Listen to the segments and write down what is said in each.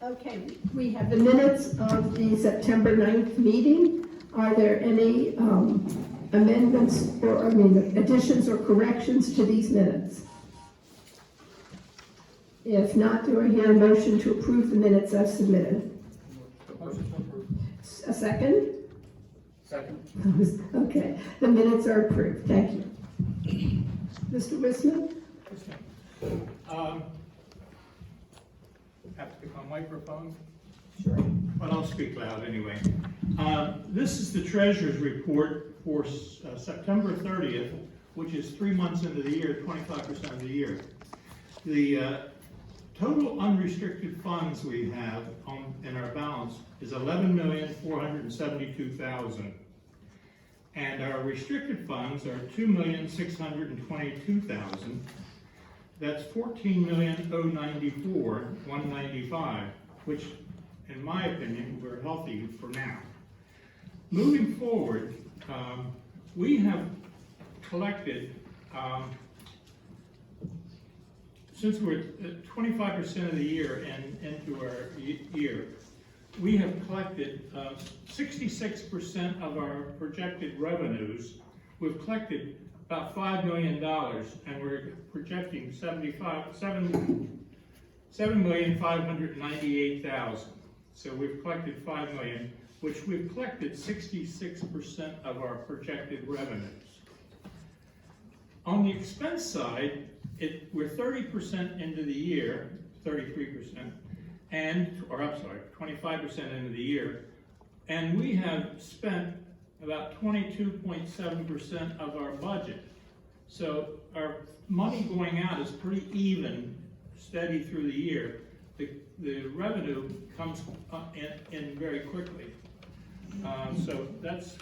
Okay, we have the minutes of the September 9th meeting. Are there any amendments or, additions or corrections to these minutes? If not, do I hear a motion to approve the minutes as submitted? Motion to approve. A second? Second. Okay, the minutes are approved. Thank you. Mr. Wisman? Have to pick on microphone, Sure. but I'll speak loud anyway. This is the treasurer's report for September 30th, which is 3 months into the year, 25% of the year. The total unrestricted funds we have in our balance is $11,472,000. And our restricted funds are $2,622,000. That's $14,094,195, which, in my opinion, we're healthy for now. Moving forward, we have collected, since we're at 25% of the year and into our year, we have collected 66% of our projected revenues. We've collected about $5 million, and we're projecting $7,598,000. So we've collected $5 million, which we've collected 66% of our projected revenues. On the expense side, we're 30% into the year, 33%, 25% into the year, and we have spent about 22.7% of our budget. So our money going out is pretty even, steady through the year. The revenue comes in very quickly. So that's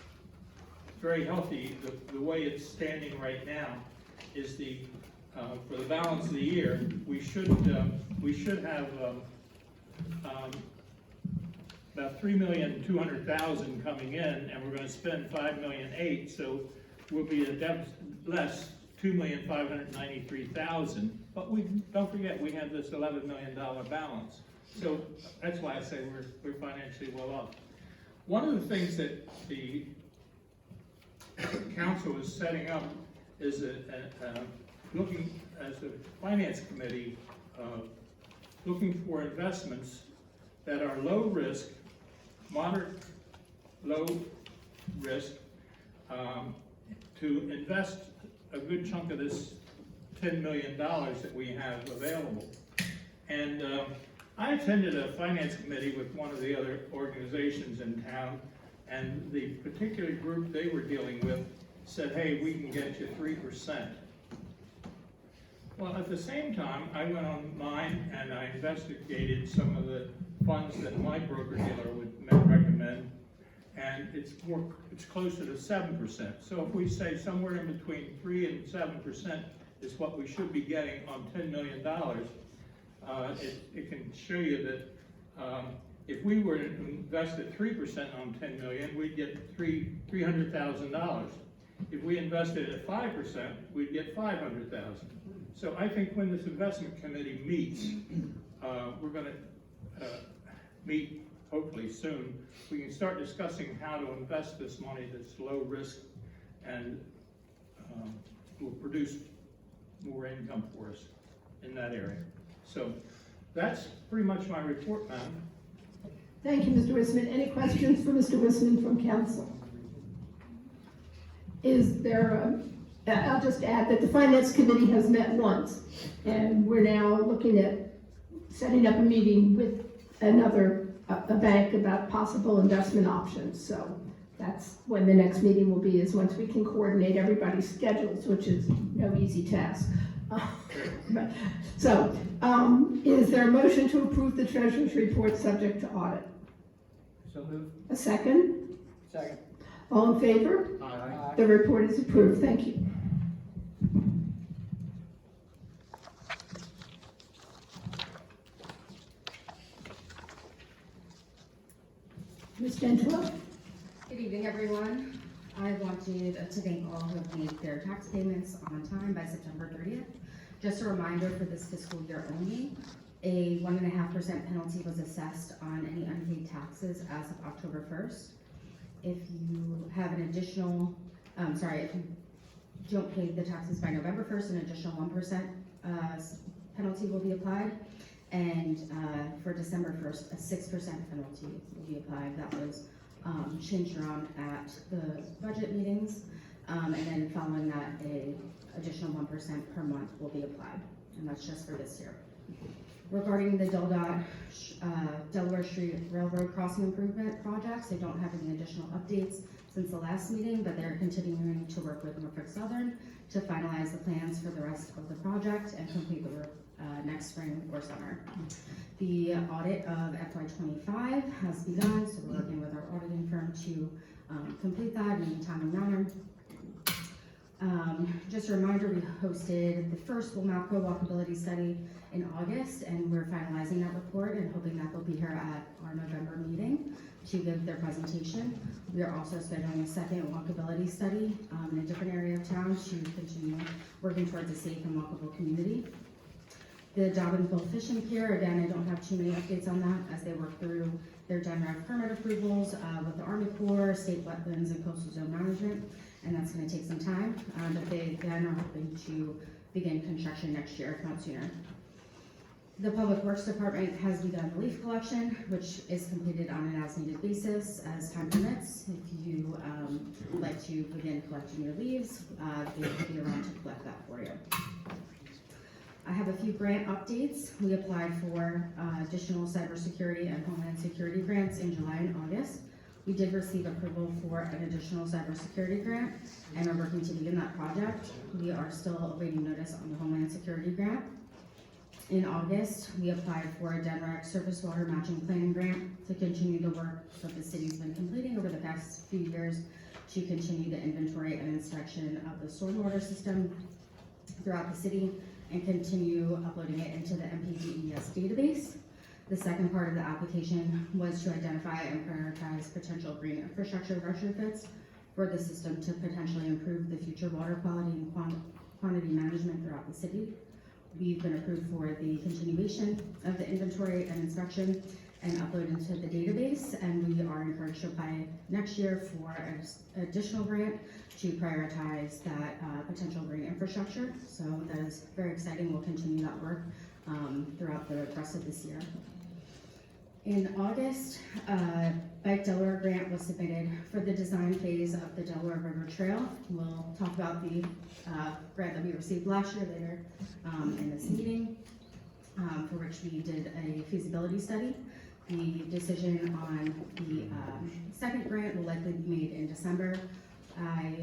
very healthy. The way it's standing right now is for the balance of the year, we should have about $3,200,000 coming in, and we're going to spend $5,008,000, so we'll be at a deficit less $2,593,000. But don't forget we have this $11 million balance, so that's why I say we're financially well off. One of the things that the council is setting up is looking as a finance committee, looking for investments that are low risk, moderate, low risk, to invest a good chunk of this $10 million that we have available. And I attended a finance committee with one of the other organizations in town, and the particular group they were dealing with said, hey, we can get you 3%. Well, at the same time, I went online and I investigated some of the funds that my broker-dealer would recommend, and it's closer to 7%. So if we say somewhere in between 3 and 7% is what we should be getting on $10 million, it can show you that if we were to invest at 3% on $10 million, we'd get $300,000. If we invested at 5%, we'd get $500,000. So I think when this investment committee meets, we're going to meet hopefully soon. We can start discussing how to invest this money that's low risk and will produce more income for us in that area. So that's pretty much my report, ma'am. Thank you, Mr. Wisman. Any questions for Mr. Wisman from council? Is there I'll just add that the Finance Committee has met once, and we're now looking at setting up a meeting with a bank about possible investment options. So that's when the next meeting will be, is once we can coordinate everybody's schedules, which is no easy task. So, is there a motion to approve the treasurer's report subject to audit? So moved. A second? Second. All in favor? Aye. The report is approved. Thank you. Ms. Gentile? Good evening, everyone. I wanted to thank all who have made their tax payments on time by September 30th. Just a reminder for this fiscal year only, A 1.5% penalty was assessed on any unpaid taxes as of October 1st. If you have an additional, if you don't pay the taxes by November 1st, an additional 1% penalty will be applied. And for December 1st, a 6% penalty will be applied. That was changed around at the budget meetings. And then following that, a additional 1% per month will be applied. And that's just for this year. Regarding the Delaware Street Railroad Crossing Improvement projects, I don't have any additional updates since the last meeting, but they're continuing to work with Norfolk Southern to finalize the plans for the rest of the project and complete the work next spring or summer. The audit of FY25 has begun, so we're working with our auditing firm to complete that in a timely manner. Just a reminder, we hosted the first WMAPCO walkability study in August, and we're finalizing that report and hoping that they'll be here at our November meeting to give their presentation. We are also scheduling a second walkability study in a different area of town to continue working towards a safe and walkable community. The Dobbinville Fishing Pier, again, I don't have too many updates on that as they work through their DNRAC permit approvals with the Army Corps, State Wetlands, and Coastal Zone Management, and that's going to take some time, but they again are hoping to begin construction next year, if not sooner. The Public Works Department has begun the leaf collection, which is completed on an as-needed basis as time permits. If you would like to begin collecting your leaves, they will be around to collect that for you. I have a few grant updates. We applied for additional cybersecurity and homeland security grants in July and August. We did receive approval for an additional cybersecurity grant and are working to begin that project. We are still awaiting notice on the homeland security grant. In August, we applied for a DNRAC surface water matching planning grant to continue the work that the city's been completing over the past few years to continue the inventory and inspection of the stormwater system throughout the city and continue uploading it into the MPDES database. The second part of the application was to identify and prioritize potential green infrastructure retrofits for the system to potentially improve the future water quality and quantity management throughout the city. We've been approved for the continuation of the inventory and inspection and upload into the database, and we are encouraged to apply next year for an additional grant to prioritize that potential green infrastructure. So that is very exciting. We'll continue that work throughout the rest of this year. In August, Bike Delaware grant was submitted for the design phase of the Delaware River Trail. We'll talk about the grant that we received last year later in this meeting, for which we did a feasibility study. The decision on the second grant will likely be made in December. I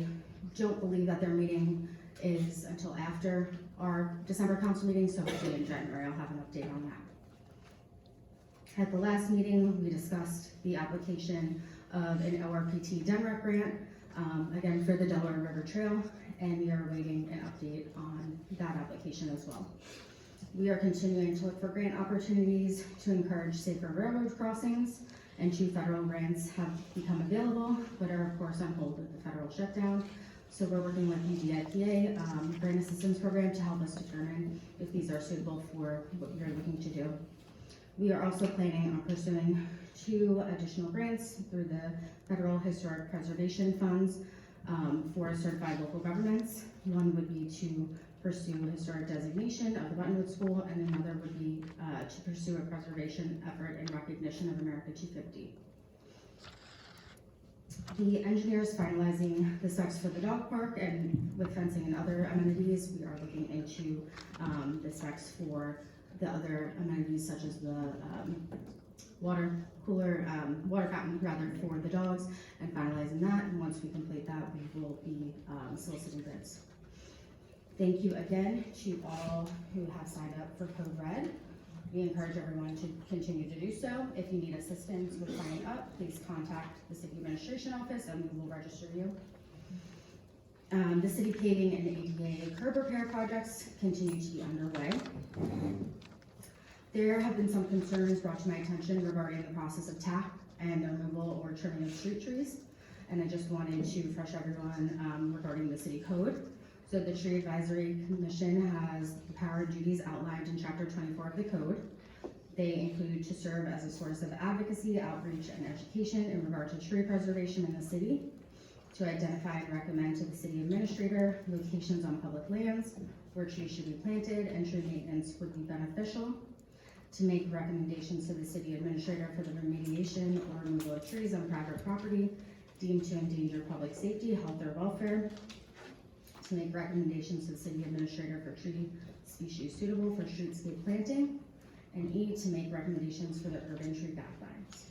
don't believe that their meeting is until after our December council meeting, so hopefully in January I'll have an update on that. At the last meeting, we discussed the application of an ORPT DNRAC grant, again for the Delaware River Trail, and we are awaiting an update on that application as well. We are continuing to look for grant opportunities to encourage safer railroad crossings, and 2 federal grants have become available, but are of course on hold with the federal shutdown. So we're working with UDIPA Grant Assistance Program to help us determine if these are suitable for what we're looking to do. We are also planning on pursuing 2 additional grants through the Federal Historic Preservation Funds for certified local governments. One would be to pursue historic designation of the Buttonwood School, and another would be to pursue a preservation effort in recognition of America 250. The engineer is finalizing the specs for the dog park, and with fencing and other amenities, we are looking into the specs for the other amenities such as the water fountain rather for the dogs, and finalizing that. And once we complete that, we will be soliciting bids. Thank you again to all who have signed up for Code Red. We encourage everyone to continue to do so. If you need assistance with signing up, please contact the city administration office and we will register you. The city paving and ADA curb repair projects continue to be underway. There have been some concerns brought to my attention regarding the process of TAP and the removal or trimming of street trees, and I just wanted to refresh everyone regarding the city code. So the Tree Advisory Commission has the power and duties outlined in Chapter 24 of the code. They include to serve as a source of advocacy, outreach, and education in regard to tree preservation in the city, to identify and recommend to the city administrator locations on public lands where trees should be planted and tree maintenance would be beneficial, to make recommendations to the city administrator for the remediation or removal of trees on private property deemed to endanger public safety, health, or welfare, to make recommendations to the city administrator for tree species suitable for streetscape planting, and E, to make recommendations for the urban tree guidelines.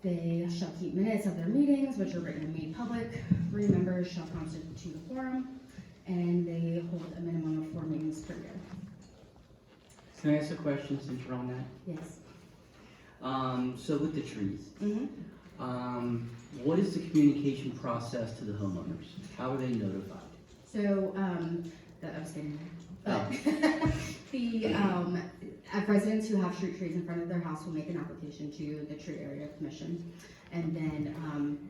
They shall keep minutes of their meetings, which are written and made public. 3 members shall constitute a quorum, and they hold a minimum of 4 meetings per year. Can I ask a question since you're on that? Yes. So with the trees, Mm-hmm. what is the communication process to the homeowners? How are they notified? So, I was getting there. Residents who have street trees in front of their house will make an application to the Tree Area Commission. And then,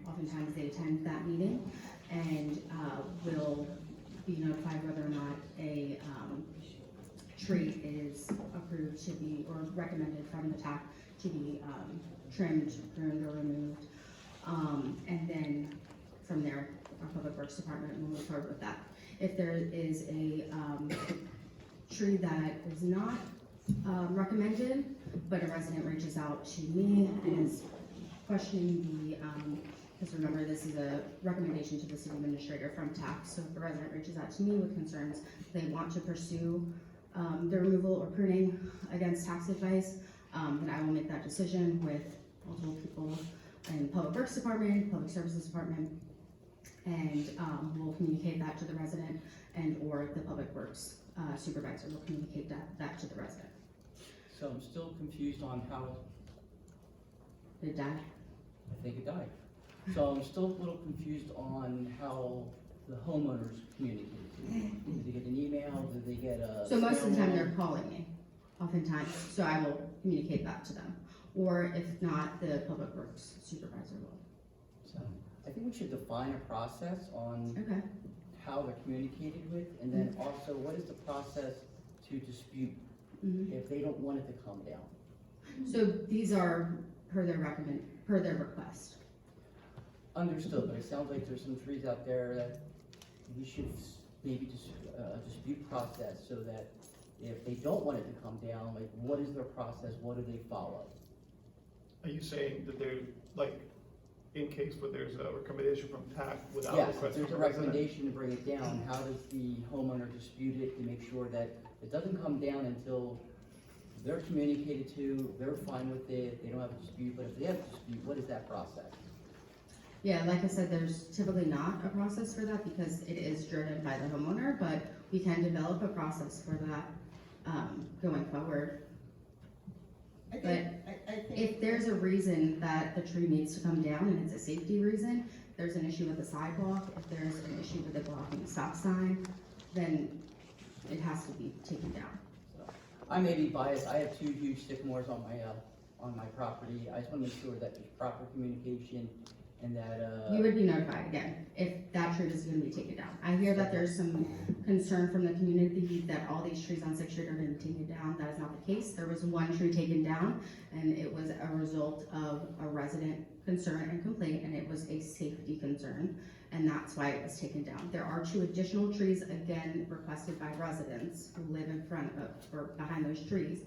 oftentimes they attend that meeting and, will be notified whether or not a, tree is approved to be, or recommended from the TAC to be, trimmed, pruned, or removed. And then from there, our Public Works Department will move forward with that. If there is a, tree that is not, recommended, but a resident reaches out to me and is questioning the, because remember, this is a recommendation to the city administrator from TAC, so if the resident reaches out to me with concerns, they want to pursue, the removal or pruning against TAC's advice, then I will make that decision with multiple people in Public Works Department, Public Services Department, and, we'll communicate that to the resident, and or the Public Works supervisor will communicate that to the resident. So I'm still confused on how, Did it die? I think it died. So I'm still a little confused on how the homeowners communicate. Did they get an email? Did they get a? So most of the time snail they're calling me, oftentimes, so I will communicate that to them. Or if not, the Public Works supervisor will. So I think we should define a process on Okay. how they're communicated with, and then also what is the process to dispute Mhm. if they don't want it to come down? So these are per their request. Understood, but it sounds like there's some trees out there that we should maybe just, dispute process so that if they don't want it to come down, like, what is their process, what do they follow? Are you saying that they're, like, in case where there's a recommendation from TAC without a Yes, if request there's a from a resident? recommendation to bring it down, how does the homeowner dispute it to make sure that it doesn't come down until they're communicated to, they're fine with it, they don't have a dispute, but if they have a dispute, what is that process? Yeah, like I said, there's typically not a process for that because it is driven by the homeowner, but we can develop a process for that, going forward. I But think, I think. If there's a reason that the tree needs to come down and it's a safety reason, if there's an issue with the sidewalk, if there's an issue with the blocking stop sign, then it has to be taken down. So, I may be biased, I have 2 huge sycamores on my property, I just wanna make sure that there's proper communication and that, You would be notified again if that tree is gonna be taken down. I hear that there's some concern from the community that all these trees on Sixth Street are gonna be taken down. That is not the case. There was 1 tree taken down and it was a result of a resident concern and complaint, and it was a safety concern, and that's why it was taken down. There are 2 additional trees, again, requested by residents who live in front of, or behind those trees,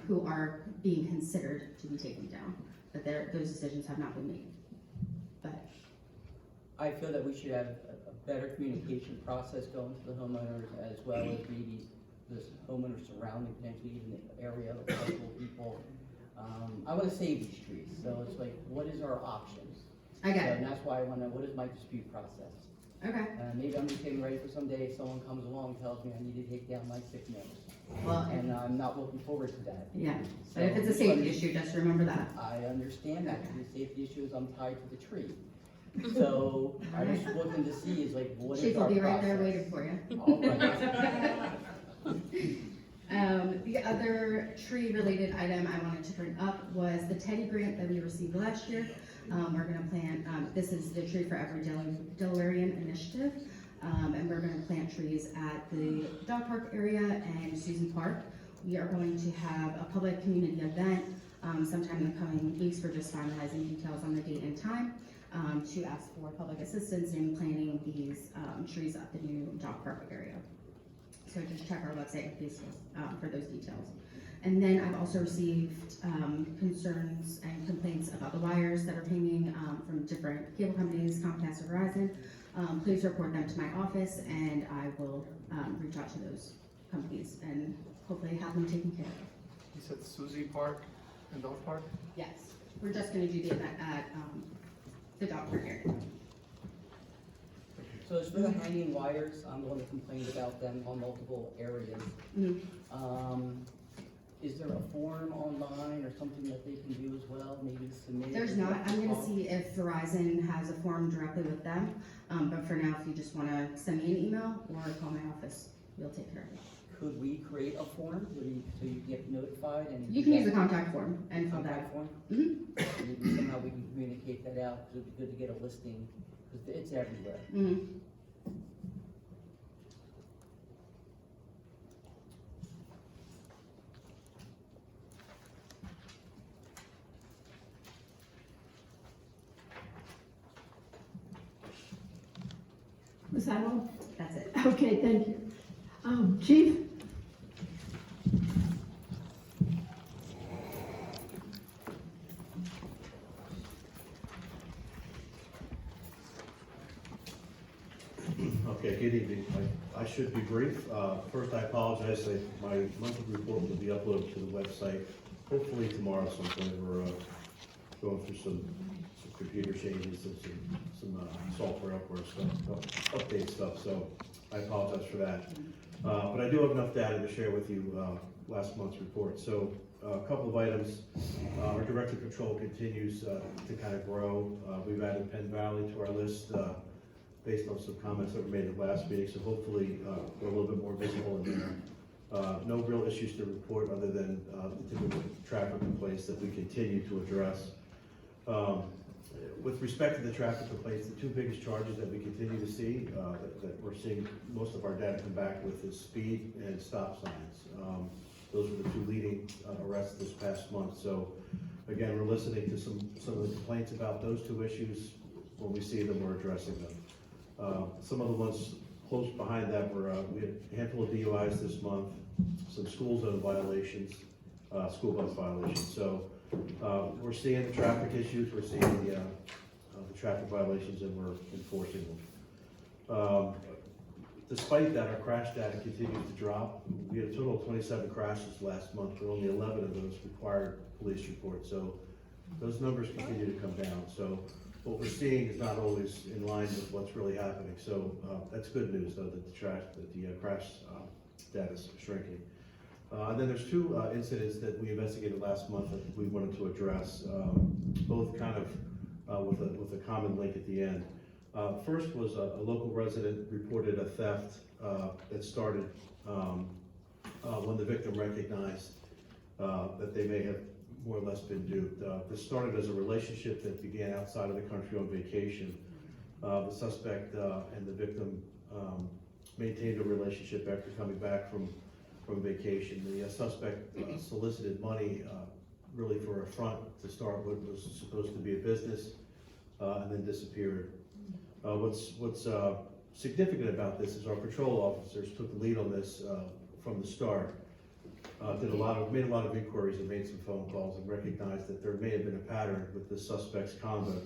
who are being considered to be taken down, but those decisions have not been made. But I feel that we should have a better communication process going to the homeowners as well as maybe the homeowners surrounding, potentially even the area of local people. I wanna save these trees, so it's like, what is our options? I get And it. that's why I wanna, what is my dispute process? Okay. Maybe I'm just getting ready for someday, someone comes along, tells me I need to take down my sycamores, Well, and I'm not looking forward to that. yeah, So but if it's a just safety wanna- issue, just remember that. I understand that, the safety issue is I'm tied to the tree. So, I was looking to see is like, what is Chief our will process? be right there waiting for you. All right. The other tree-related item I wanted to bring up was the Teddy grant that we received last year. We're gonna plant, this is the Tree for Every Delawarian initiative, and we're gonna plant trees at the dog park area and Susan Park. We are going to have a public community event sometime in the coming weeks. We're just finalizing details on the date and time to ask for public assistance in planting these trees at the new dog park area. So just check our website for those details. And then I've also received concerns and complaints about the wires that are hanging from different cable companies, Comcast or Verizon. Please report them to my office and I will reach out to those companies and hopefully have them taken care of. You said Suzie Park and Dog Park? Yes, we're just gonna do the event at the dog park area. So as for the hanging wires, I'm the one that complained about them on multiple areas. Mhm. Is there a form online or something that they can do as well, maybe submit? There's not, I'm gonna see if Verizon has a form directly with them, but for now, if you just wanna send me an email or call my office, we'll take care of it. Could we create a form so you get notified and? You can use the contact form and fill that Contact out. form? Mhm. Maybe somehow we can communicate that out, 'cause it'd be good to get a listing, because it's everywhere. Mhm. Was that all? That's it. Okay, thank you. Chief? Okay, good evening. I should be brief. First, I apologize. My monthly report will be uploaded to the website hopefully tomorrow sometime. We're going through some computer changes and some software update stuff, so I apologize for that. But I do have enough data to share with you last month's report. So a couple of items. Our director of patrol continues to kind of grow. We've added Penn Valley to our list based on some comments that were made at last meeting, so hopefully we're a little bit more visible in there. No real issues to report other than the typical traffic complaints that we continue to address. With respect to the traffic complaints, the two biggest charges that we continue to see, that we're seeing most of our data come back with, is speed and stop signs. Those are the two leading arrests this past month. So again, we're listening to some of the complaints about those two issues. When we see them, we're addressing them. Some of the ones close behind that were, we had a handful of DUIs this month, some school zone violations, school bus violations. So we're seeing the traffic issues, we're seeing the traffic violations, and we're enforcing them. Despite that, our crash data continues to drop. We had a total of 27 crashes last month, but only 11 of those required police reports. So those numbers continue to come down. So what we're seeing is not always in line with what's really happening. So that's good news, though, that the crash data is shrinking. And then there's two incidents that we investigated last month that we wanted to address, both kind of with a common link at the end. First was a local resident reported a theft that started when the victim recognized that they may have more or less been duped. This started as a relationship that began outside of the country on vacation. The suspect and the victim maintained a relationship after coming back from vacation. The suspect solicited money really for a front to start what was supposed to be a business and then disappeared. What's significant about this is our patrol officers took the lead on this from the start. Made a lot of inquiries and made some phone calls and recognized that there may have been a pattern with the suspect's conduct.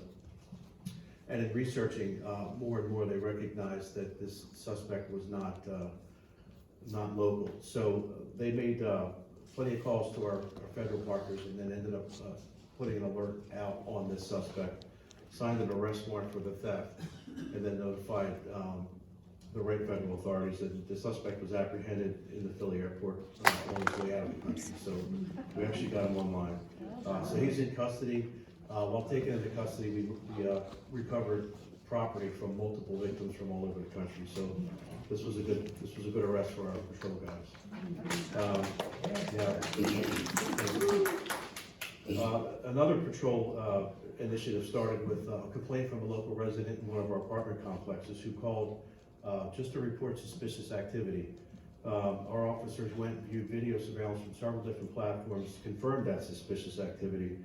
And in researching more and more, they recognized that this suspect was not local. So they made plenty of calls to our federal partners and then ended up putting an alert out on this suspect, signed an arrest warrant for the theft, and then notified the right federal authorities that the suspect was apprehended in the Philly airport on his way out of the country. So we actually got him online. So he's in custody. While taken into custody, we recovered property from multiple victims from all over the country. So this was a good arrest for our patrol guys. Another patrol initiative started with a complaint from a local resident in one of our apartment complexes who called just to report suspicious activity. Our officers went and viewed video surveillance from several different platforms, confirmed that suspicious activity.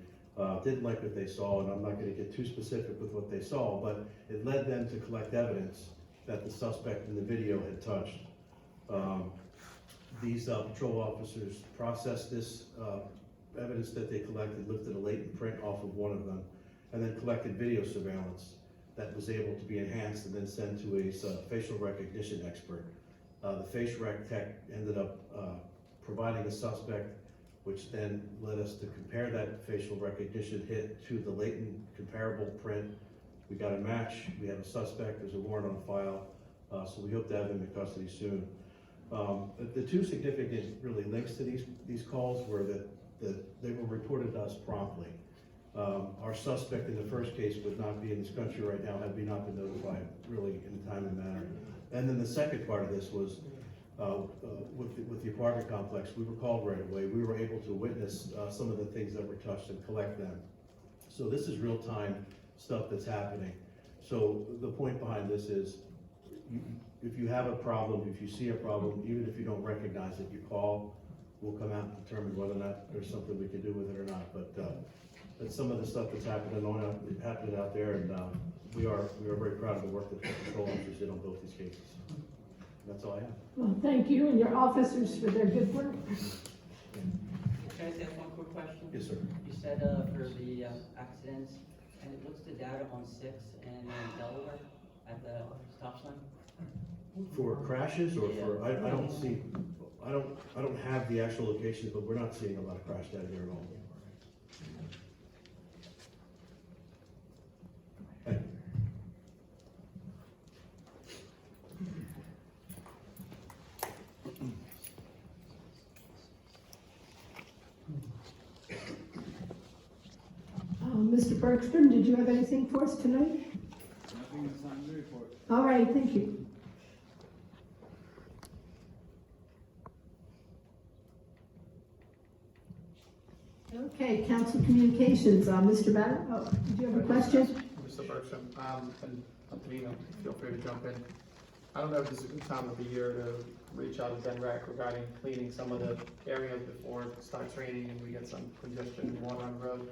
Didn't like what they saw, and I'm not gonna get too specific with what they saw, but it led them to collect evidence that the suspect in the video had touched. These patrol officers processed this evidence that they collected, lifted a latent print off of one of them, and then collected video surveillance that was able to be enhanced and then sent to a facial recognition expert. The face rec tech ended up providing a suspect, which then led us to compare that facial recognition hit to the latent comparable print. We got a match, we have a suspect, there's a warrant on file, so we hope to have him in custody soon. The two significant really links to these calls were that they were reported to us promptly. Our suspect in the first case would not be in this country right now had we not been notified really in a timely manner. And then the second part of this was with the apartment complex, we were called right away. We were able to witness some of the things that were touched and collect them. So this is real-time stuff that's happening. So the point behind this is, if you have a problem, if you see a problem, even if you don't recognize it, you call. We'll come out and determine whether or not there's something we can do with it or not. But that's some of the stuff that's happening out there, and we are very proud of the work that the patrol officers did on both these cases. That's all I have. Well, thank you and your officers for their good work. Can I just ask one quick question? Yes, sir. You said for the accidents, and what's the data on 6 and Delaware at the stop sign? For crashes or for, I don't have the actual locations, but we're not seeing a lot of crash data there at all. Thank you. Mr. Bergstrom, did you have anything for us tonight? Nothing is on the report. All right, thank you. Okay, council communications, Mr. Madden, did you have a question? Mr. Bergstrom, and Antonino, feel free to jump in. I don't know if this is a good time of the year to reach out to DENRAC regarding cleaning some of the areas before it starts raining and we get some congestion and water on the road.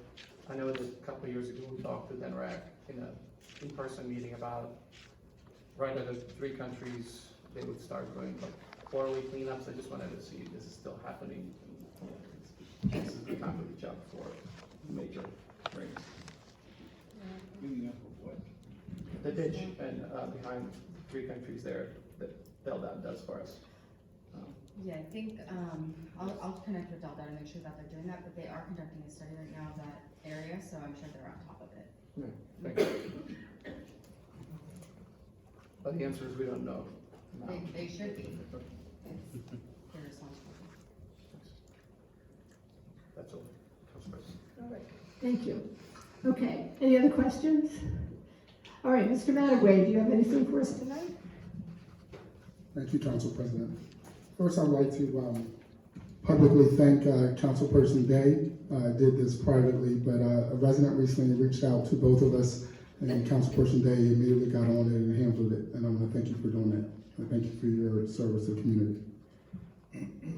I know that a couple of years ago, we talked to DENRAC in an in-person meeting about right out of 3 countries, they would start doing like quarterly cleanups. I just wanted to see if this is still happening. This is the time to reach out for major rains. Cleaning up of what? The ditch and behind 3 countries there that Deldat does for us. Yeah, I think, I'll connect with Delta and make sure that they're doing that, but they are conducting a study right now of that area, so I'm sure they're on top of it. Yeah, thank you. But the answer is we don't know. No. They should be. They're responsible. That's all. Council President. All right, thank you. Okay, any other questions? All right, Mr. Matterway, do you have anything for us tonight? Thank you, Council President. First, I'd like to publicly thank Councilperson Day. I did this privately, but a resident recently reached out to both of us, and Councilperson Day immediately got on it and handled it, and I want to thank you for doing that. And thank you for your service to the community.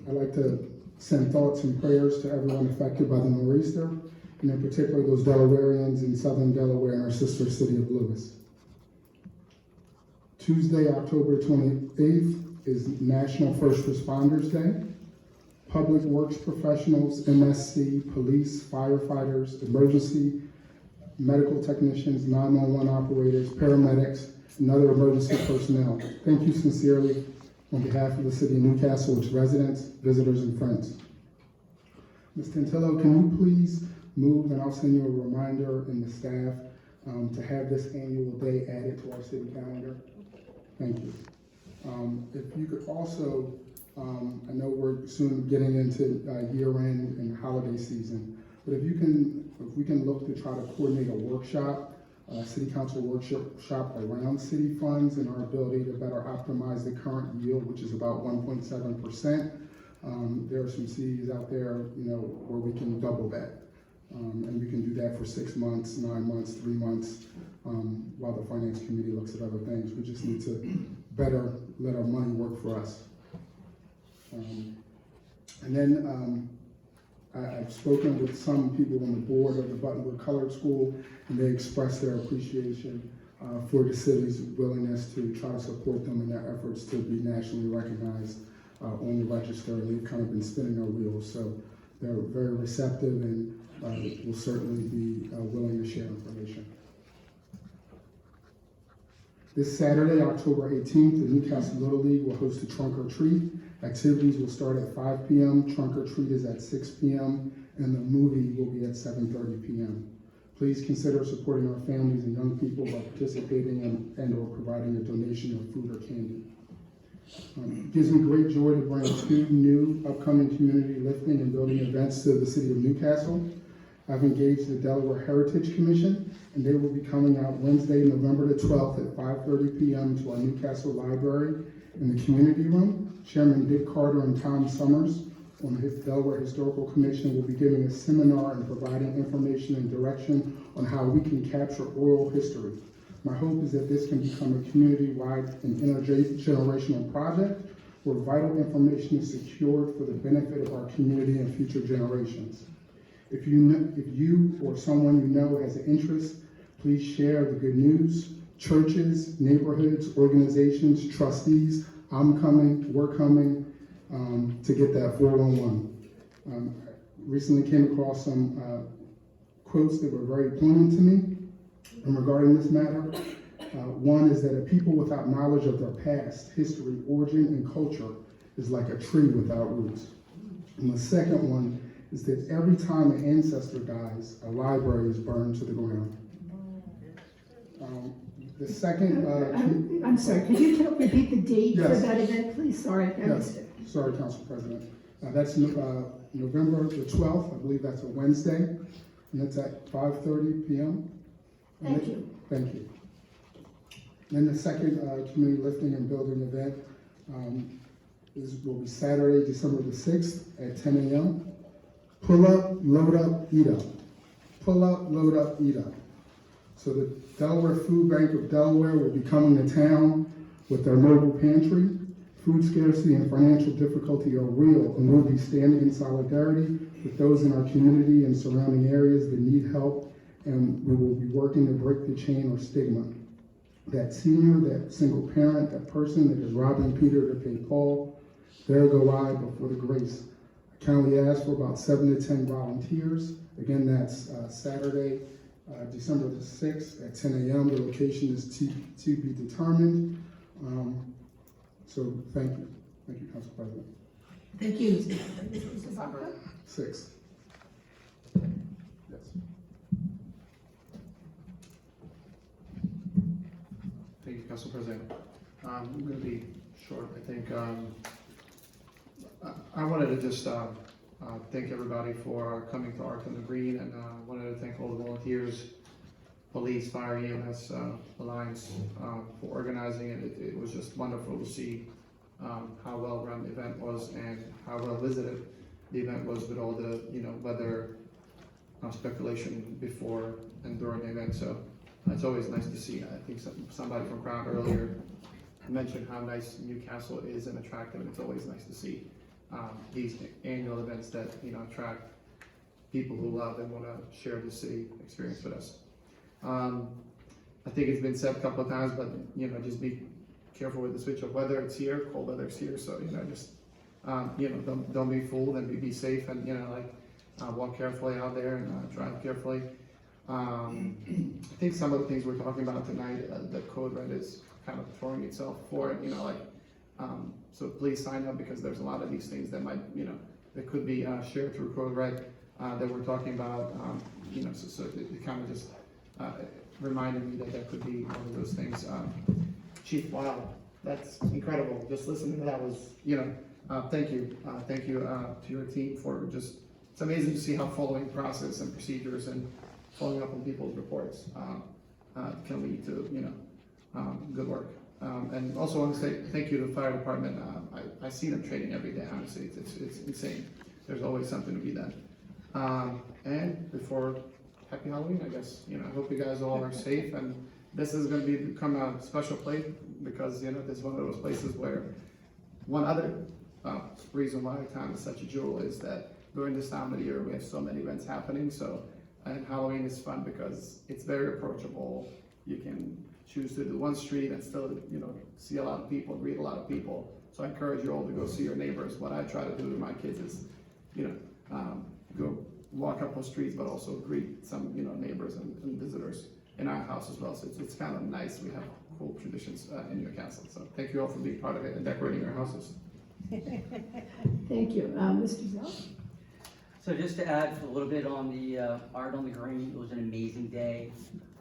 I'd like to send thoughts and prayers to everyone affected by the nor'easter, and in particular those Delawareans in southern Delaware and our sister city of Lewis. Tuesday, October 28th is National First Responders Day. Public works professionals, MSC, police, firefighters, emergency, medical technicians, 911 operators, paramedics, and other emergency personnel. Thank you sincerely on behalf of the city of Newcastle, its residents, visitors, and friends. Ms. Tantillo, can you please move, and I'll send you a reminder in the staff to have this annual day added to our city calendar. Thank you. If you could also, I know we're soon getting into year-end and holiday season, but if we can look to try to coordinate a workshop, city council workshop around city funds and our ability to better optimize the current yield, which is about 1.7%. There are some cities out there, where we can double that. And we can do that for 6 months, 9 months, 3 months, while the finance committee looks at other things. We just need to better let our money work for us. And then I've spoken with some people on the board of the Buttonwood Colored School, and they expressed their appreciation for the city's willingness to try to support them in their efforts to be nationally recognized on the register. And they've kind of been spinning their wheels, so they're very receptive and will certainly be willing to share information. This Saturday, October 18th, the Newcastle Little League will host a trunk or treat. Activities will start at 5 p.m., trunk or treat is at 6 p.m., and the movie will be at 7:30 p.m. Please consider supporting our families and young people by participating and or providing a donation of food or candy. It gives me great joy to bring 2 new upcoming community lifting and building events to the city of Newcastle. I've engaged the Delaware Heritage Commission, and they will be coming out Wednesday, November the 12th at 5:30 p.m. to our Newcastle Library in the community room. Chairman Dick Carter and Tom Summers on the Delaware Historical Commission will be giving a seminar and providing information and direction on how we can capture oral history. My hope is that this can become a community-wide and intergenerational project where vital information is secured for the benefit of our community and future generations. If you or someone you know has an interest, please share the good news. Churches, neighborhoods, organizations, trustees, I'm coming, we're coming to get that 411. Recently came across some quotes that were very poignant to me regarding this matter. One is that a people without knowledge of their past, history, origin, and culture is like a tree without roots. And the second one is that every time an ancestor dies, a library is burned to the ground. The second, I'm sorry, could you repeat the date for Yes. that event, please? Sorry, I missed it. sorry, Council President. That's November the 12th, I believe that's a Wednesday, and it's at 5:30 p.m. Thank you. Thank you. Then the second community lifting and building event will be Saturday, December the 6th at 10 a.m. Pull up, load up, eat up. Pull up, load up, eat up. So the Delaware Food Bank of Delaware will be coming to town with their mobile pantry. Food scarcity and financial difficulty are real, and we'll be standing in solidarity with those in our community and surrounding areas that need help, and we will be working to break the chain or stigma. That senior, that single parent, that person that is robbing Peter to pay Paul, there go I before the grace. I kindly ask for about 7 to 10 volunteers. Again, that's Saturday, December the 6th at 10 a.m. The location is to be determined. So thank you. Thank you, Council President. Thank you, Mr. Baca. 6. Yes. Thank you, Council President. I'm going to be short, I think. I wanted to just thank everybody for coming to Arc on the Green, and wanted to thank all the volunteers, police, fire, EMS, Alliance, for organizing it. It was just wonderful to see how well run the event was and how well visited the event was with all the, weather speculation before and during the event. So it's always nice to see. I think somebody from Crown earlier mentioned how nice Newcastle is and attractive, and it's always nice to see these annual events that attract people who love and want to share the city experience with us. I think it's been said a couple of times, but just be careful with the switch of weather. It's here, cold weather is here, so just don't be fooled and be safe, and walk carefully out there and drive carefully. I think some of the things we're talking about tonight, the Code Red is kind of throwing itself for it, so please sign up, because there's a lot of these things that might, that could be shared through Code Red that we're talking about, so it kind of just reminded me that could be one of those things. Chief, wow, that's incredible. Just listening to that was, thank you to your team for just, it's amazing to see how following process and procedures and following up on people's reports can lead to, good work. And also want to say thank you to the fire department. I see them training every day, honestly. It's insane. There's always something to be done. And before, happy Halloween, I guess. I hope you guys all are safe, and this is going to become a special place, because this is one of those places where one other the reason why town is such a jewel is that during this time of the year, we have so many events happening, so, and Halloween is fun because it's very approachable. You can choose to do one street and still, see a lot of people, greet a lot of people. So I encourage you all to go see your neighbors. What I try to do with my kids is, go walk a couple streets, but also greet some, neighbors and visitors in our house as well. So it's kind of nice. We have cool traditions in your castle. So thank you all for being part of it and decorating your houses. Thank you. Mr. Zell? So just to add a little bit on the Art on the Green, it was an amazing day.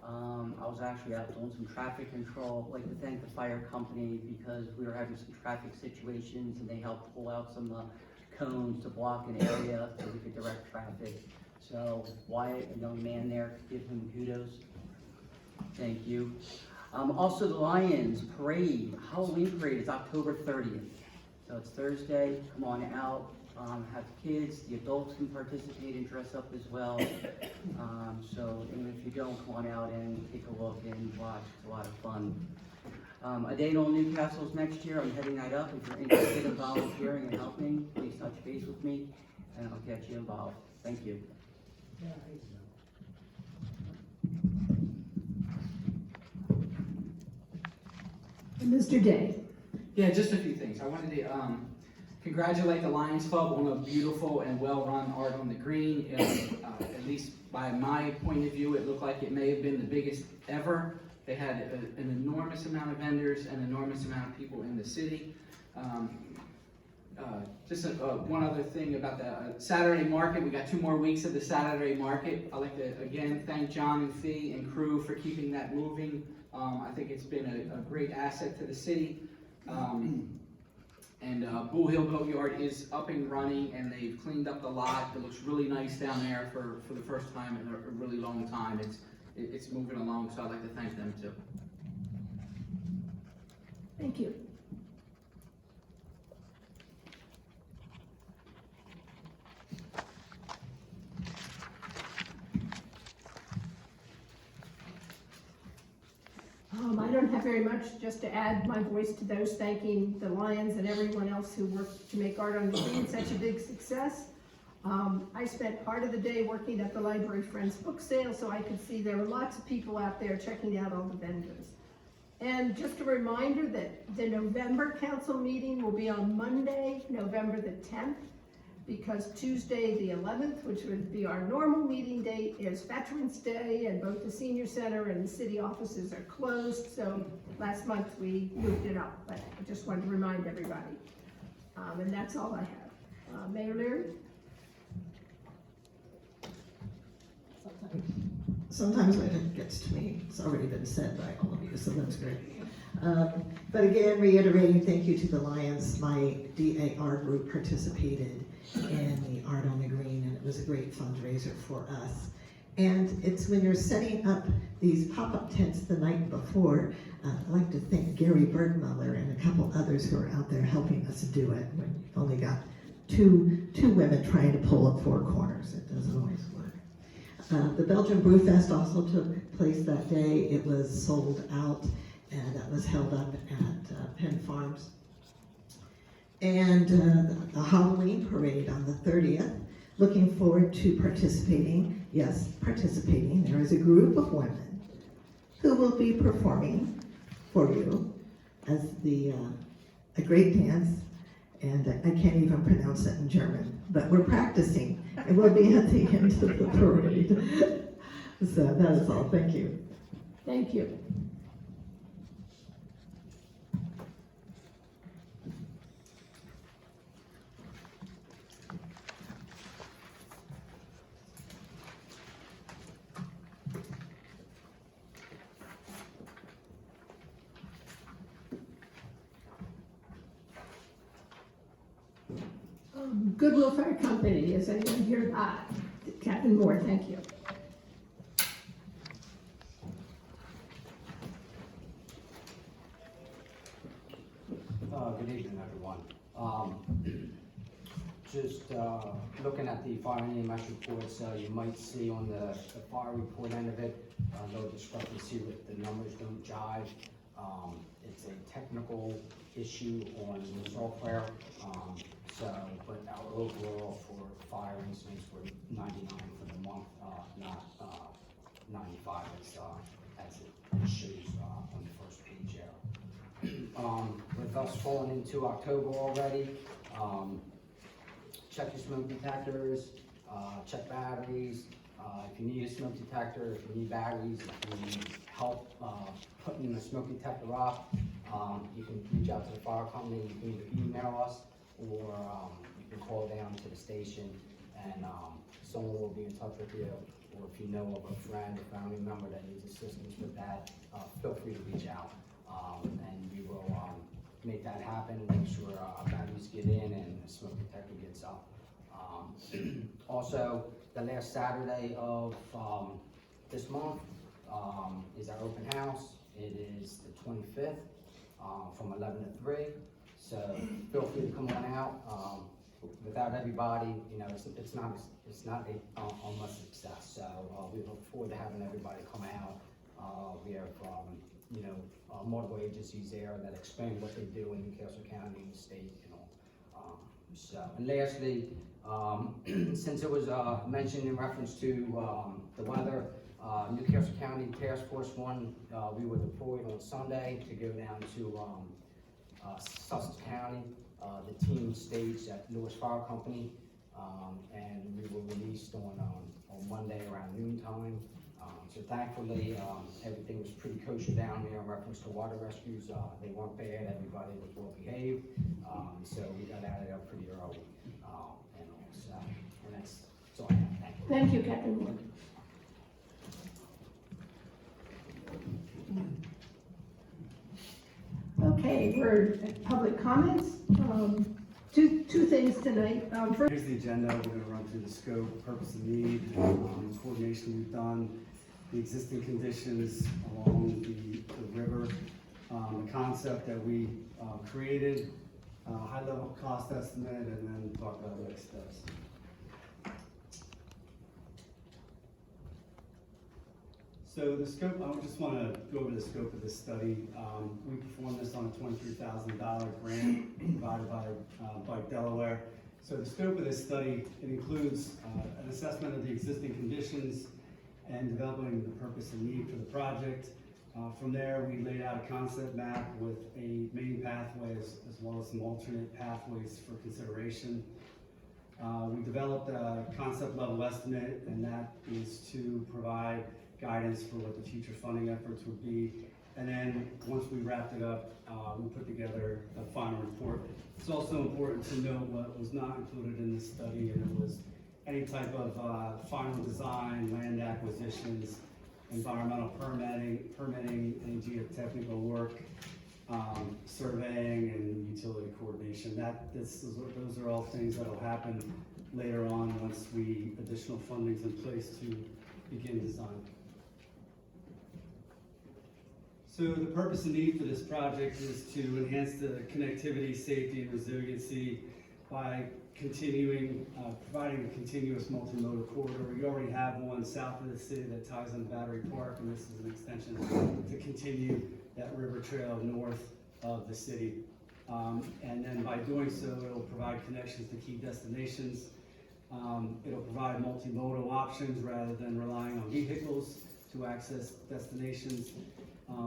I was actually out doing some traffic control. I'd like to thank the fire company because we were having some traffic situations and they helped pull out some cones to block an area so we could direct traffic. So Wyatt, a young man there, give him kudos. Thank you. Also the Lions Parade, Halloween Parade is October 30th. So it's Thursday, come on out, have kids, the adults can participate and dress up as well. So even if you don't, come on out and take a look and watch, it's a lot of fun. A Day in Old Newcastle's next year, I'm heading that up. If you're interested in volunteering and helping, please touch base with me and I'll get you involved. Thank you. Mr. Day? Yeah, just a few things. I wanted to congratulate the Lions Club on a beautiful and well-run Art on the Green. At least by my point of view, it looked like it may have been the biggest ever. They had an enormous amount of vendors, an enormous amount of people in the city. One other thing about the Saturday market. We got 2 more weeks of the Saturday market. I'd like to again thank John and Fee and crew for keeping that moving. I think it's been a great asset to the city. Bull Hill Boatyard is up and running and they've cleaned up the lot. It looks really nice down there for the first time in a really long time. It's moving along, so I'd like to thank them too. Thank you. I don't have very much, just to add my voice to those thanking the Lions and everyone else who worked to make Art on the Green such a big success. I spent part of the day working at the Library Friends book sale, so I could see there were lots of people out there checking out all the vendors. And just a reminder that the November council meeting will be on Monday, November the 10th, because Tuesday the 11th, which would be our normal meeting date, is Veterans Day, and both the senior center and the city offices are closed, so last month we moved it up, but I just wanted to remind everybody. And that's all I have. Mayor Leary? Sometimes when it gets to me, it's already been said by all of you, so that's great. But again, reiterating thank you to the Lions. My DAR group participated in the Art on the Green, and it was a great fundraiser for us. And it's when you're setting up these pop-up tents the night before, I'd like to thank Gary Bergmuller and a couple others who are out there helping us do it. When you've only got two women trying to pull up 4 corners, it doesn't always work. The Belgian Brew Fest also took place that day. It was sold out, and that was held up at Penn Farms. And the Halloween parade on the 30th. Looking forward to participating. Yes, participating. There is a group of women who will be performing for you as a great dance. And I can't even pronounce it in German, but we're practicing. It will be at the end of the parade. So that is all. Thank you. Thank you. Goodwill Fire Company, is anyone here? Captain Moore, thank you. Good evening, everyone. Just looking at the fire and EMS reports, you might see on the fire report end of it, no discrepancy with the numbers don't jive. It's a technical issue on the software, but our overall for fire incidents were 99 for the month, not 95 as it shows on the first page there. With us falling into October already, check your smoke detectors, check batteries. If you need a smoke detector, if you need batteries, if you need help putting the smoke detector up, you can reach out to the fire company. You can either email us or you can call down to the station and someone will be in touch with you. Or if you know of a friend or family member that needs assistance with that, feel free to reach out and we will make that happen, make sure batteries get in and the smoke detector gets up. Also, the last Saturday of this month is our open house. It is the 25th from 11 to 3. So feel free to come on out. Without everybody, you know, it's not a much success. So we look forward to having everybody come out. We have you know, multiple agencies there that explain what they do in Newcastle County and the state and all. And lastly, since it was mentioned in reference to the weather, Newcastle County Task Force 1, we were deployed on Sunday to go down to Sussex County. The team staged at Lewis Fire Company, and we were released on Monday around noontime. So thankfully, everything was pretty kosher down there in reference to water rescues. They weren't bad, everybody was well behaved. So we got out of there pretty early. And that's all I have. Thank you. Thank you, Captain Ward. Okay, we're at public comments. Two things tonight. First, Here's the agenda. We're going to run through the scope, purpose and need, coordination we've done, the existing conditions along the river, the concept that we created, high-level cost estimate, and then talk about next steps. So the scope, I just want to go over the scope of this study. We performed this on a $23,000 grant provided by Delaware. So the scope of this study, it includes an assessment of the existing conditions and developing the purpose and need for the project. From there, we laid out a concept map with a main pathway as well as some alternate pathways for consideration. We developed a concept level estimate, and that is to provide guidance for what the future funding efforts would be. And then once we wrapped it up, we put together a final report. It's also important to note what was not included in this study, and it was any type of final design, land acquisitions, environmental permitting, any geotechnical work, surveying, and utility coordination. Those are all things that will happen later on once additional funding's in place to begin design. So the purpose and need for this project is to enhance the connectivity, safety, and resiliency by providing a continuous multimodal corridor. We already have one south of the city that ties into Battery Park, and this is an extension to continue that river trail north of the city. And then by doing so, it'll provide connections to key destinations. It'll provide multimodal options rather than relying on vehicles to access destinations.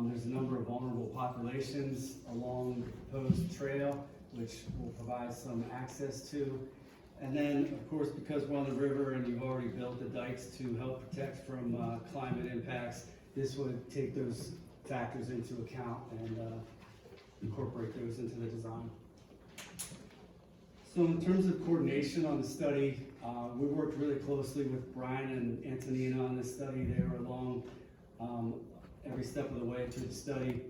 There's a number of vulnerable populations along the proposed trail, which will provide some access to. And then, of course, because we're on the river and you've already built the dikes to help protect from climate impacts, this would take those factors into account and incorporate those into the design. So in terms of coordination on the study, we worked really closely with Brian and Antonina on this study. They were along every step of the way through the study.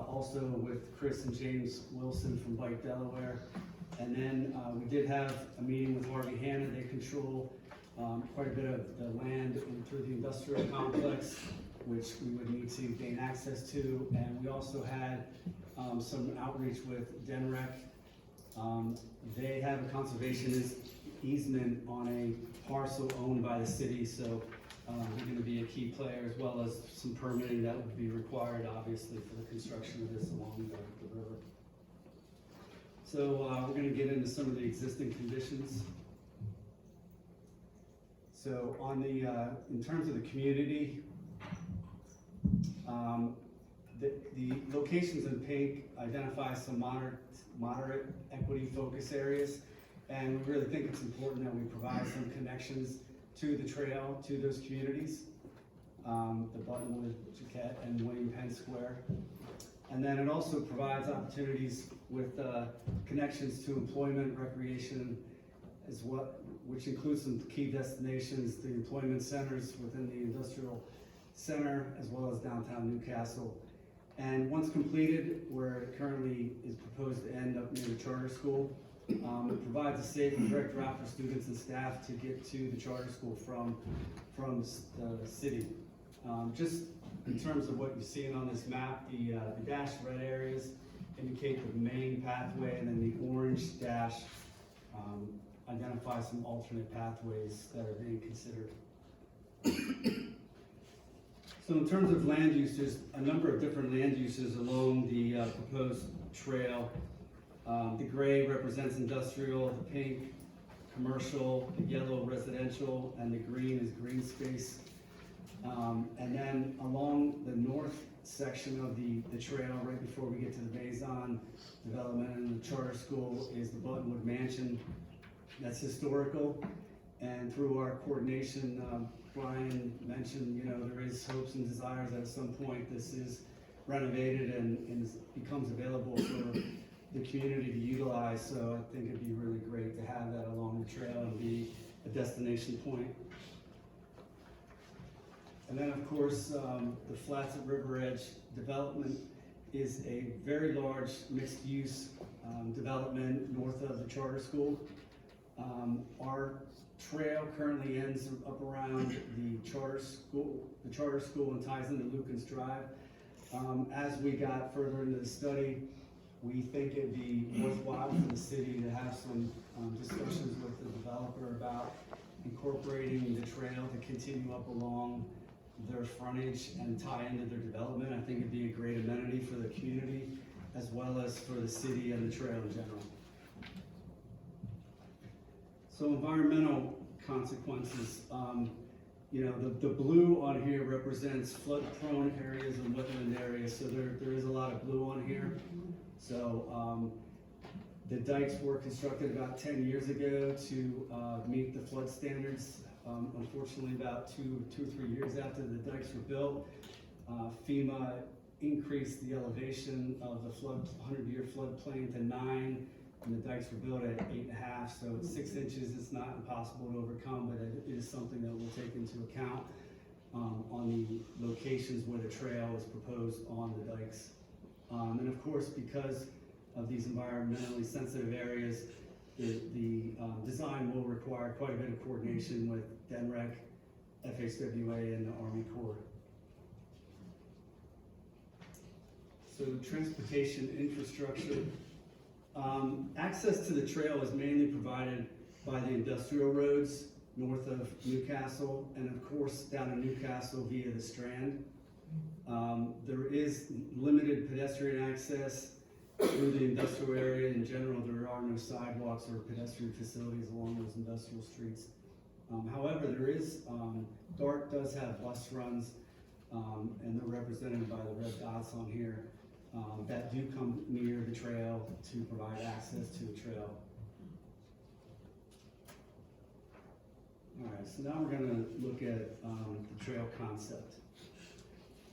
Also with Chris and James Wilson from Bike Delaware. And then we did have a meeting with Harvey Hanna. They control quite a bit of the land through the industrial complex, which we would need to gain access to. And we also had some outreach with DENREC. They have a conservation easement on a parcel owned by the city, so They're gonna be a key player, as well as some permitting that would be required, obviously, for the construction of this along the river. So, we're gonna get into some of the existing conditions. So on the, in terms of the community, the locations in pink identify some moderate equity focus areas. And we really think it's important that we provide some connections to the trail, to those communities, the Buttonwood, Jaquette, and William Penn Square. And then it also provides opportunities with connections to employment, recreation, as well, which includes some key destinations, the employment centers within the industrial center, as well as downtown Newcastle. And once completed, where it currently is proposed to end up near the charter school, it provides a safe and direct route for students and staff to get to the charter school from the city. Just in terms of what you're seeing on this map, the dashed red areas indicate the main pathway, and then the orange dash identify some alternate pathways that are being considered. So in terms of land use, there's a number of different land uses along the proposed trail. The gray represents industrial, the pink commercial, the yellow residential, and the green is green space. And then along the north section of the trail, right before we get to the Maison development and the charter school, is the Buttonwood Mansion. That's historical, and through our coordination, Brian mentioned, there is hopes and desires that at some point this is renovated and becomes available for the community to utilize. So I think it'd be really great to have that along the trail and be a destination point. And then, of course, the Flats at River Edge development is a very large mixed-use development north of the charter school. Our trail currently ends up around the charter school and ties into Lukens Drive. As we got further into the study, we think it'd be worthwhile for the city to have some discussions with the developer about incorporating the trail to continue up along their frontage and tie into their development. I think it'd be a great amenity for the community as well as for the city and the trail in general. So environmental consequences, the blue on here represents flood-prone areas and wetland areas, so there is a lot of blue on here. So the dikes were constructed about 10 years ago to meet the flood standards. Unfortunately, about two or 3 years after the dikes were built, FEMA increased the elevation of the 100-year floodplain to 9. And the dikes were built at 8.5, so it's 6 inches. It's not impossible to overcome, but it is something that we'll take into account on the locations where the trail is proposed on the dikes. And of course, because of these environmentally sensitive areas, the design will require quite a bit of coordination with DENREC, FHWA, and the Army Corps. So transportation infrastructure. Access to the trail is mainly provided by the industrial roads north of Newcastle, and of course down in Newcastle via the Strand. There is limited pedestrian access through the industrial area. In general, there are no sidewalks or pedestrian facilities along those industrial streets. However, there is, DART does have bus runs, and they're represented by the red dots on here. That do come near the trail to provide access to the trail. All right, so now we're going to look at the trail concept.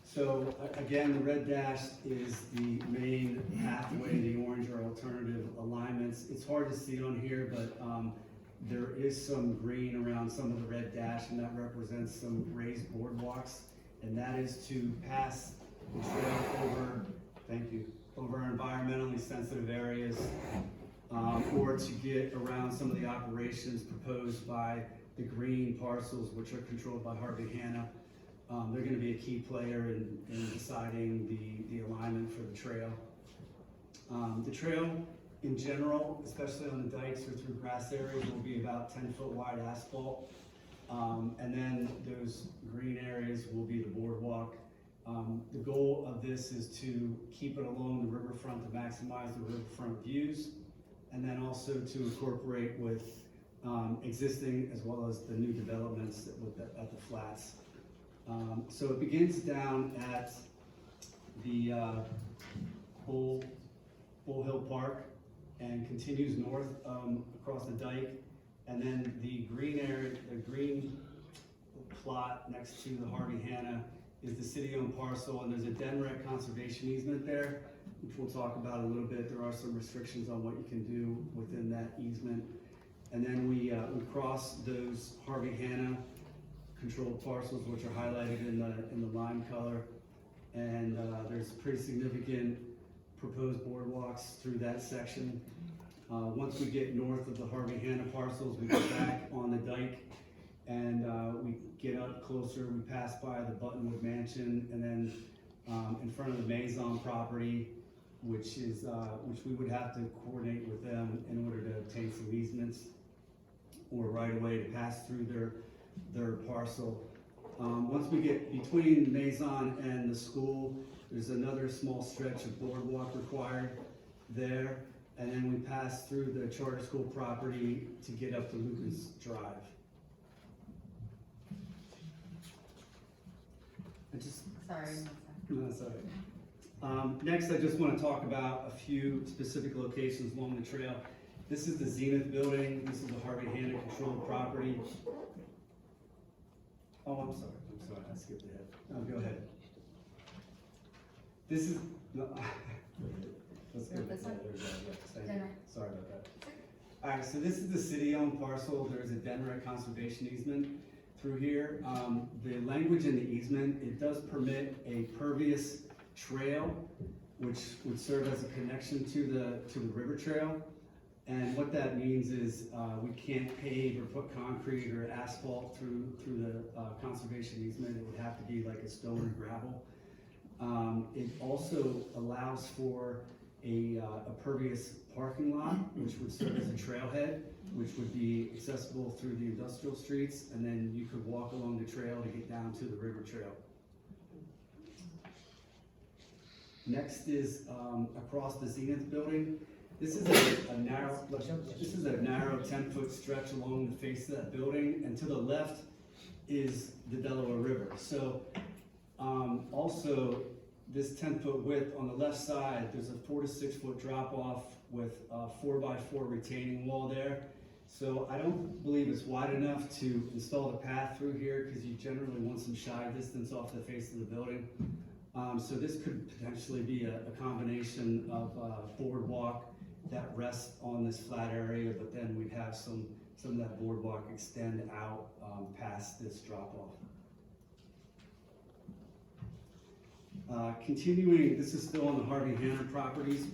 So again, the red dash is the main pathway, the orange are alternative alignments. It's hard to see on here, but there is some green around some of the red dash, and that represents some raised boardwalks, and that is to pass the trail over environmentally sensitive areas, or to get around some of the operations proposed by the green parcels, which are controlled by Harvey-Hanna. They're going to be a key player in deciding the alignment for the trail. The trail in general, especially on the dikes or through grass areas, will be about 10-foot wide asphalt. And then those green areas will be the boardwalk. The goal of this is to keep it along the riverfront to maximize the riverfront views, and then also to incorporate with existing as well as the new developments at the flats. So it begins down at the Bull Hill Park and continues north across the dike, and then the green area, the green plot next to the Harvey Hanna is the city-owned parcel, and there's a DNREC conservation easement there, which we'll talk about a little bit. There are some restrictions on what you can do within that easement. And then we cross those Harvey Hanna controlled parcels, which are highlighted in the lime color. And there's pretty significant proposed boardwalks through that section. Once we get north of the Harvey Hanna parcels, we go back on the dike, and we get up closer, we pass by the Buttonwood Mansion, and then in front of the Maison property, which we would have to coordinate with them in order to obtain some easements or right away to pass through their parcel. Once we get between Maison and the school, there's another small stretch of boardwalk required there, and then we pass through the charter school property to get up to Lucas Drive. Sorry. No, that's all right. Next, I just want to talk about a few specific locations along the trail. This is the Zenith building. This is the Harvey Hanna controlled property. Oh, I'm sorry, I skipped ahead. No, go ahead. This is, no, let's go. This one? Yeah, sorry about that. All right, so this is the city-owned parcel. There's a DNREC conservation easement through here. The language in the easement, it does permit a pervious trail, which would serve as a connection to the river trail. And what that means is we can't pave or put concrete or asphalt through the conservation easement. It would have to be like a stone or gravel. It also allows for a pervious parking lot, which would serve as a trailhead, which would be accessible through the industrial streets, and then you could walk along the trail to get down to the river trail. Next is across the Zenith building. This is a narrow 10-foot stretch along the face of that building, and to the left is the Delaware River. So also this 10-foot width on the left side, there's a 4 to 6 foot drop off with a 4x4 retaining wall there. So I don't believe it's wide enough to install the path through here, because you generally want some shy distance off the face of the building. So this could potentially be a combination of boardwalk that rests on this flat area, but then we'd have some of that boardwalk extend out past this drop off. Continuing, this is still on the Harvey Hanna properties.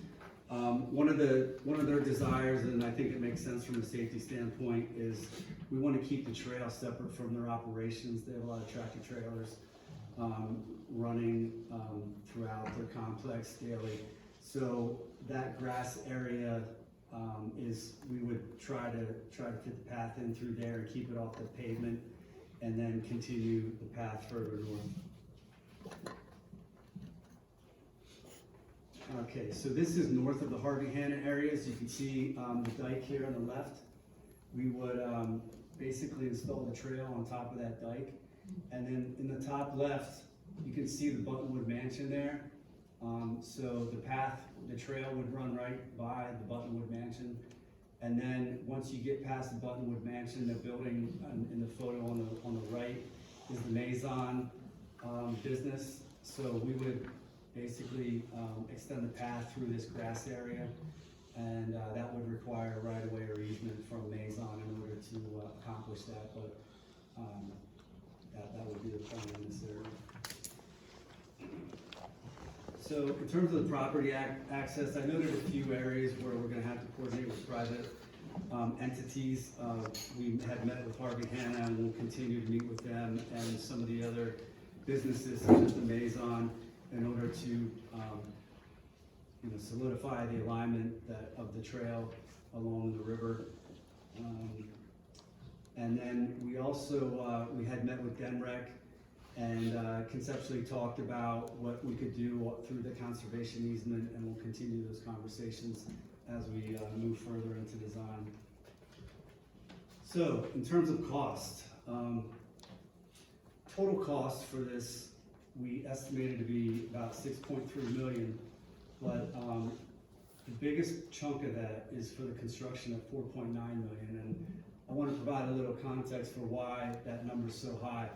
One of their desires, and I think it makes sense from a safety standpoint, is we want to keep the trail separate from their operations. They have a lot of tractor trailers running throughout their complex daily. So that grass area we would try to fit the path in through there and keep it off the pavement, and then continue the path further north. Okay, so this is north of the Harvey Hanna areas. You can see the dike here on the left. We would basically install the trail on top of that dike. And then in the top left, you can see the Buttonwood Mansion there. So the trail would run right by the Buttonwood Mansion. And then once you get past the Buttonwood Mansion, the building in the photo on the right is the Maison business. So we would basically extend the path through this grass area, and that would require a right-of-way or easement from Maison in order to accomplish that, but that would be the plan in this area. So in terms of the property access, I noted a few areas where we're going to have to coordinate with private entities. We had met with Harvey Hanna, and we'll continue to meet with them and some of the other businesses such as the Maison, in order to solidify the alignment of the trail along the river. And then we also, we had met with DENREC and conceptually talked about what we could do through the conservation easement, and we'll continue those conversations as we move further into design. So, in terms of cost, total cost for this, we estimated to be about 6.3 million, but the biggest chunk of that is for the construction of 4.9 million, and I want to provide a little context for why that number is so high.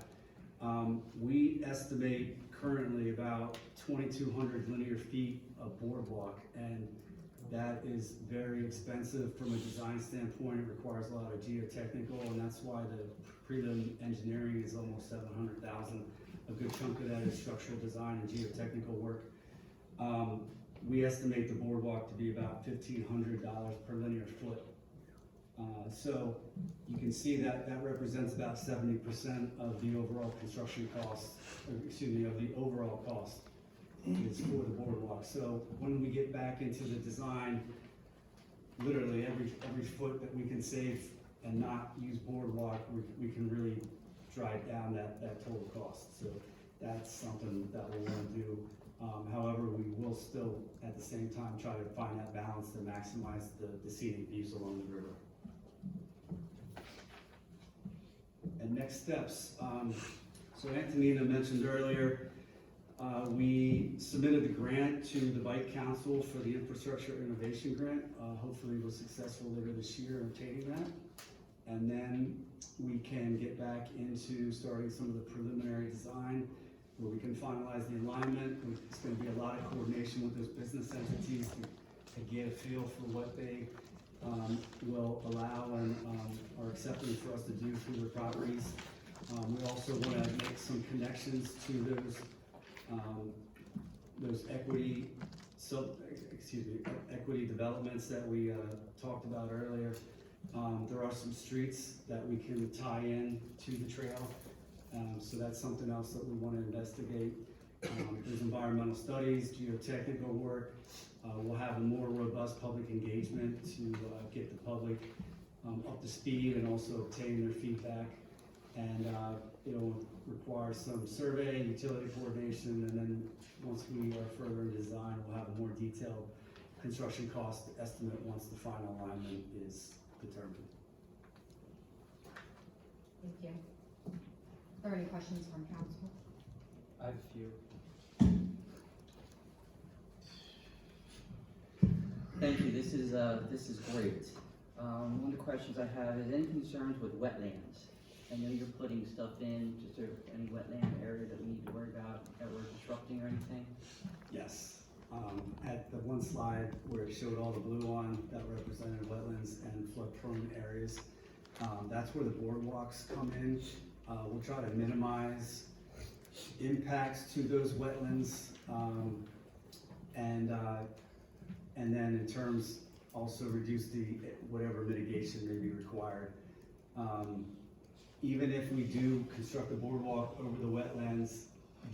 We estimate currently about 2,200 linear feet of boardwalk, and that is very expensive from a design standpoint. It requires a lot of geotechnical, and that's why the prelim engineering is almost 700,000. A good chunk of that is structural design and geotechnical work. We estimate the boardwalk to be about $1,500 per linear foot. So you can see that that represents about 70% of the overall construction cost, or excuse me, of the overall cost is for the boardwalk. So when we get back into the design, literally every foot that we can save and not use boardwalk, we can really drive down that total cost. So that's something that we'll want to do. However, we will still at the same time try to find that balance to maximize the scenic views along the river. And next steps, so Antonina mentioned earlier, we submitted the grant to the Bike Council for the Infrastructure Innovation Grant. Hopefully we're successful later this year in obtaining that. And then we can get back into starting some of the preliminary design where we can finalize the alignment. It's going to be a lot of coordination with those business entities to get a feel for what they will allow and are accepting for us to do through their properties. We also want to make some connections to those equity developments that we talked about earlier. There are some streets that we can tie in to the trail, so that's something else that we want to investigate. There's environmental studies, geotechnical work. We'll have a more robust public engagement to get the public up to speed and also obtain their feedback. And it'll require some survey and utility coordination, and then once we are further in design, we'll have a more detailed construction cost estimate once the final alignment is determined. Thank you. Are there any questions from council? I have a few. Thank you, this is great. One of the questions I have is any concerns with wetlands? I know you're putting stuff in, just any wetland area that we need to worry about that we're disrupting or anything? Yes. At the one slide where it showed all the blue on that represented wetlands and flood-prone areas, that's where the boardwalks come in. We'll try to minimize impacts to those wetlands, and then in terms also reduce whatever mitigation may be required. Even if we do construct a boardwalk over the wetlands,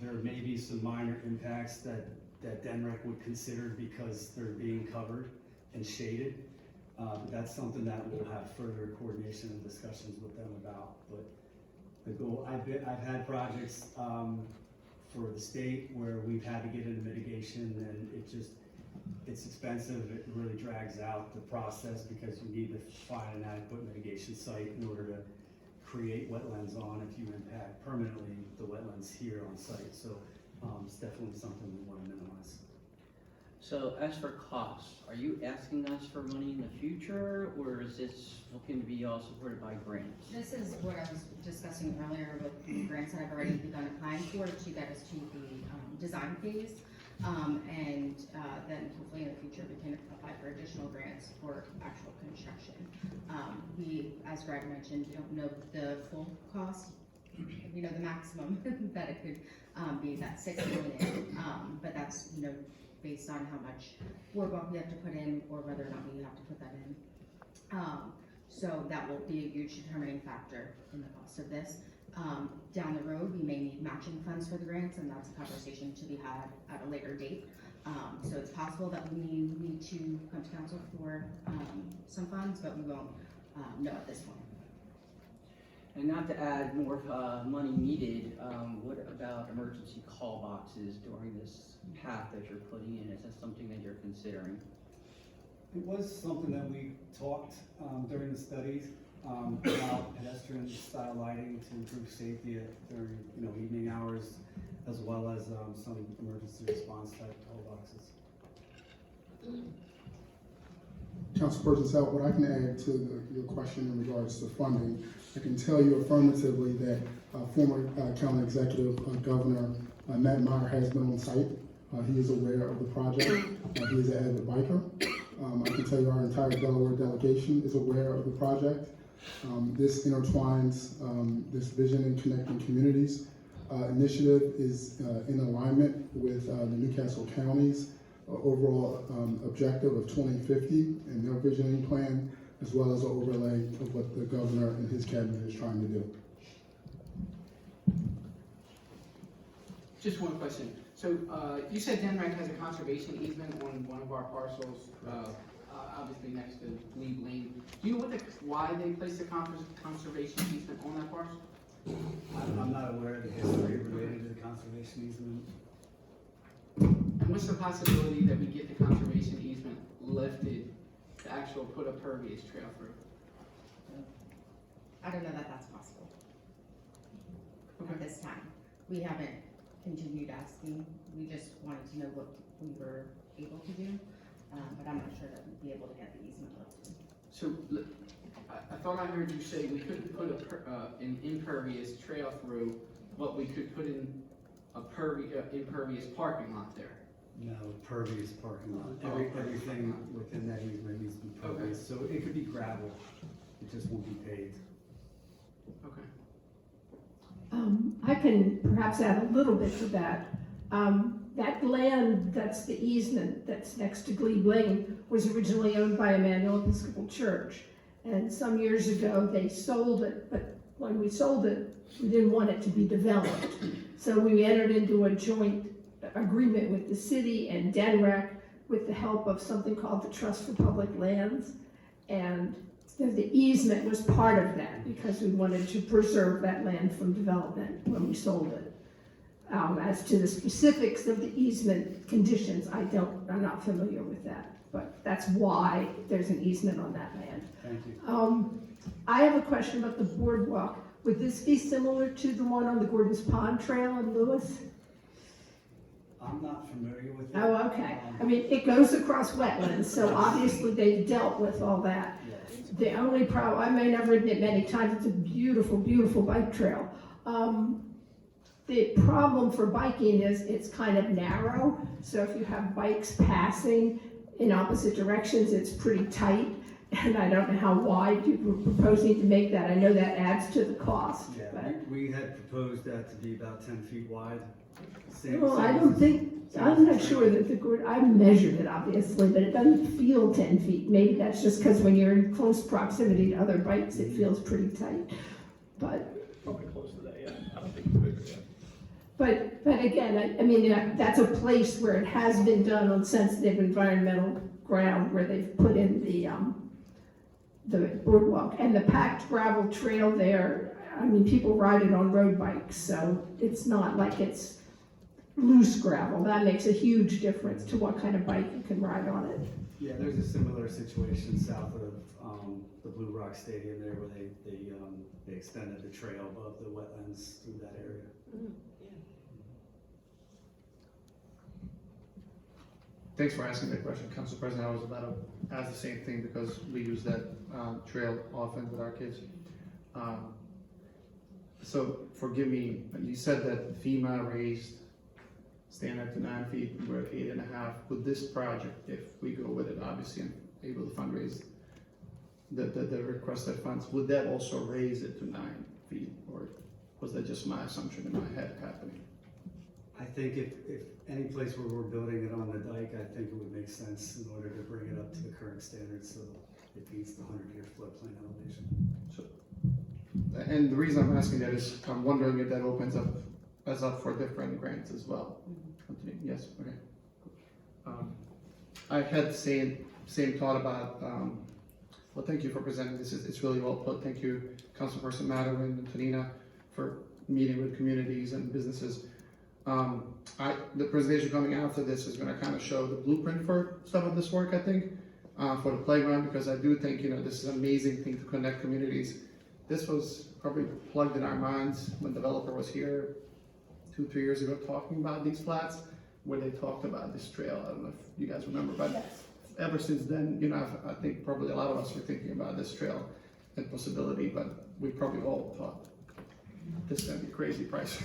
there may be some minor impacts that DENREC would consider because they're being covered and shaded. But that's something that we'll have further coordination and discussions with them about. But the goal, I've had projects for the state where we've had to get into mitigation, and it's expensive. It really drags out the process because you need to find an adequate mitigation site in order to create wetlands on if you impact permanently the wetlands here on site. So it's definitely something we want to minimize. So as for costs, are you asking us for money in the future, or is this looking to be all supported by grants? This is what I was discussing earlier with the grants that I've already begun applying for to get us to the design phase. And then hopefully in the future we can apply for additional grants for actual construction. We, as Greg mentioned, don't know the full cost. We know the maximum that it could be that $6 million, but that's based on how much boardwalk we have to put in or whether or not we have to put that in. So that will be a huge determining factor in the cost of this. Down the road, we may need matching funds for the grants, and that's a conversation to be had at a later date. So it's possible that we need to come to council for some funds, but we won't know at this point. And not to add more money needed, what about emergency call boxes during this path that you're putting in? Is that something that you're considering? It was something that we talked during the studies about pedestrian style lighting to improve safety during evening hours, as well as some emergency response type call boxes. Councilperson Sal, what I can add to your question in regards to funding, I can tell you affirmatively that former county executive Governor Matt Meyer has been on site. He is aware of the project. He is an avid biker. I can tell you our entire Delaware delegation is aware of the project. This intertwines this Vision in Connecting Communities initiative is in alignment with the Newcastle County's overall objective of 2050 and their visioning plan, as well as an overlay of what the governor and his cabinet is trying to do. Just one question. So, you said Denrac has a conservation easement on one of our parcels, obviously next to Glebe Lane. Do you know why they placed a conservation easement on that parcel? I'm not aware of the history related to the conservation easement. And what's the possibility that we get the conservation easement lifted to actually put a pervious trail through? I don't know that that's possible at this time. We haven't continued asking. We just wanted to know what we were able to do, but I'm not sure that we'd be able to get the easement lifted. So, I thought I heard you say we couldn't put an impervious trail through, but we could put in a impervious parking lot there. No, pervious parking lot. Everything within that easement needs to be pervious, so it could be gravel, it just won't be paved. Okay. I can perhaps add a little bit to that. That land that's the easement that's next to Glebe Lane was originally owned by Emmanuel Episcopal Church. And some years ago, they sold it, but when we sold it, we didn't want it to be developed. So we entered into a joint agreement with the city and Denrac with the help of something called the Trust for Public Lands. And the easement was part of that because we wanted to preserve that land from development when we sold it. As to the specifics of the easement conditions, I'm not familiar with that, but that's why there's an easement on that land. Thank you. I have a question about the boardwalk. Would this be similar to the one on the Gordon's Pond Trail in Lewis? I'm not familiar with it. Oh, okay. I mean, it goes across wetlands, so obviously they've dealt with all that. Yes. The only problem, I may have ridden it many times, it's a beautiful, beautiful bike trail. The problem for biking is it's kind of narrow, so if you have bikes passing in opposite directions, it's pretty tight. And I don't know how wide you were proposing to make that. I know that adds to the cost, Yeah, but. we had proposed that to be about 10 feet wide. Well, I don't think, I'm not sure that I measured it obviously, but it doesn't feel 10 feet. Maybe that's just because when you're in close proximity to other bikes, it feels pretty tight. But, Probably close to that, yeah. I don't think it's bigger, yeah. but again, I mean, that's a place where it has been done on sensitive environmental ground where they've put in the boardwalk. And the packed gravel trail there, I mean, people ride it on road bikes, so it's not like it's loose gravel. That makes a huge difference to what kind of bike you can ride on it. Yeah, there's a similar situation south of the Blue Rock Stadium there where they extended the trail above the wetlands through that area. Thanks for asking that question, Council President. I was about to ask the same thing because we use that trail often with our kids. So forgive me, you said that FEMA raised standard to 9 feet, and we're at 8.5. With this project, if we go with it, obviously, and able to fundraise the requested funds, would that also raise it to 9 feet, or was that just my assumption in my head happening? I think if any place where we're building it on the dike, I think it would make sense in order to bring it up to the current standards so it meets the 100-year floodplain elevation. So, and the reason I'm asking that is I'm wondering if that opens us up for different grants as well. Yes, okay. I had the same thought about Well, thank you for presenting this. It's really well put. Thank you, Councilperson Madeline and Tonina, for meeting with communities and businesses. The presentation coming after this is gonna kind of show the blueprint for some of this work, I think, for the playground, because I do think, this is an amazing thing to connect communities. This was probably plugged in our minds when the developer was here 2-3 years ago talking about these flats, where they talked about this trail. I don't know if you guys remember, but ever since then, I think probably a lot of us were thinking about this trail and possibility, but we probably all thought this is gonna be crazy price,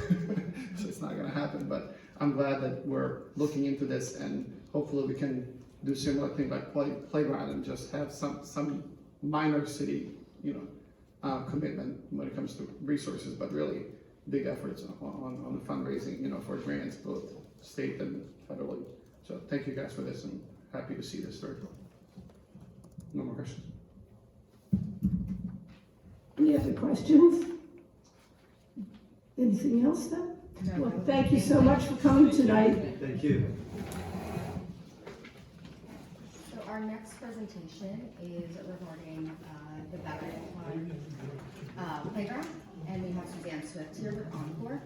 so it's not gonna happen. But I'm glad that we're looking into this, and hopefully we can do similar thing like playground and just have some minor city, commitment when it comes to resources, but really big efforts on the fundraising, for grants, both state and federally. So thank you guys for this, and happy to see this through. No more questions. Any other questions? Anything else then? No. Well, thank you so much for coming tonight. Thank you. So our next presentation is regarding the Battery Pond playground, and we have Suzanne Swift here with Encore.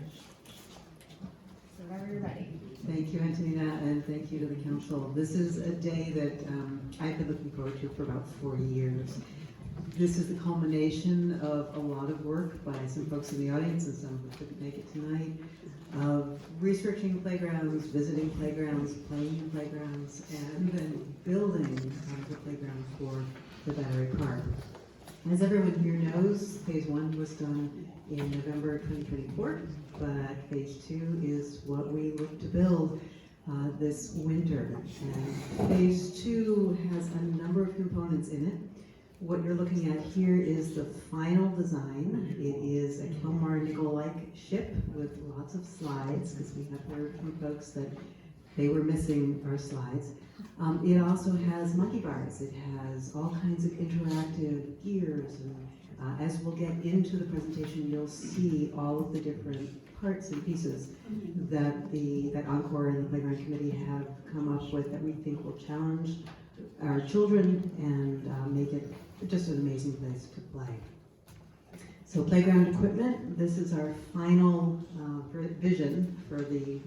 So whenever you're ready. Thank you, Antonina, and thank you to the council. This is a day that I've been looking forward to for about 4 years. This is the culmination of a lot of work by some folks in the audience and some who couldn't make it tonight, of researching playgrounds, visiting playgrounds, playing in playgrounds, and then building the playground for the Battery Park. As everyone here knows, phase 1 was done in November 2024, but phase 2 is what we look to build this winter. And phase 2 has a number of components in it. What you're looking at here is the final design. It is a Kilmar Nickel-like ship with lots of slides, because we have heard from folks that they were missing our slides. It also has monkey bars. It has all kinds of interactive gears, and as we'll get into the presentation, you'll see all of the different parts and pieces that Encore and the Playground Committee have come up with that we think will challenge our children and make it just an amazing place to play. So playground equipment, this is our final vision for the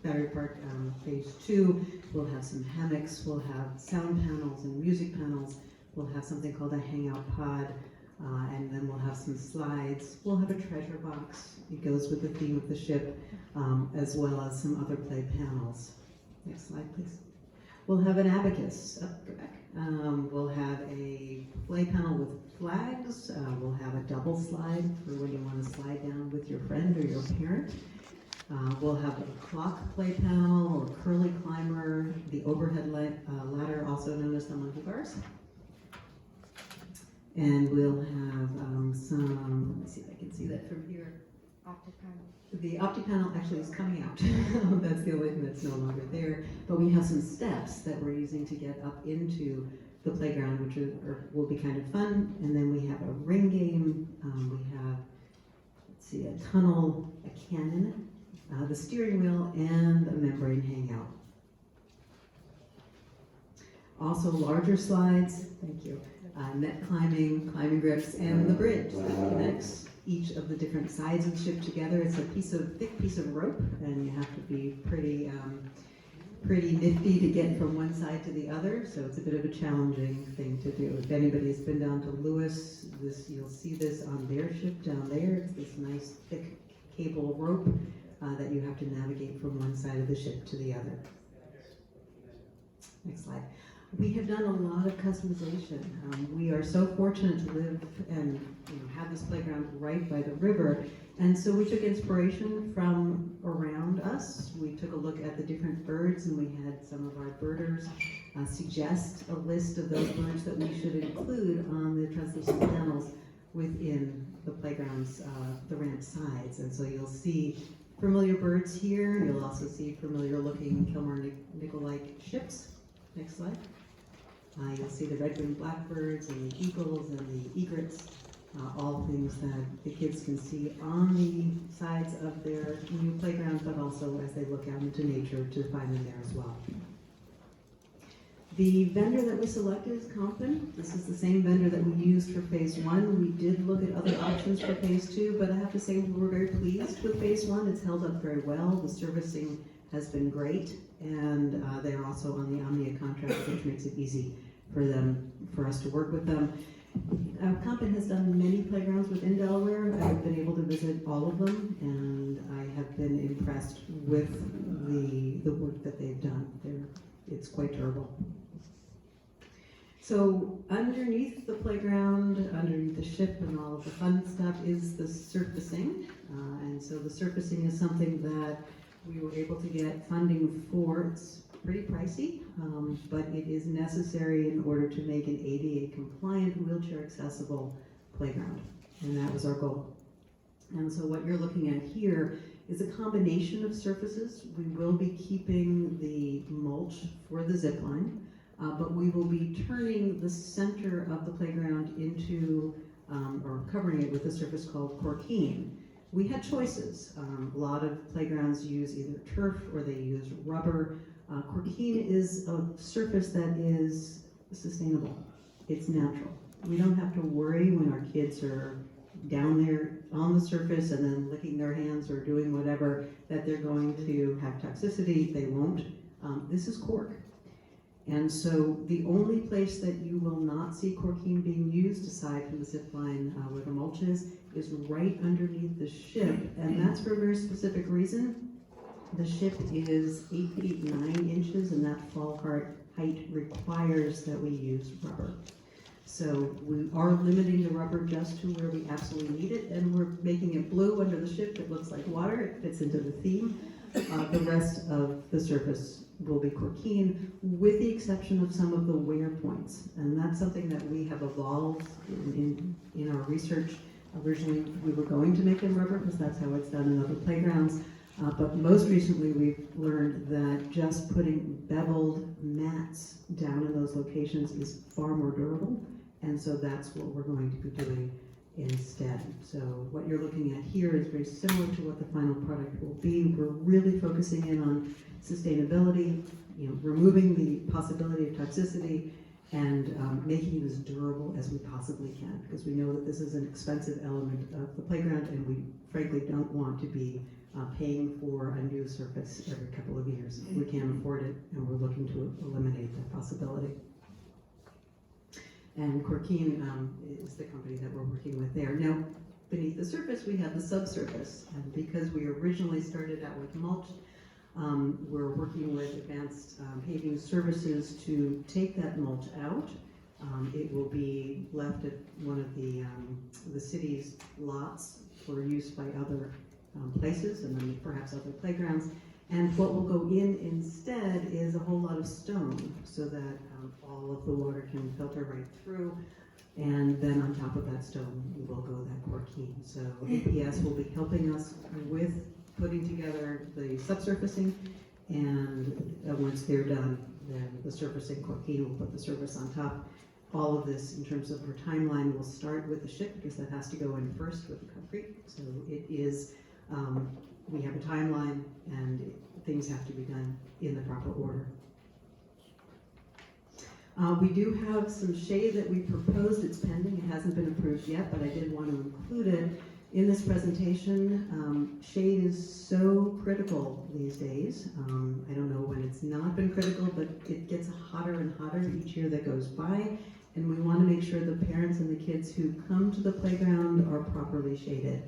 Battery Park phase 2. We'll have some hammocks, we'll have sound panels and music panels, we'll have something called a hangout pod, and then we'll have some slides. We'll have a treasure box. It goes with the theme of the ship, as well as some other play panels. Next slide, please. We'll have an abacus. Oh, go back. We'll have a play panel with flags. We'll have a double slide for when you want to slide down with your friend or your parent. We'll have a clock play panel or curly climber, the overhead ladder, also known as the monkey bars. And we'll have some, let me see if I can see that from here. Optic panel. The optic panel actually is coming out. That's the only thing that's no longer there. But we have some steps that we're using to get up into the playground, which will be kind of fun. And then we have a ring game. We have, let's see, a tunnel, a cannon, the steering wheel, and a membrane hangout. Also larger slides, thank you, net climbing, climbing grips, and the bridge that connects each of the different sides of the ship together. It's a thick piece of rope, and you have to be pretty nifty to get from one side to the other, so it's a bit of a challenging thing to do. If anybody's been down to Lewis, you'll see this on their ship down there. It's this nice thick cable rope that you have to navigate from one side of the ship to the other. Next slide. We have done a lot of customization. We are so fortunate to live and have this playground right by the river, and so we took inspiration from around us. We took a look at the different birds, and we had some of our birders suggest a list of those birds that we should include on the translucent panels within the playground's, the ramp sides. And so you'll see familiar birds here. You'll also see familiar looking Kilmar Nickel-like ships. Next slide. You'll see the red-winged blackbirds and the eagles and the egrets, all things that the kids can see on the sides of their new playground, but also as they look out into nature to find them there as well. The vendor that we selected is Compton. This is the same vendor that we used for phase one. We did look at other options for phase two, but I have to say we were very pleased with phase one. It's held up very well. The servicing has been great, and they're also on the Omnia contract, which makes it easy for us to work with them. Compton has done many playgrounds within Delaware. I've been able to visit all of them, and I have been impressed with the work that they've done. It's quite durable. So underneath the playground, underneath the ship and all of the fun stuff is the surfacing. And so the surfacing is something that we were able to get funding for. It's pretty pricey, but it is necessary in order to make an ADA compliant, wheelchair accessible playground. And that was our goal. And so what you're looking at here is a combination of surfaces. We will be keeping the mulch for the zip line, but we will be turning the center of the playground into, or covering it with a surface called corkine. We had choices. A lot of playgrounds use either turf or they use rubber. Corkine is a surface that is sustainable. It's natural. We don't have to worry when our kids are down there on the surface and then licking their hands or doing whatever that they're going to have toxicity. They won't. This is cork. And so the only place that you will not see corkine being used, aside from the zip line where the mulch is right underneath the ship. And that's for a very specific reason. The ship is 8 feet 9 inches, and that fall height requires that we use rubber. So we are limiting the rubber just to where we absolutely need it, and we're making it blue under the ship. It looks like water. It fits into the theme. The rest of the surface will be corkine, with the exception of some of the wear points. And that's something that we have evolved in our research. Originally, we were going to make them rubber because that's how it's done in other playgrounds. But most recently, we've learned that just putting beveled mats down in those locations is far more durable. And so that's what we're going to be doing instead. So what you're looking at here is very similar to what the final product will be. We're really focusing in on sustainability, removing the possibility of toxicity, and making it as durable as we possibly can, because we know that this is an expensive element of the playground, and we frankly don't want to be paying for a new surface every couple of years. We can't afford it, and we're looking to eliminate that possibility. And Corkine is the company that we're working with there. Now, beneath the surface, we have the subsurface, and because we originally started out with mulch, we're working with Advanced Paving Services to take that mulch out. It will be left at one of the city's lots for use by other places, and then perhaps other playgrounds. And what will go in instead is a whole lot of stone, so that all of the water can filter right through. And then on top of that stone will go that corkine. So APS will be helping us with putting together the subsurfacing, and once they're done, then the surfacing corkine will put the surface on top. All of this, in terms of our timeline, will start with the ship, because that has to go in first with the concrete. So it is, we have a timeline, and things have to be done in the proper order. We do have some shade that we proposed. It's pending. It hasn't been approved yet, but I did want to include it in this presentation. Shade is so critical these days. I don't know when it's not been critical, but it gets hotter and hotter each year that goes by, and we want to make sure the parents and the kids who come to the playground are properly shaded.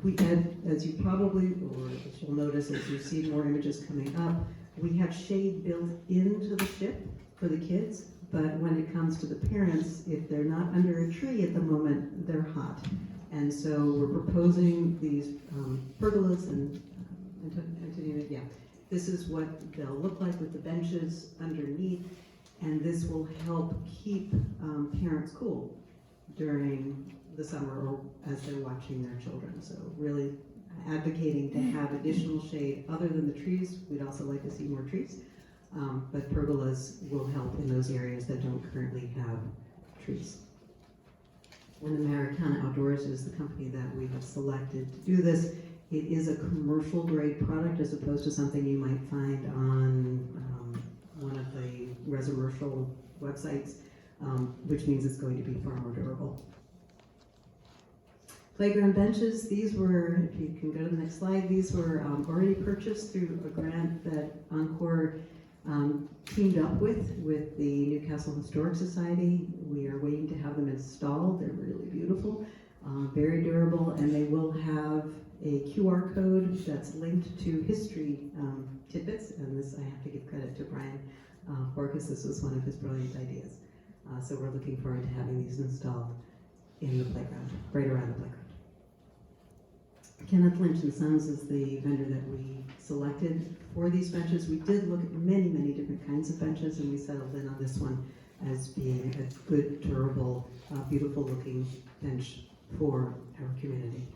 We had, as you probably, or as you'll notice as you see more images coming up, we have shade built into the ship for the kids, but when it comes to the parents, if they're not under a tree at the moment, they're hot. And so we're proposing these pergolas, and Antonina, yeah, this is what they'll look like with the benches underneath, and this will help keep parents cool during the summer or as they're watching their children. So really advocating to have additional shade other than the trees. We'd also like to see more trees, but pergolas will help in those areas that don't currently have trees. And Americana Outdoors is the company that we have selected to do this. It is a commercial grade product as opposed to something you might find on one of the residential websites, which means it's going to be far more durable. Playground benches, these were, if you can go to the next slide, these were already purchased through a grant that Encore teamed up with the Newcastle Historic Society. We are waiting to have them installed. They're really beautiful, very durable, and they will have a QR code that's linked to history tidbits, and this I have to give credit to Brian for, because this was one of his brilliant ideas. So we're looking forward to having these installed in the playground, right around the playground. Kenneth Lynch and Sons is the vendor that we selected for these benches. We did look at many, many different kinds of benches, and we settled in on this one as being a good, durable, beautiful looking bench for our community.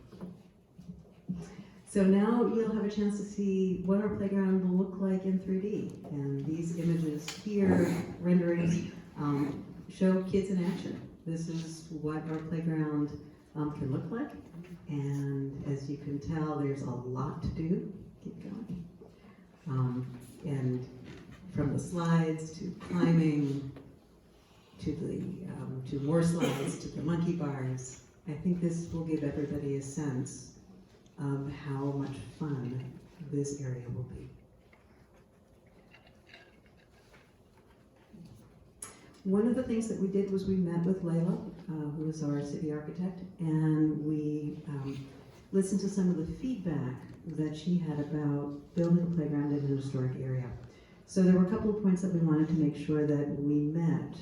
So now you'll have a chance to see what our playground will look like in 3D. And these images here, renderings, show kids in action. This is what our playground can look like. And as you can tell, there's a lot to do. Keep going. And from the slides to climbing to the to more slides to the monkey bars, I think this will give everybody a sense of how much fun this area will be. One of the things that we did was we met with Layla, who is our city architect, and we listened to some of the feedback that she had about building a playground in an historic area. So there were a couple of points that we wanted to make sure that we met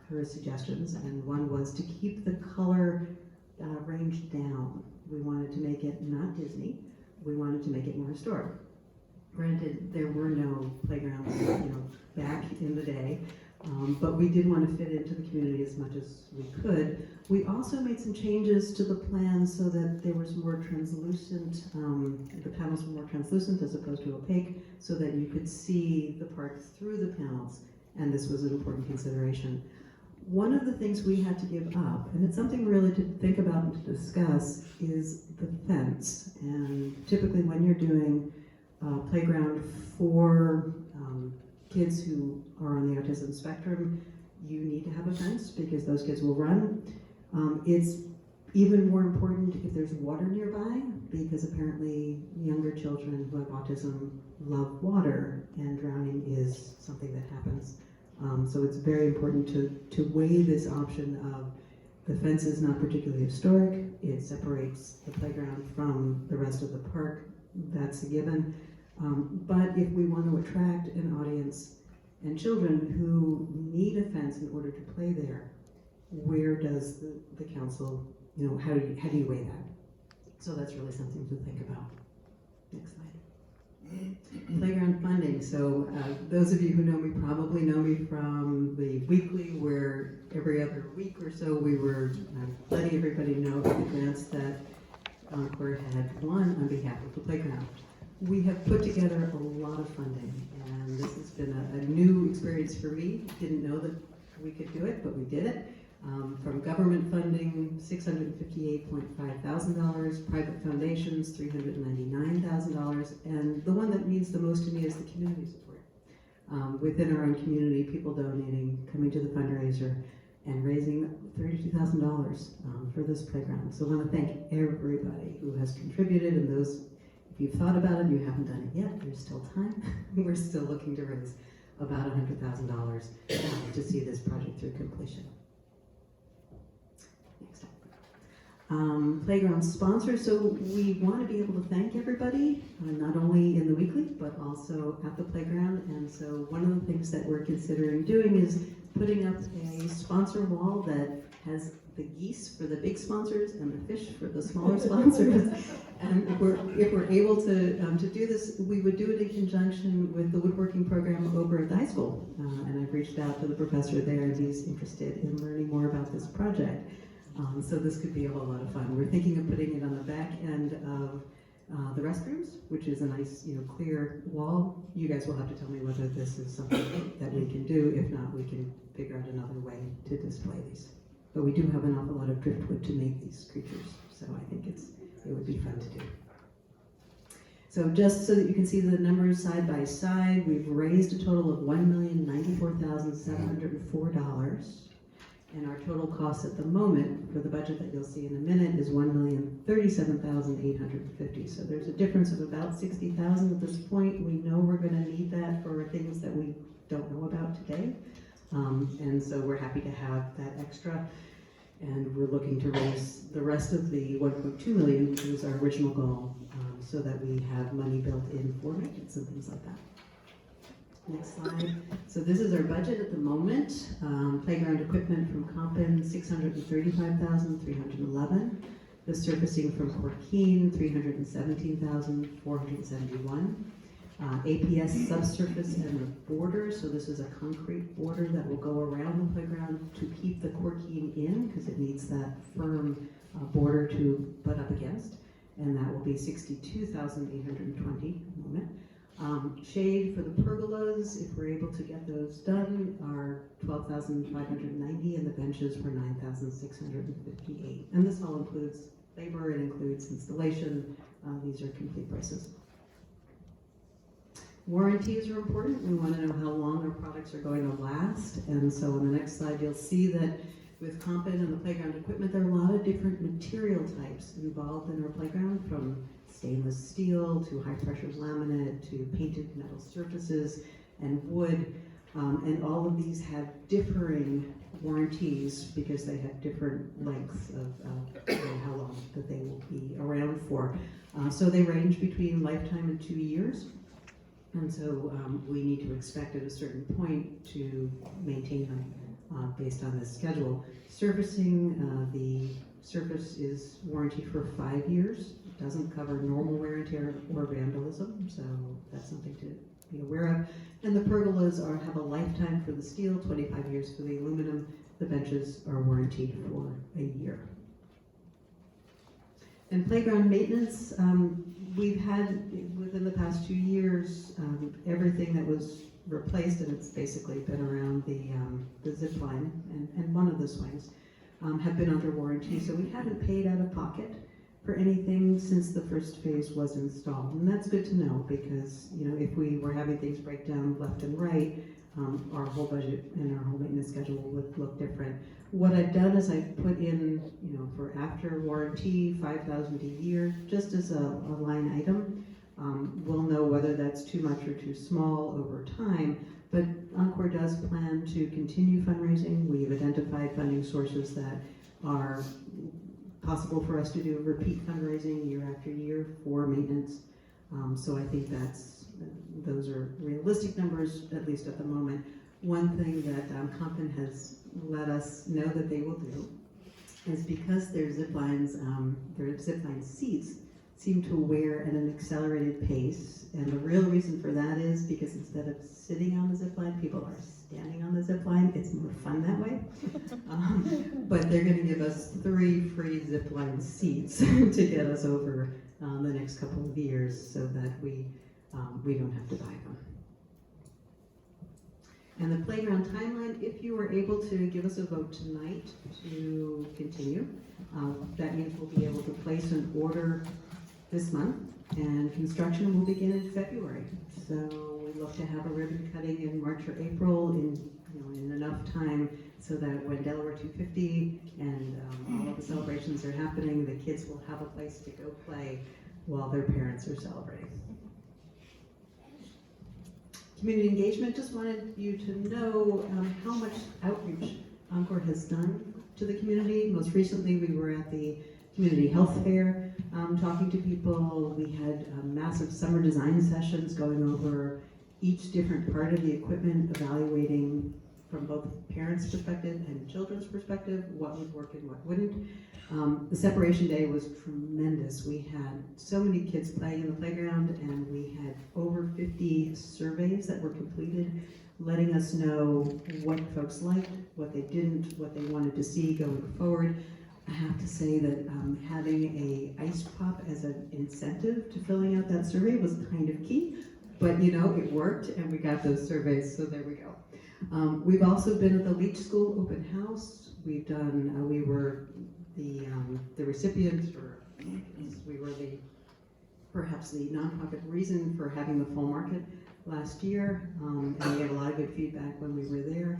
her suggestions, and one was to keep the color range down. We wanted to make it not Disney, we wanted to make it more historic. Granted, there were no playgrounds, back in the day, but we did want to fit into the community as much as we could. We also made some changes to the plan so that there was more translucent, the panels were more translucent as opposed to opaque, so that you could see the park through the panels, and this was an important consideration. One of the things we had to give up, and it's something really to think about and to discuss, is the fence. And typically when you're doing a playground for kids who are on the autism spectrum, you need to have a fence because those kids will run. It's even more important if there's water nearby, because apparently younger children who have autism love water, and drowning is something that happens. So it's very important to weigh this option of the fence is not particularly historic, it separates the playground from the rest of the park, that's a given. But if we want to attract an audience and children who need a fence in order to play there, where does the council, how do you weigh that? So that's really something to think about. Next slide. Playground funding. So those of you who know me probably know me from the weekly, where every other week or so we were letting everybody know about the grants that Encore had won on behalf of the playground. We have put together a lot of funding, and this has been a new experience for me. Didn't know that we could do it, but we did it. From government funding, $658.5 thousand, private foundations, $399,000, and the one that means the most to me is the community support. Within our own community, people donating, coming to the fundraiser, and raising $32,000 for this playground. So I want to thank everybody who has contributed, and those, if you've thought about it and you haven't done it yet, there's still time. We're still looking to raise about $100,000 to see this project through completion. Playground sponsors, so we want to be able to thank everybody, not only in the weekly, but also at the playground. And so one of the things that we're considering doing is putting up a sponsor wall that has the geese for the big sponsors and the fish for the smaller sponsors. And if we're able to do this, we would do it in conjunction with the woodworking program over at the high school. And I've reached out to the professor there, and he's interested in learning more about this project. So this could be a whole lot of fun. We're thinking of putting it on the back end of the restrooms, which is a nice, clear wall. You guys will have to tell me whether this is something that we can do. If not, we can figure out another way to display these. But we do have an awful lot of driftwood to make these creatures, so I think it would be fun to do. So just so that you can see the numbers side by side, we've raised a total of $1,094,704. And our total cost at the moment for the budget that you'll see in a minute is $1,037,850. So there's a difference of about $60,000 at this point. We know we're going to need that for things that we don't know about today. And so we're happy to have that extra. And we're looking to raise the rest of the 1.2 million, which was our original goal, so that we have money built in for maintenance and things like that. Next slide. So this is our budget at the moment. Playground equipment from Compton, $635,311. The surfacing from Corkeen, $317,471. APS subsurface and the border. So this is a concrete border that will go around the playground to keep the Corkeen in, because it needs that firm border to butt up against. And that will be $62,820 at the moment. Shade for the pergolas, if we're able to get those done, are $12,590, and the benches were $9,658. And this all includes labor, it includes installation. These are complete prices. Warranties are important. We want to know how long our products are going to last. And so on the next slide, you'll see that with Compton and the playground equipment, there are a lot of different material types involved in our playground, from stainless steel to high pressure laminate to painted metal surfaces and wood. And all of these have differing warranties because they have different lengths of how long that they will be around for. So they range between lifetime and 2 years. And so we need to expect at a certain point to maintain them based on this schedule. Surfacing, the surface is warranted for 5 years. It doesn't cover normal wear and tear or vandalism, so that's something to be aware of. And the pergolas have a lifetime for the steel, 25 years for the aluminum. The benches are warranted for a year. And playground maintenance, we've had, within the past 2 years, everything that was replaced, and it's basically been around the zip line and one of the swings, have been under warranty. So we haven't paid out of pocket for anything since the first phase was installed. And that's good to know, because if we were having things break down left and right, our whole budget and our whole maintenance schedule would look different. What I've done is I've put in, for after warranty, $5,000 a year, just as a line item. We'll know whether that's too much or too small over time, but Encore does plan to continue fundraising. We've identified funding sources that are possible for us to do repeat fundraising year after year for maintenance. So I think those are realistic numbers, at least at the moment. One thing that Compton has let us know that they will do is, because their zip lines, their zip line seats seem to wear at an accelerated pace. And the real reason for that is because instead of sitting on the zip line, people are standing on the zip line. It's more fun that way. But they're going to give us 3 free zip line seats to get us over the next couple of years, so that we don't have to buy them. And the playground timeline, if you are able to give us a vote tonight to continue, that means we'll be able to place an order this month, and construction will begin in February. So we look to have a ribbon cutting in March or April in enough time so that when Delaware 250 and all of the celebrations are happening, the kids will have a place to go play while their parents are celebrating. Community engagement, just wanted you to know how much outreach Encore has done to the community. Most recently, we were at the Community Health Fair talking to people. We had massive summer design sessions going over each different part of the equipment, evaluating from both parents' perspective and children's perspective what would work and what wouldn't. The separation day was tremendous. We had so many kids playing in the playground, and we had over 50 surveys that were completed, letting us know what folks liked, what they didn't, what they wanted to see going forward. I have to say that having a ice pop as an incentive to filling out that survey was kind of key, but it worked, and we got those surveys, so there we go. We've also been at the Leach School open house. We've done, we were the recipients, or we were the perhaps the nonprofit reason for having the fall market last year, and we had a lot of good feedback when we were there.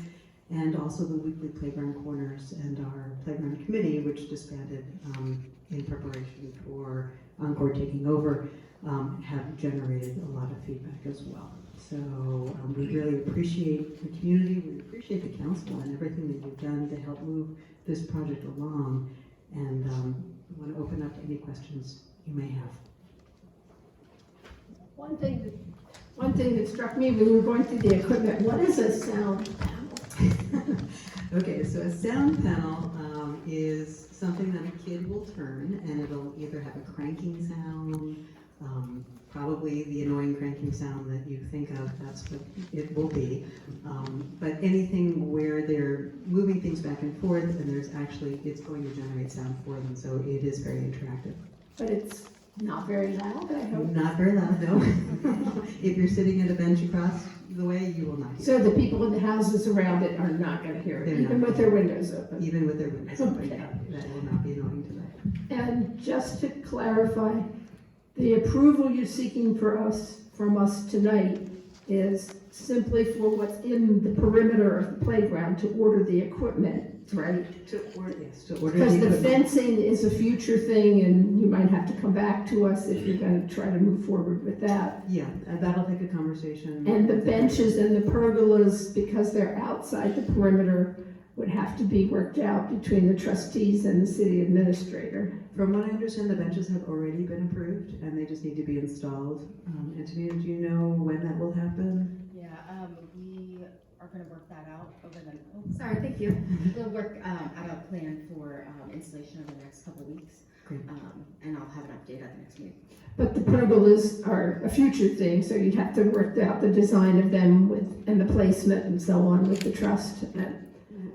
And also the weekly playground corners and our playground committee, which disbanded in preparation for Encore taking over, have generated a lot of feedback as well. So we really appreciate the community, we appreciate the council and everything that you've done to help move this project along. And we want to open up to any questions you may have. One thing that struck me when we were going through the equipment, what is a sound panel? Okay, so a sound panel is something that a kid will turn, and it'll either have a cranking sound, probably the annoying cranking sound that you think of, that's what it will be. But anything where they're moving things back and forth, and it's going to generate sound for them, so it is very interactive. But it's not very loud, I hope. Not very loud, no. If you're sitting at a bench across the way, you will not hear So the people in the houses around it are not gonna hear it, They're even not with their windows open. even with their windows open. Okay. That will not be annoying to them. And just to clarify, the approval you're seeking from us tonight is simply for what's in the perimeter of the playground to order the equipment, right? Yes, to order Because the equipment. fencing is a future thing, and you might have to come back to us if you're gonna try to move forward with that. Yeah, that'll take a conversation. And the benches and the pergolas, because they're outside the perimeter, would have to be worked out between the trustees and the city administrator. From what I understand, the benches have already been approved and they just need to be installed. Antonina, do you know when that will happen? Yeah, we are gonna work that out over the, sorry, thank you. We'll work out a plan for installation over the next couple of weeks. Great. And I'll have an update at the next meeting. But the pergolas are a future thing, so you'd have to work out the design of them and the placement and so on with the trust.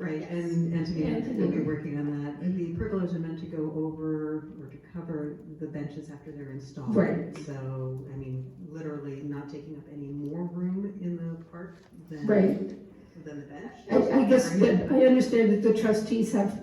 Right, Yes. and Antonina And- will be working on that. The pergolas are meant to go over or to cover the benches after they're installed. Right. So, I mean, literally not taking up any more room in the park than Right. the bench. I guess that, I understand that the trustees have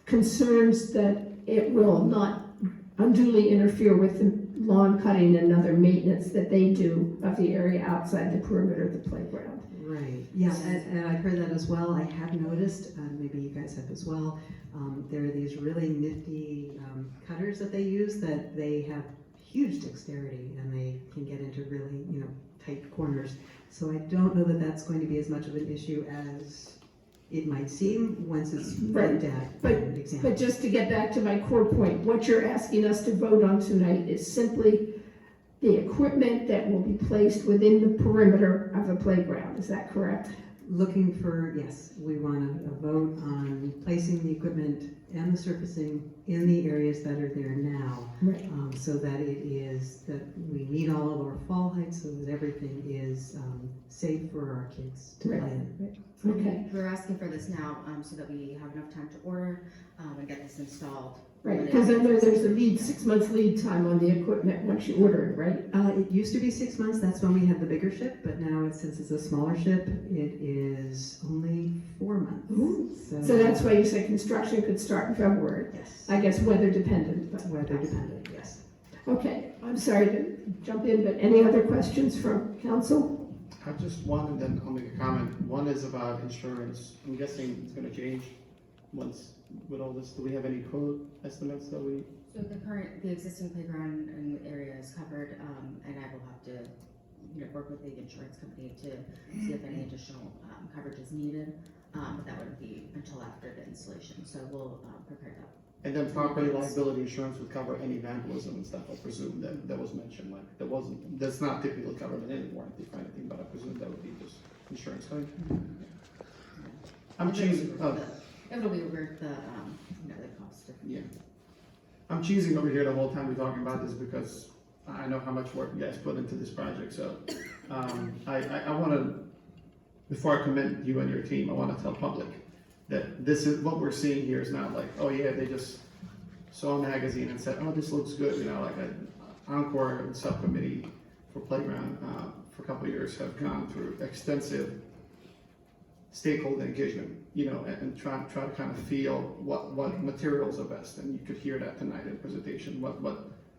concerns that it will not unduly interfere with the lawn cutting and other maintenance that they do of the area outside the perimeter of the playground. Right, yeah, and I've heard that as well. I have noticed, maybe you guys have as well, there are these really nifty cutters that they use that they have huge dexterity and they can get into really, tight corners. So I don't know that that's going to be as much of an issue as it might seem once it's looked at and examined. But just to get back to my core point, what you're asking us to vote on tonight is simply the equipment that will be placed within the perimeter of the playground, is that correct? Looking for, yes, we want a vote on placing the equipment and the surfacing in the areas that are there now. Right. So that that we meet all of our fall heights so that everything is safe for our kids to play in. Okay, We're asking for this now, so that we have enough time to order, and get this installed. right, because I know there's a 6 months lead time on the equipment once you order it, right? It used to be 6 months, that's when we had the bigger ship, but now since it's a smaller ship, it is only 4 months. So that's why you said construction could start in February. Yes, I guess weather dependent, but. weather dependent, yes. Okay, I'm sorry to jump in, but any other questions from council? I just wanted, then I'll make a comment. One is about insurance. I'm guessing it's gonna change once with all this. Do we have any quote estimates that we? So the existing playground and area is covered, and I will have to, work with the insurance company to see if any additional coverage is needed. But that wouldn't be until after the installation, so we'll prepare that. And then property liability insurance would cover any vandalism and stuff, I presume, that was mentioned, like, that's not typically covered in any warranty or anything, but I presume that would be just insurance claim. I'm cheesing, It'll be worth the cost of. yeah. I'm cheesing over here the whole time we're talking about this because I know how much work you guys put into this project, so, I wanna, before I commend you and your team, I wanna tell public that this is, what we're seeing here is not like, oh yeah, they just saw a magazine and said, oh, this looks good, like an Encore subcommittee for playground, for a couple of years have gone through extensive stakeholder engagement, and try to kind of feel what materials are best, and you could hear that tonight in the presentation, what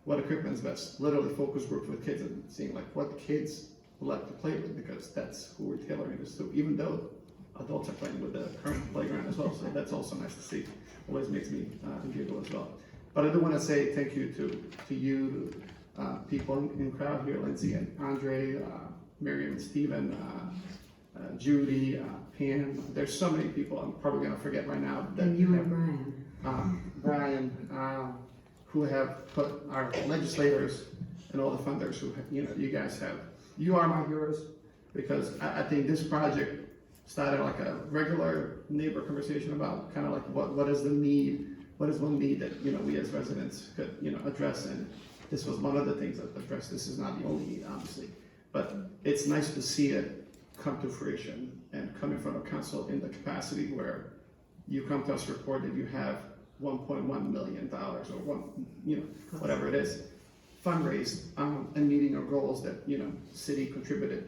what equipment is best, literally focus groups with kids and seeing like what kids like to play with, because that's who we're tailoring this to, even though adults are playing with the current playground as well, so that's also nice to see. Always makes me giggle as well. But I do want to say thank you to you, people in crowd here, Lindsay and Andre, Miriam and Steven, Judy, Pam. There's so many people I'm probably gonna forget right now. And you and Brian. Brian, who have put our legislators and all the funders who, you guys have. You are my heroes, because I think this project started like a regular neighbor conversation about kind of like what is the need, what is one need that, we as residents could, address, and this was one of the things that addressed. This is not the only need, obviously, but it's nice to see it come to fruition and come in front of council in the capacity where you come to us report that you have $1.1 million or whatever it is, fundraised, and meeting our goals that, city contributed,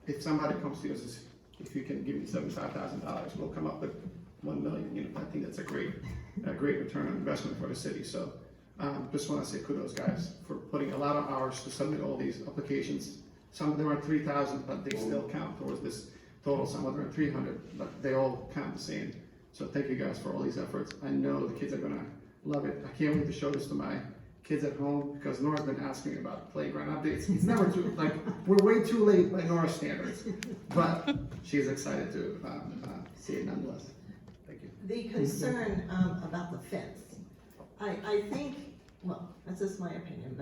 if somebody comes to us, and says, if you can give me $75,000, we'll come up with $1 million, I think that's a great return on investment for the city. So, just wanna say kudos, guys, for putting a lot of hours to submit all these applications. Some of them are 3,000, but they still count towards this total. Some of them are 300, but they all count the same. So thank you guys for all these efforts. I know the kids are gonna love it. I can't wait to show this to my kids at home, because Nora's been asking about playground updates. It's never too, we're way too late by Nora's standards, but she's excited to see it nonetheless. Thank you. The concern about the fence, I think, well, that's just my opinion,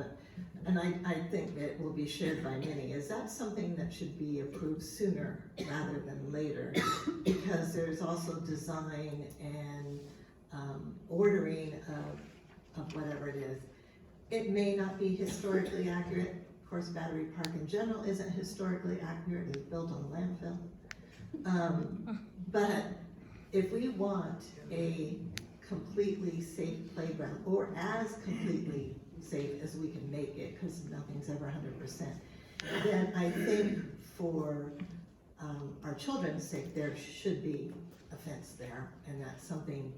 and I think it will be shared by many, is that something that should be approved sooner rather than later? Because there's also design and ordering of whatever it is. It may not be historically accurate. Of course, Battery Park in general isn't historically accurate. It's built on a landfill. But if we want a completely safe playground, or as completely safe as we can make it, because nothing's ever 100%, then I think for our children's sake, there should be a fence there, and that's something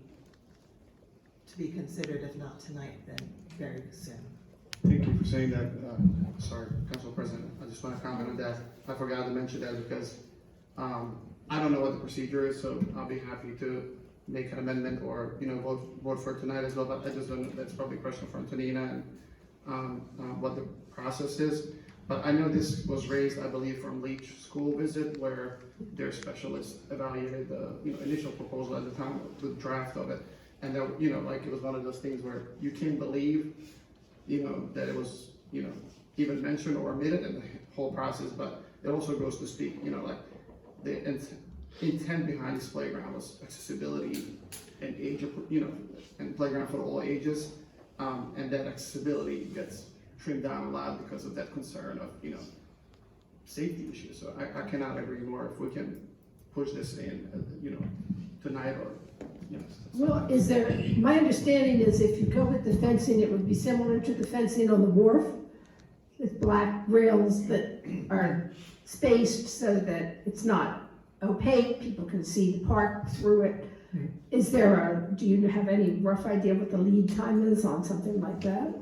to be considered, if not tonight, then very soon. Thank you for saying that. Sorry, Council President, I just want to comment on that. I forgot to mention that because I don't know what the procedure is, so I'll be happy to make an amendment or, vote for it tonight as well, but I just don't know, that's probably a question for Antonina and what the process is. But I know this was raised, I believe, from Leach school visit, where their specialist evaluated the, initial proposal at the time, the draft of it. And that, it was one of those things where you can't believe, that it was, even mentioned or omitted in the whole process, but it also goes to speak, the intent behind this playground was accessibility and age, and playground for all ages, and that accessibility gets trimmed down a lot because of that concern of, safety issues. So I cannot agree more. If we can push this in, tonight or, Well, my understanding is if you go with the fencing, it would be similar to the fencing on the wharf, with black rails that are spaced so that it's not opaque, people can see the park through it. Do you have any rough idea what the lead time is on something like that?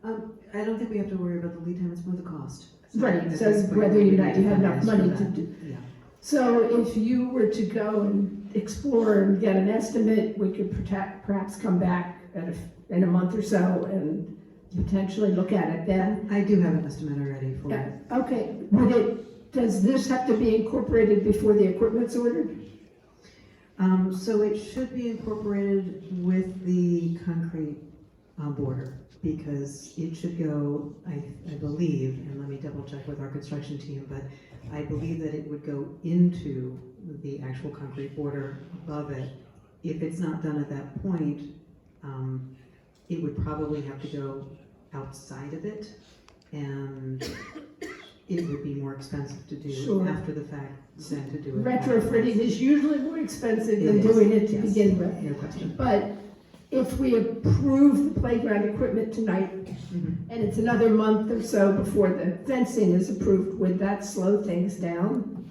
I don't think we have to worry about the lead time, it's more the cost. Right, so whether you have enough money to do. Yeah. So if you were to go and explore and get an estimate, we could perhaps come back in a month or so and potentially look at it then. I do have an estimate already for it. Okay, does this have to be incorporated before the equipment's ordered? So it should be incorporated with the concrete border, because it should go, I believe, and let me double check with our construction team, but I believe that it would go into the actual concrete border above it. If it's not done at that point, it would probably have to go outside of it, and it would be more expensive to do Sure. after the fact than to do it. Retrofitting is usually more expensive than It is, doing it to yes. begin with. No question. But if we approve the playground equipment tonight, and it's another month or so before the fencing is approved, would that slow things down?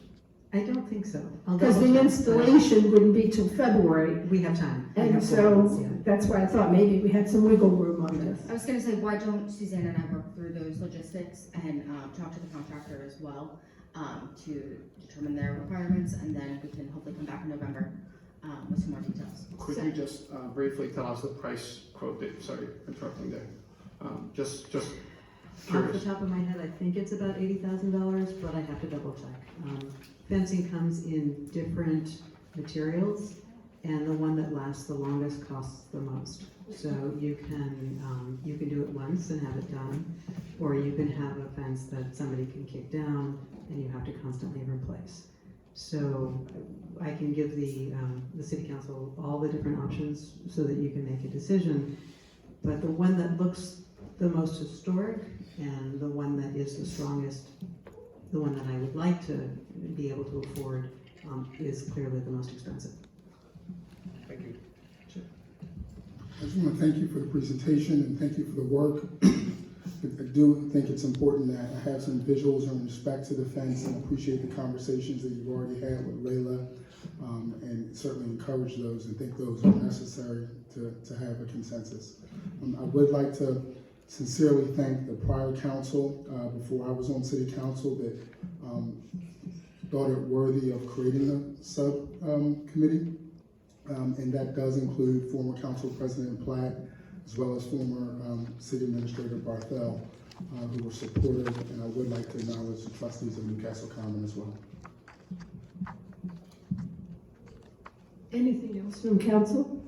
I don't think so. I'll Because the double check. installation wouldn't be till February, We have time. We and have 4 so months, yeah. that's why I thought maybe we had some wiggle room on this. I was gonna say, why don't Suzanne and I work through those logistics and, talk to the contractor as well, to determine their requirements, and then we can hopefully come back in November, with some more details. Could you just briefly tell us the price quote that, sorry, interrupting there? Just Off the curious. top of my head, I think it's about $80,000, but I have to double check. Fencing comes in different materials, and the one that lasts the longest costs the most. So you can do it once and have it done, or you can have a fence that somebody can kick down and you have to constantly replace. So I can give the city council all the different options so that you can make a decision. But the one that looks the most historic and the one that is the strongest, the one that I would like to be able to afford, is clearly the most expensive. Thank you. I just want to thank you for the presentation and thank you for the work. I do think it's important that I have some visuals in respect to the fence and appreciate the conversations that you've already had with Layla, and certainly encourage those and think those are necessary to have a consensus. I would like to sincerely thank the prior council, before I was on city council, that thought it worthy of creating a subcommittee. And that does include former council president Platt, as well as former city administrator Barthel, who were supportive, and I would like to acknowledge the trustees of Newcastle Common as well. Anything else from council?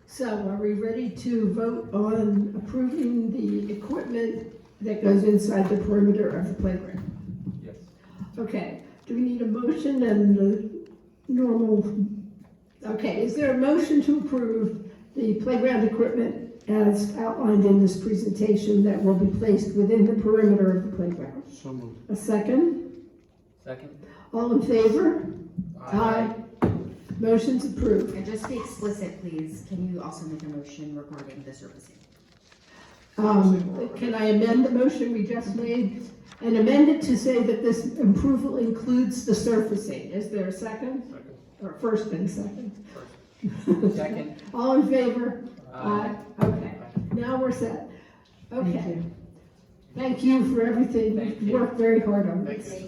So are we ready to vote on approving the equipment that goes inside the perimeter of the playground? Yes. Okay, do we need a motion and the normal? Okay, is there a motion to approve the playground equipment as outlined in this presentation that will be placed within the perimeter of the playground? So moved. A second? Second? All in favor? Aye. Motion's approved. And just be explicit, please, can you also make a motion regarding the surfacing? Can I amend the motion we just made and amend it to say that this approval includes the surfacing? Is there a second? Second. Or first and second? Second. All in favor? Aye. Okay, now we're set. Thank Okay. you. Thank you for everything. Thank You've you. worked very hard on Thank this. you.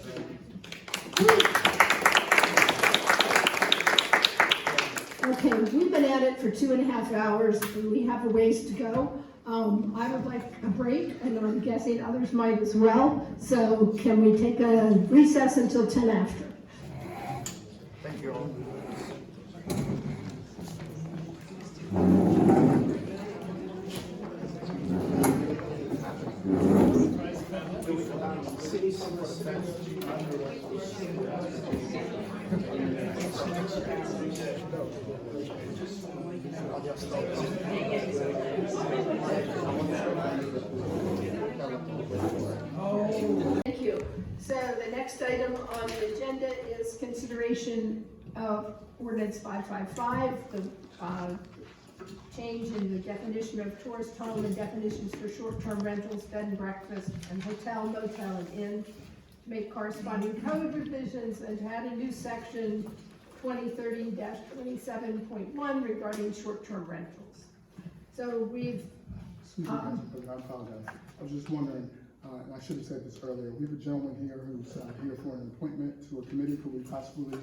Okay, we've been at it for 2.5 hours, and we have a ways to go. I would like a break, and I'm guessing others might as well. So can we take a recess until 10 after? Thank you all. Thank you. So the next item on the agenda is consideration of ordinance 555, the change in the definition of tourist home and definitions for short-term rentals, bed and breakfast, and hotel, motel, and inn, to make corresponding code revisions and to add a new section 2030-27.1 regarding short-term rentals. So we've, Excuse me, Council President, I apologize. I was just wondering, and I should have said this earlier, we have a gentleman here who's here for an appointment to a committee. Could we possibly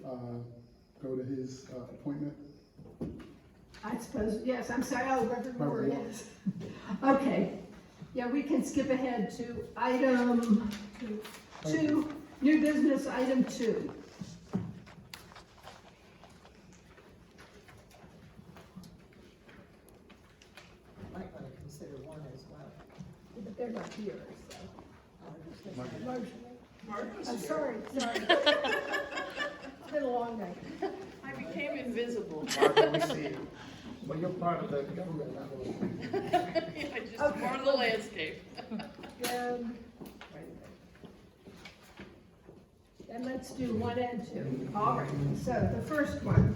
go to his appointment? I suppose, yes, I'm sorry, oh, Reverend Moore, Reverend Moore. yes. Okay, yeah, we can skip ahead to item 2, new business item 2. Might want to consider one as well. But they're not here, so. I'm sorry. It's been a long night. I became invisible. Margaret, we see you. Well, you're part of the government now. I just more the landscape. Then let's do 1 and 2. All right, so the first one.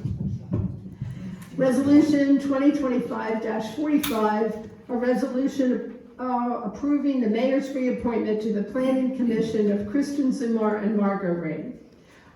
Resolution 2025-45, a resolution approving the mayor's reappointment to the Planning Commission of Kristen Zumar and Margot Rain.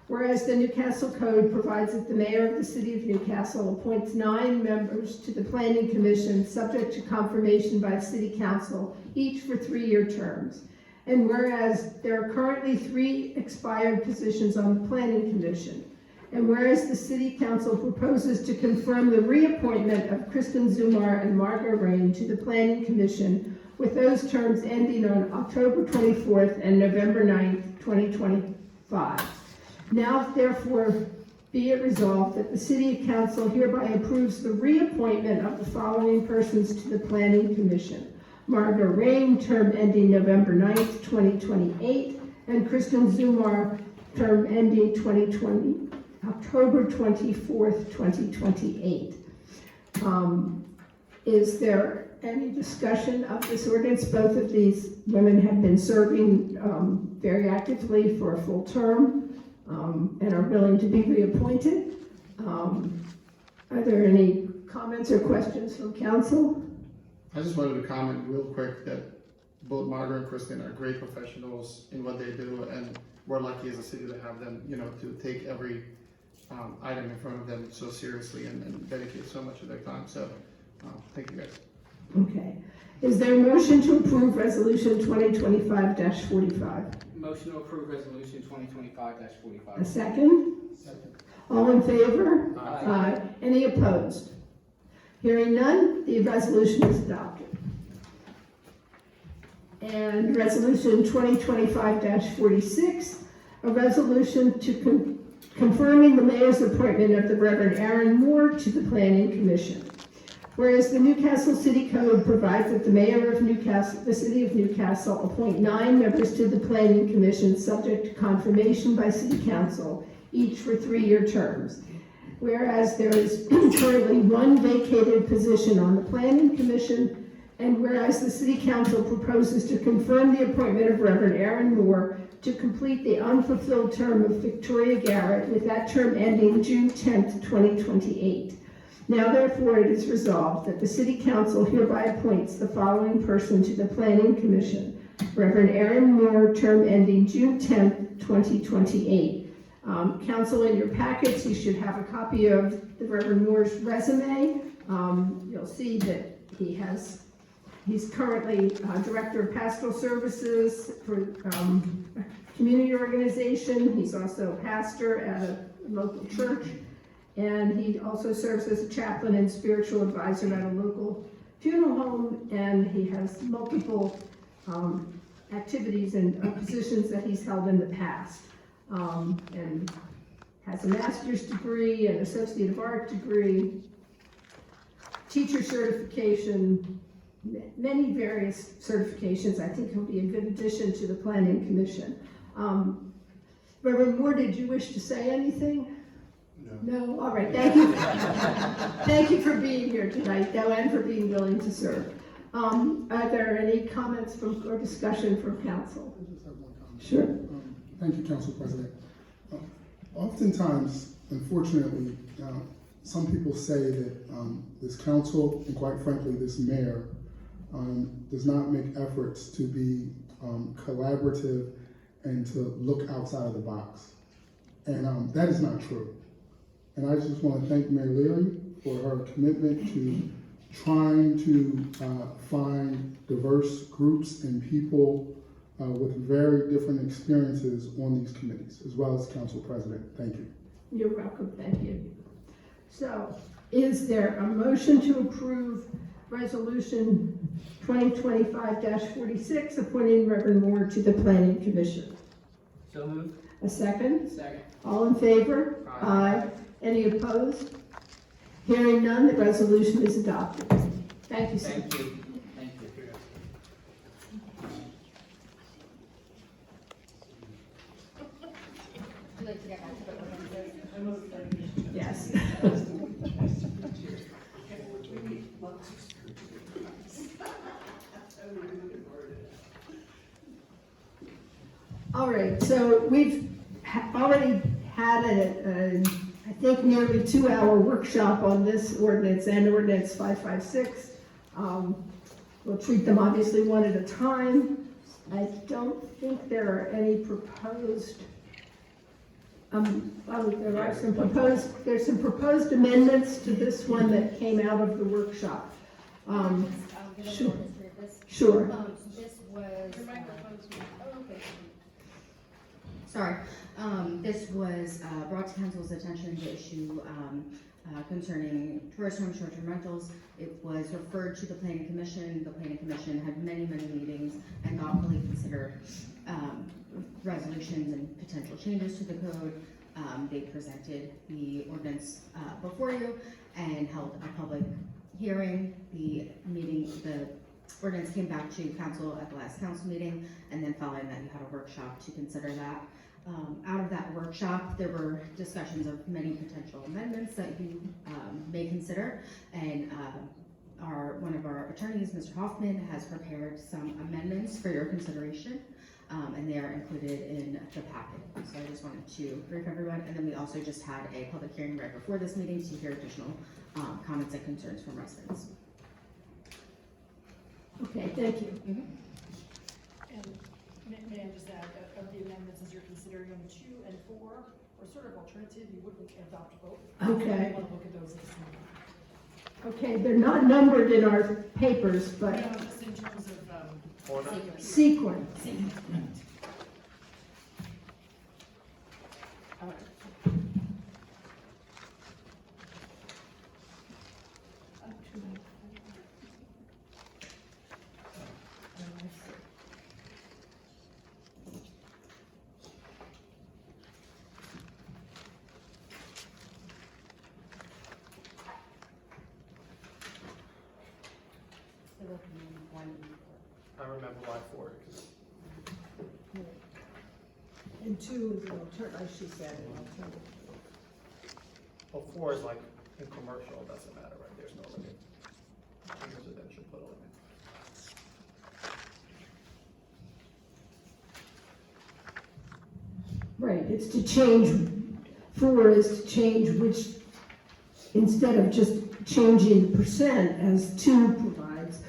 Whereas the Newcastle Code provides that the mayor of the city of Newcastle appoints 9 members to the Planning Commission, subject to confirmation by City Council, each for 3-year terms. And whereas there are currently 3 expired positions on the Planning Commission, and whereas the City Council proposes to confirm the reappointment of Kristen Zumar and Margot Rain to the Planning Commission, with those terms ending on October 24th and November 9th, 2025. Now therefore be it resolved that the City Council hereby approves the reappointment of the following persons to the Planning Commission. Margot Rain, term ending November 9th, 2028, and Kristen Zumar, term ending October 24th, 2028. Is there any discussion of this ordinance? Both of these women have been serving very actively for a full term. And are willing to be reappointed. Are there any comments or questions from council? I just wanted to comment real quick that both Margaret and Kristen are great professionals in what they do, and we're lucky as a city to have them, to take every item in front of them so seriously and dedicate so much of their time. So, thank you guys. Okay. Is there a motion to approve resolution 2025-45? Motion to approve resolution 2025-45. A second? Second. All in favor? Aye. Any opposed? Hearing none, the resolution is adopted. And resolution 2025-46, a resolution to confirming the mayor's appointment of the Reverend Aaron Moore to the Planning Commission. Whereas the Newcastle City Code provides that the mayor of Newcastle, the city of Newcastle, appoint 9 members to the Planning Commission, subject to confirmation by City Council, each for 3-year terms. Whereas there is currently 1 vacated position on the Planning Commission, and whereas the City Council proposes to confirm the appointment of Reverend Aaron Moore to complete the unfulfilled term of Victoria Garrett, with that term ending June 10th, 2028. Now therefore it is resolved that the City Council hereby appoints the following person to the Planning Commission. Reverend Aaron Moore, term ending June 10th, 2028. Council, in your packets, you should have a copy of the Reverend Moore's resume. You'll see that he's currently Director of Pastoral Services for a community organization. He's also a pastor at a local church. And he also serves as a chaplain and spiritual advisor at a local funeral home, and he has multiple activities and positions that he's held in the past. And has a master's degree, an associate of art degree, teacher certification, many various certifications. I think he'll be a good addition to the Planning Commission. Reverend Moore, did you wish to say anything? No? All right, thank you. Thank you for being here tonight, though, and for being willing to serve. Are there any comments or discussion from council? I just have one comment. Sure. Thank you, Council President. Oftentimes, unfortunately, some people say that this council, and quite frankly, this mayor, does not make efforts to be collaborative and to look outside of the box. And that is not true. And I just want to thank Mayor Leary for her commitment to trying to find diverse groups and people with very different experiences on these committees, as well as Council President. Thank you. You're welcome, thank you. So, is there a motion to approve Resolution 2025-46, appointing Reverend Moore to the Planning Commission? So moved. A second? Second. All in favor? Aye. Any opposed? Hearing none, the resolution is adopted. Thank you, sir. Thank you. Thank you. Would you like to get back to the ordinances? Yes. All right, so we've already had I think nearly 2-hour workshop on this ordinance and ordinance 556. We'll treat them obviously one at a time. I don't think there are any proposed, there's some proposed amendments to this one that came out of the workshop. Sure. Sure. This was. Your microphone's muted. Oh, okay. Sorry, this was brought to council's attention, the issue concerning tourist home short-term rentals. It was referred to the planning commission. The planning commission had many meetings and thoughtfully considered resolutions and potential changes to the code. They presented the ordinance before you and held a public hearing. The ordinance came back to council at the last council meeting, and then following that, you had a workshop to consider that. Out of that workshop, there were discussions of many potential amendments that you may consider, and one of our attorneys, Mr. Hoffman, has prepared some amendments for your consideration, and they are included in the packet. So I just wanted to brief everyone, and then we also just had a public hearing right before this meeting to hear additional comments and concerns from residents. Okay, thank you. And may I just add, of the amendments as you're considering them, 2 and 4 are sort of alternative, you wouldn't adopt both. Okay. You might want to look at those as Okay, they're not numbered in our papers, but just in terms of, sequence. all right. I remember why 4, because And 2 is an alternative, as she said, an alternative. well, 4 is like in commercial, it doesn't matter, right? There's no limit. In residential, put a limit. Right, it's to change, 4 is to change which, instead of just changing the percent as 2 provides,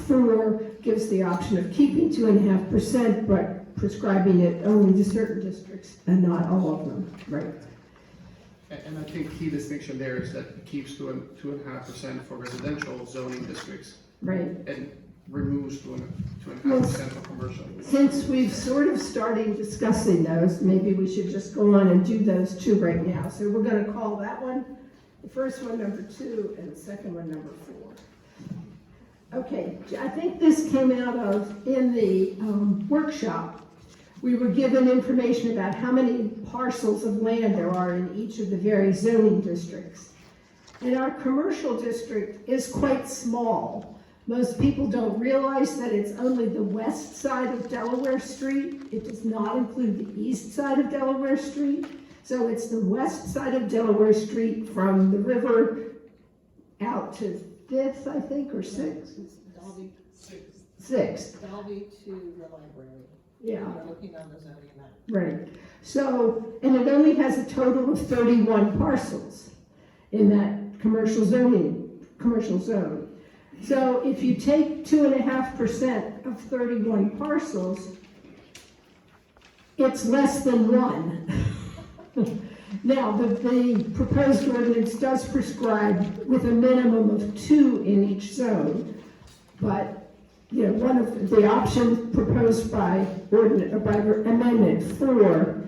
4 gives the option of keeping 2.5%, but prescribing it only to certain districts and not all of them, right? And I think key distinction there is that it keeps 2.5% for residential zoning districts. Right. And removes 2.5% for commercial. Since we've sort of started discussing those, maybe we should just go on and do those 2 right now. So we're gonna call that one, the first one number 2, and the second one number 4. Okay, I think this came out of, in the workshop, we were given information about how many parcels of land there are in each of the various zoning districts. And our commercial district is quite small. Most people don't realize that it's only the west side of Delaware Street. It does not include the east side of Delaware Street. So it's the west side of Delaware Street from the river out to 5th, I think, or 6th? Dalby. 6th. Dalby to the library. Yeah. We're looking on the zoning map. Right. So, and it only has a total of 31 parcels in that commercial zone. So if you take 2.5% of 31 parcels, it's less than 1. Now, the proposed ordinance does prescribe with a minimum of 2 in each zone, but you know, one of the options proposed by amendment 4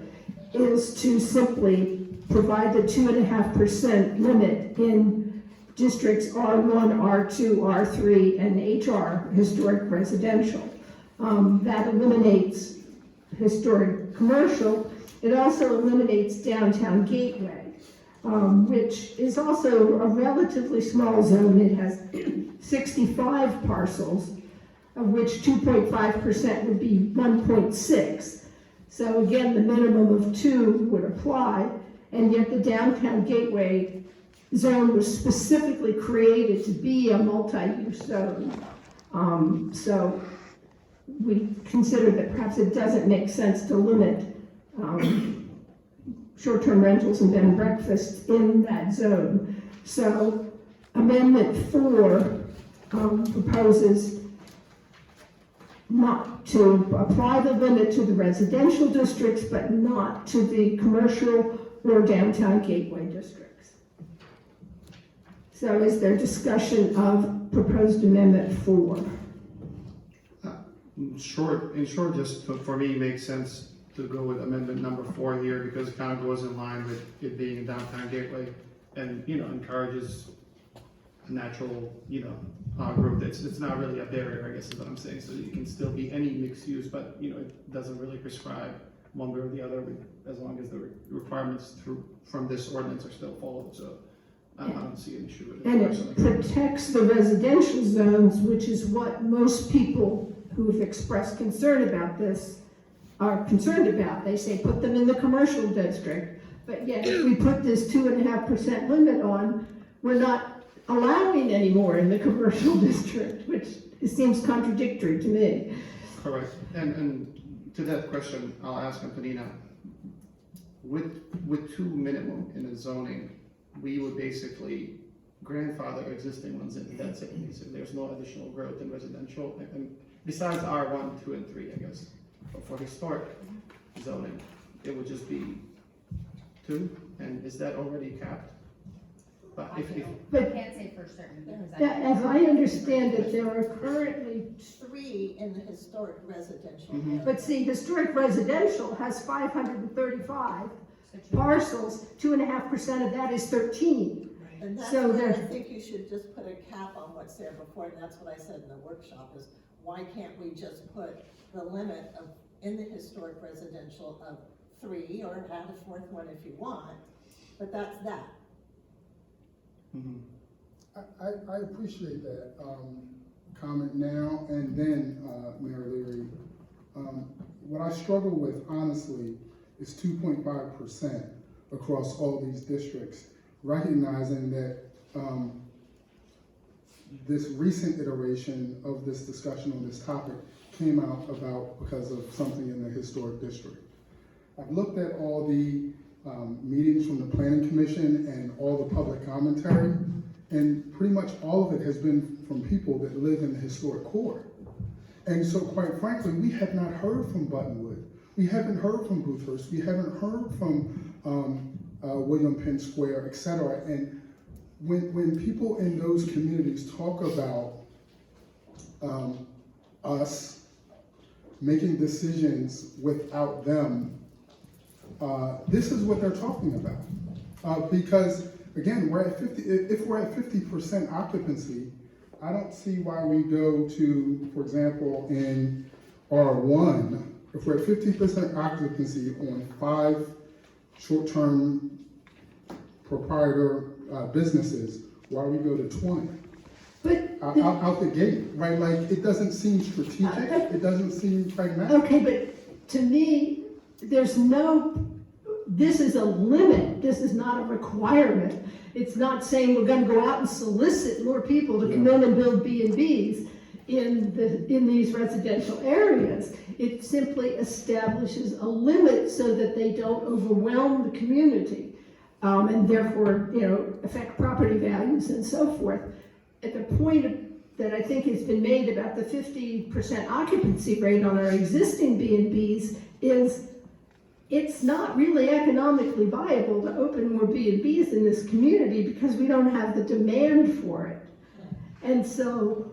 is to simply provide the 2.5% limit in districts R1, R2, R3, and HR, historic residential. That eliminates historic commercial. It also eliminates downtown Gateway, which is also a relatively small zone. It has 65 parcels, of which 2.5% would be 1.6. So again, the minimum of 2 would apply, and yet the downtown Gateway zone was specifically created to be a multi-use zone. So we consider that perhaps it doesn't make sense to limit short-term rentals and bed and breakfasts in that zone. So amendment 4 proposes not to apply the limit to the residential districts, but not to the commercial or downtown gateway districts. So is there discussion of proposed amendment 4? In short, just for me, makes sense to go with amendment number 4 here because it kind of goes in line with it being a downtown gateway and, encourages a natural, growth. It's not really a barrier, I guess is what I'm saying. So you can still be any mixed use, but, it doesn't really prescribe one way or the other as long as the requirements from this ordinance are still followed. So I don't see an issue with it. And it personally. protects the residential zones, which is what most people who have expressed concern about this are concerned about. They say put them in the commercial district, but yet if we put this 2.5% limit on, we're not allowing any more in the commercial district, which seems contradictory to me. Correct. And to that question, I'll ask Antonina, with 2 minimum in the zoning, we would basically grandfather existing ones in. That's it. So there's no additional growth in residential, and besides R1, 2, and 3, I guess. But for historic zoning, it would just be 2, and is that already capped? But I can't say for certain because As I understand it, there are currently 3 in the historic residential Mhm. area. But see, historic residential has 535 parcels, 2.5% of that is 13. And that's So where I there- think you should just put a cap on what's there before, and that's what I said in the workshop, is why can't we just put the limit of, in the historic residential of 3, or add a 4th one if you want, but that's that. Mhm. I appreciate that, comment now and then, Mayor Leary. What I struggle with honestly is 2.5% across all these districts, recognizing that, this recent iteration of this discussion on this topic came out about because of something in the historic district. I've looked at all the meetings from the Planning Commission and all the public commentary, and pretty much all of it has been from people that live in the historic core. And so quite frankly, we have not heard from Buttonwood. We haven't heard from Boothurst. We haven't heard from William Penn Square, et cetera. And when people in those communities talk about us making decisions without them, this is what they're talking about. Because again, if we're at 50% occupancy, I don't see why we go to, for example, in R1, if we're at 50% occupancy on 5 short-term proprietor businesses, why we go to 20? But Out the gate, right? Like, it doesn't seem strategic, it doesn't seem pragmatic. Okay, but to me, this is a limit, this is not a requirement. It's not saying we're gonna go out and solicit more people to come in and build B&Bs in these residential areas. It simply establishes a limit so that they don't overwhelm the community, and therefore, affect property values and so forth. At the point that I think has been made about the 50% occupancy rate on our existing B&Bs is it's not really economically viable to open more B&Bs in this community because we don't have the demand for it. And so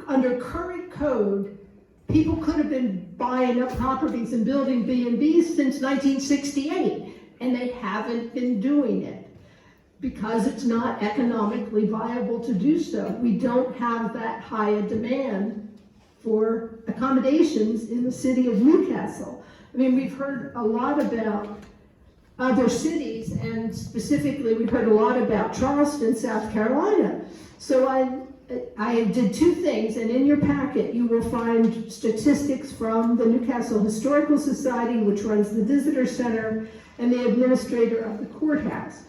under current code, people could have been buying up properties and building B&Bs since 1968, and they haven't been doing it because it's not economically viable to do so. We don't have that high a demand for accommodations in the city of Newcastle. I mean, we've heard a lot about other cities, and specifically we've heard a lot about Charleston, South Carolina. So I did 2 things, and in your packet you will find statistics from the Newcastle Historical Society, which runs the visitor center, and the administrator of the courthouse,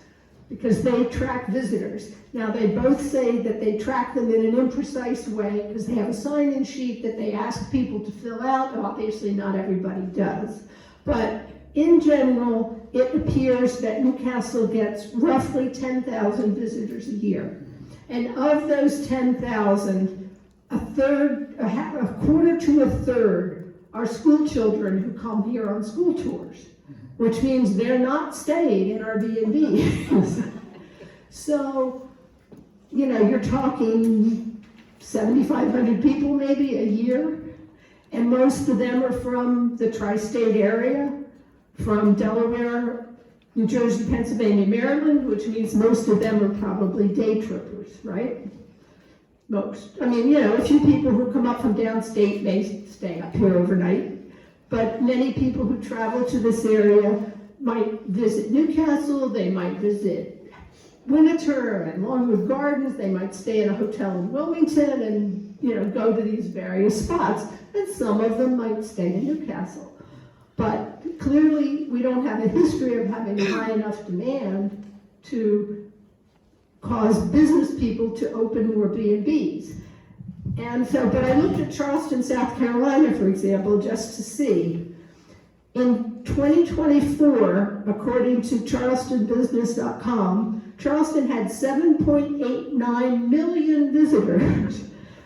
because they track visitors. Now, they both say that they track them in an imprecise way because they have a sign-in sheet that they ask people to fill out. Obviously, not everybody does. But in general, it appears that Newcastle gets roughly 10,000 visitors a year. And of those 10,000, a quarter to a third are school children who come here on school tours, which means they're not staying in our B&Bs. So, you know, you're talking 7,500 people maybe a year, and most of them are from the tri-state area, from Delaware, New Jersey, Pennsylvania, Maryland, which means most of them are probably day trippers, right? Most. I mean, you know, a few people who come up from downstate may stay up here overnight, but many people who travel to this area might visit Newcastle, they might visit Winter and Longwood Gardens, they might stay in a hotel in Wilmington and, you know, go to these various spots, and some of them might stay in Newcastle. But clearly, we don't have a history of having high enough demand to cause business people to open more B&Bs. And so, but I looked at Charleston, South Carolina, for example, just to see. In 2024, according to charlestonbusiness.com, Charleston had 7.89 million visitors,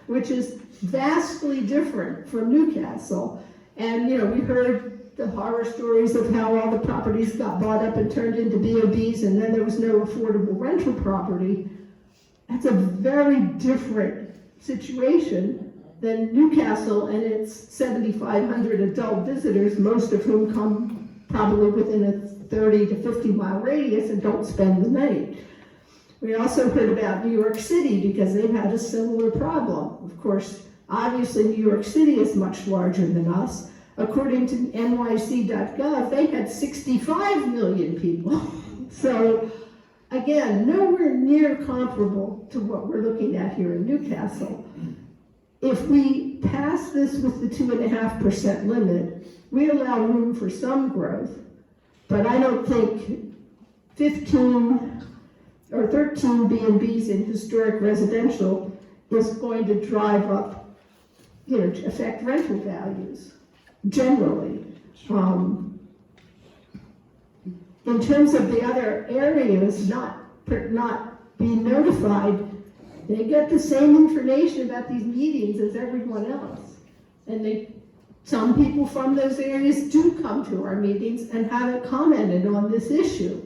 which is vastly different from Newcastle. And, you know, we heard the horror stories of how all the properties got bought up and turned into B&Bs, and then there was no affordable rental property. That's a very different situation than Newcastle and its 7,500 adult visitors, most of whom come probably within a 30 to 50 mile radius and don't spend the night. We also heard about New York City because they've had a similar problem. Of course, obviously New York City is much larger than us. According to NYC.gov, they had 65 million people. So again, nowhere near comparable to what we're looking at here in Newcastle. If we pass this with the 2.5% limit, we allow room for some growth, but I don't think 15 or 13 B&Bs in historic residential is going to drive up, you know, to affect rental values generally. In terms of the other areas not being notified, they get the same information about these meetings as everyone else. And some people from those areas do come to our meetings and haven't commented on this issue.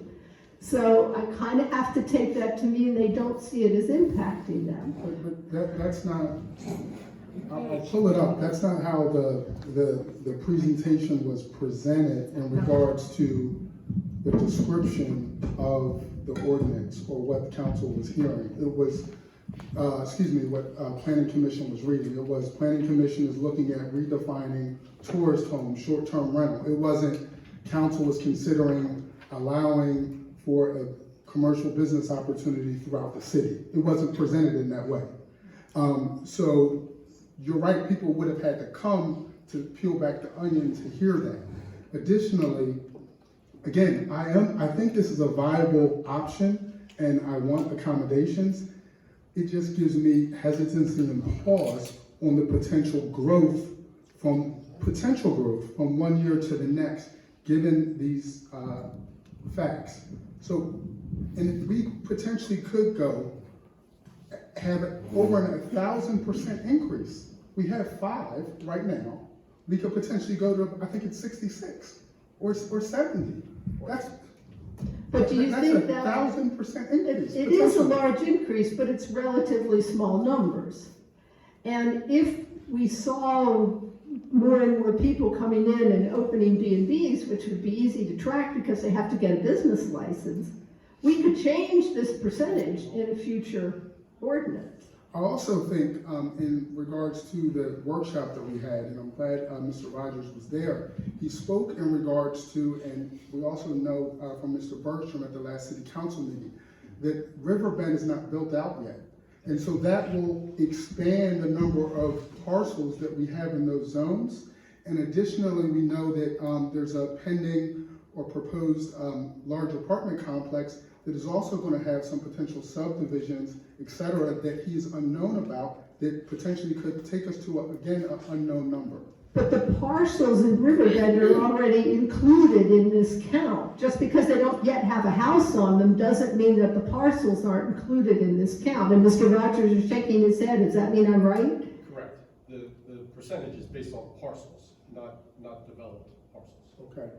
So I kind of have to take that to mean they don't see it as impacting them. But that's not, I'll pull it up, that's not how the presentation was presented in regards to the description of the ordinance or what the council was hearing. It was, what Planning Commission was reading. It was Planning Commission is looking at redefining tourist home, short-term rental. It wasn't council was considering allowing for a commercial business opportunity throughout the city. It wasn't presented in that way. So you're right, people would have had to come to peel back the onion to hear that. Additionally, again, I think this is a viable option and I want accommodations. It just gives me hesitancy and pause on the potential growth from 1 year to the next, given these facts. So, and we potentially could have over 1,000% increase. We have 5 right now. We could potentially go to, I think it's 66 or 70. But do you think that 1,000% increase? it is a large increase, but it's relatively small numbers. And if we saw more and more people coming in and opening B&Bs, which would be easy to track because they have to get a business license, we could change this percentage in a future ordinance. I also think in regards to the workshop that we had, and I'm glad Mr. Rogers was there, he spoke in regards to, and we also know from Mr. Bergstrom at the last city council meeting, that Riverbend is not built out yet. And so that will expand the number of parcels that we have in those zones. And additionally, we know that there's a pending or proposed large apartment complex that is also going to have some potential subdivisions, et cetera, that he is unknown about, that potentially could take us to, again, an unknown number. But the parcels in Riverbend are already included in this count. Just because they don't yet have a house on them doesn't mean that the parcels aren't included in this count. And Mr. Rogers is shaking his head. Does that mean I'm right? percentages based on parcels, not developed parcels. Okay.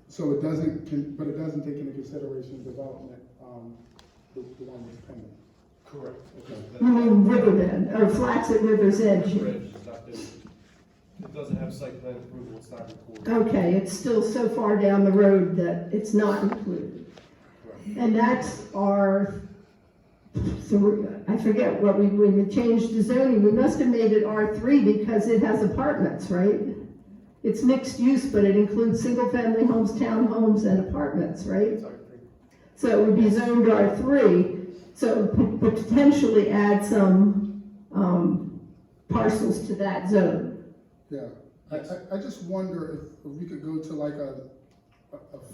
So it doesn't, but it doesn't take into consideration development, the one that's pending. Correct. Okay. You mean Riverbend, or Flats at River's Edge? Bridge is not there. It doesn't have site plan approval, it's not recorded. Okay, it's still so far down the road that it's not included. Correct. And that's our, I forget what when we changed the zoning, we must have made it R3 because it has apartments, right? It's mixed use, but it includes single-family homes, townhomes, and apartments, right? So it would be zoned R3, so potentially add some parcels to that zone. Yeah, I just wonder if we could go to like a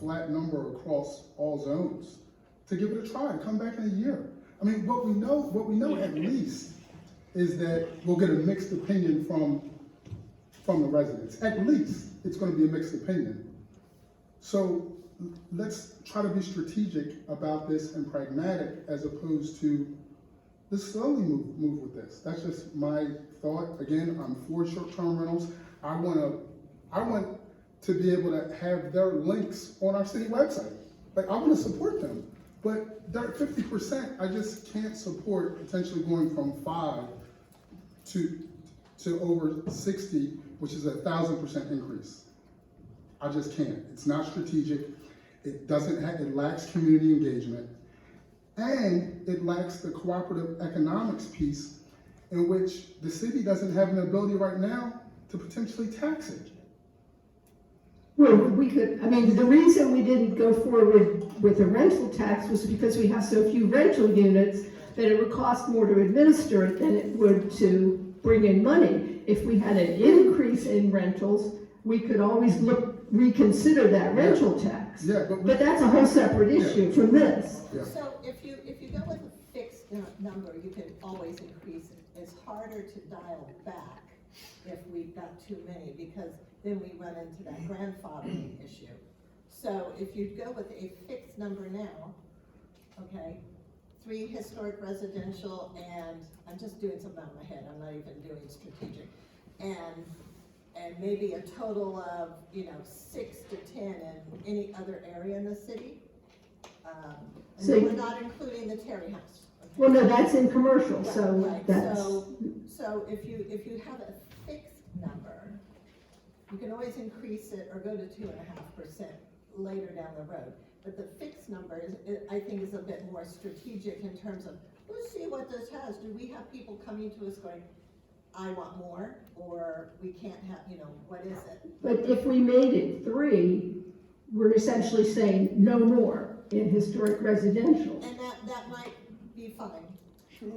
flat number across all zones to give it a try, come back in a year. I mean, what we know at least is that we'll get a mixed opinion from the residents. At least it's gonna be a mixed opinion. So let's try to be strategic about this and pragmatic as opposed to let's slowly move with this. That's just my thought. Again, I'm for short-term rentals. I want to be able to have their links on our city website. Like, I want to support them. But they're at 50%, I just can't support potentially going from 5 to over 60, which is 1,000% increase. I just can't. It's not strategic. It lacks community engagement. And it lacks the cooperative economics piece in which the city doesn't have an ability right now to potentially tax it. Well, we could, I mean, the reason we didn't go forward with a rental tax was because we have so few rental units that it would cost more to administer it than it would to bring in money. If we had an increase in rentals, we could always reconsider that rental tax. Yeah, but that's a whole separate issue from this. Yeah. So if you go with a fixed number, you can always increase it. It's harder to dial back if we've got too many, because then we run into that grandfathering issue. So if you go with a fixed number now, okay, 3 historic residential, and I'm just doing something out of my head, I'm not even doing strategic, and maybe a total of, 6 to 10 in any other area in the city. And So then we're not including the Terry House. Okay? Well, no, that's in commercial, Right, so right. that's. So if you have a fixed number, you can always increase it or go to 2.5% later down the road. But the fixed number I think is a bit more strategic in terms of, let's see what this has. Do we have people coming to us going, I want more, or we can't have, what is it? But if we made it 3, we're essentially saying no more in historic residential. And that might be fine.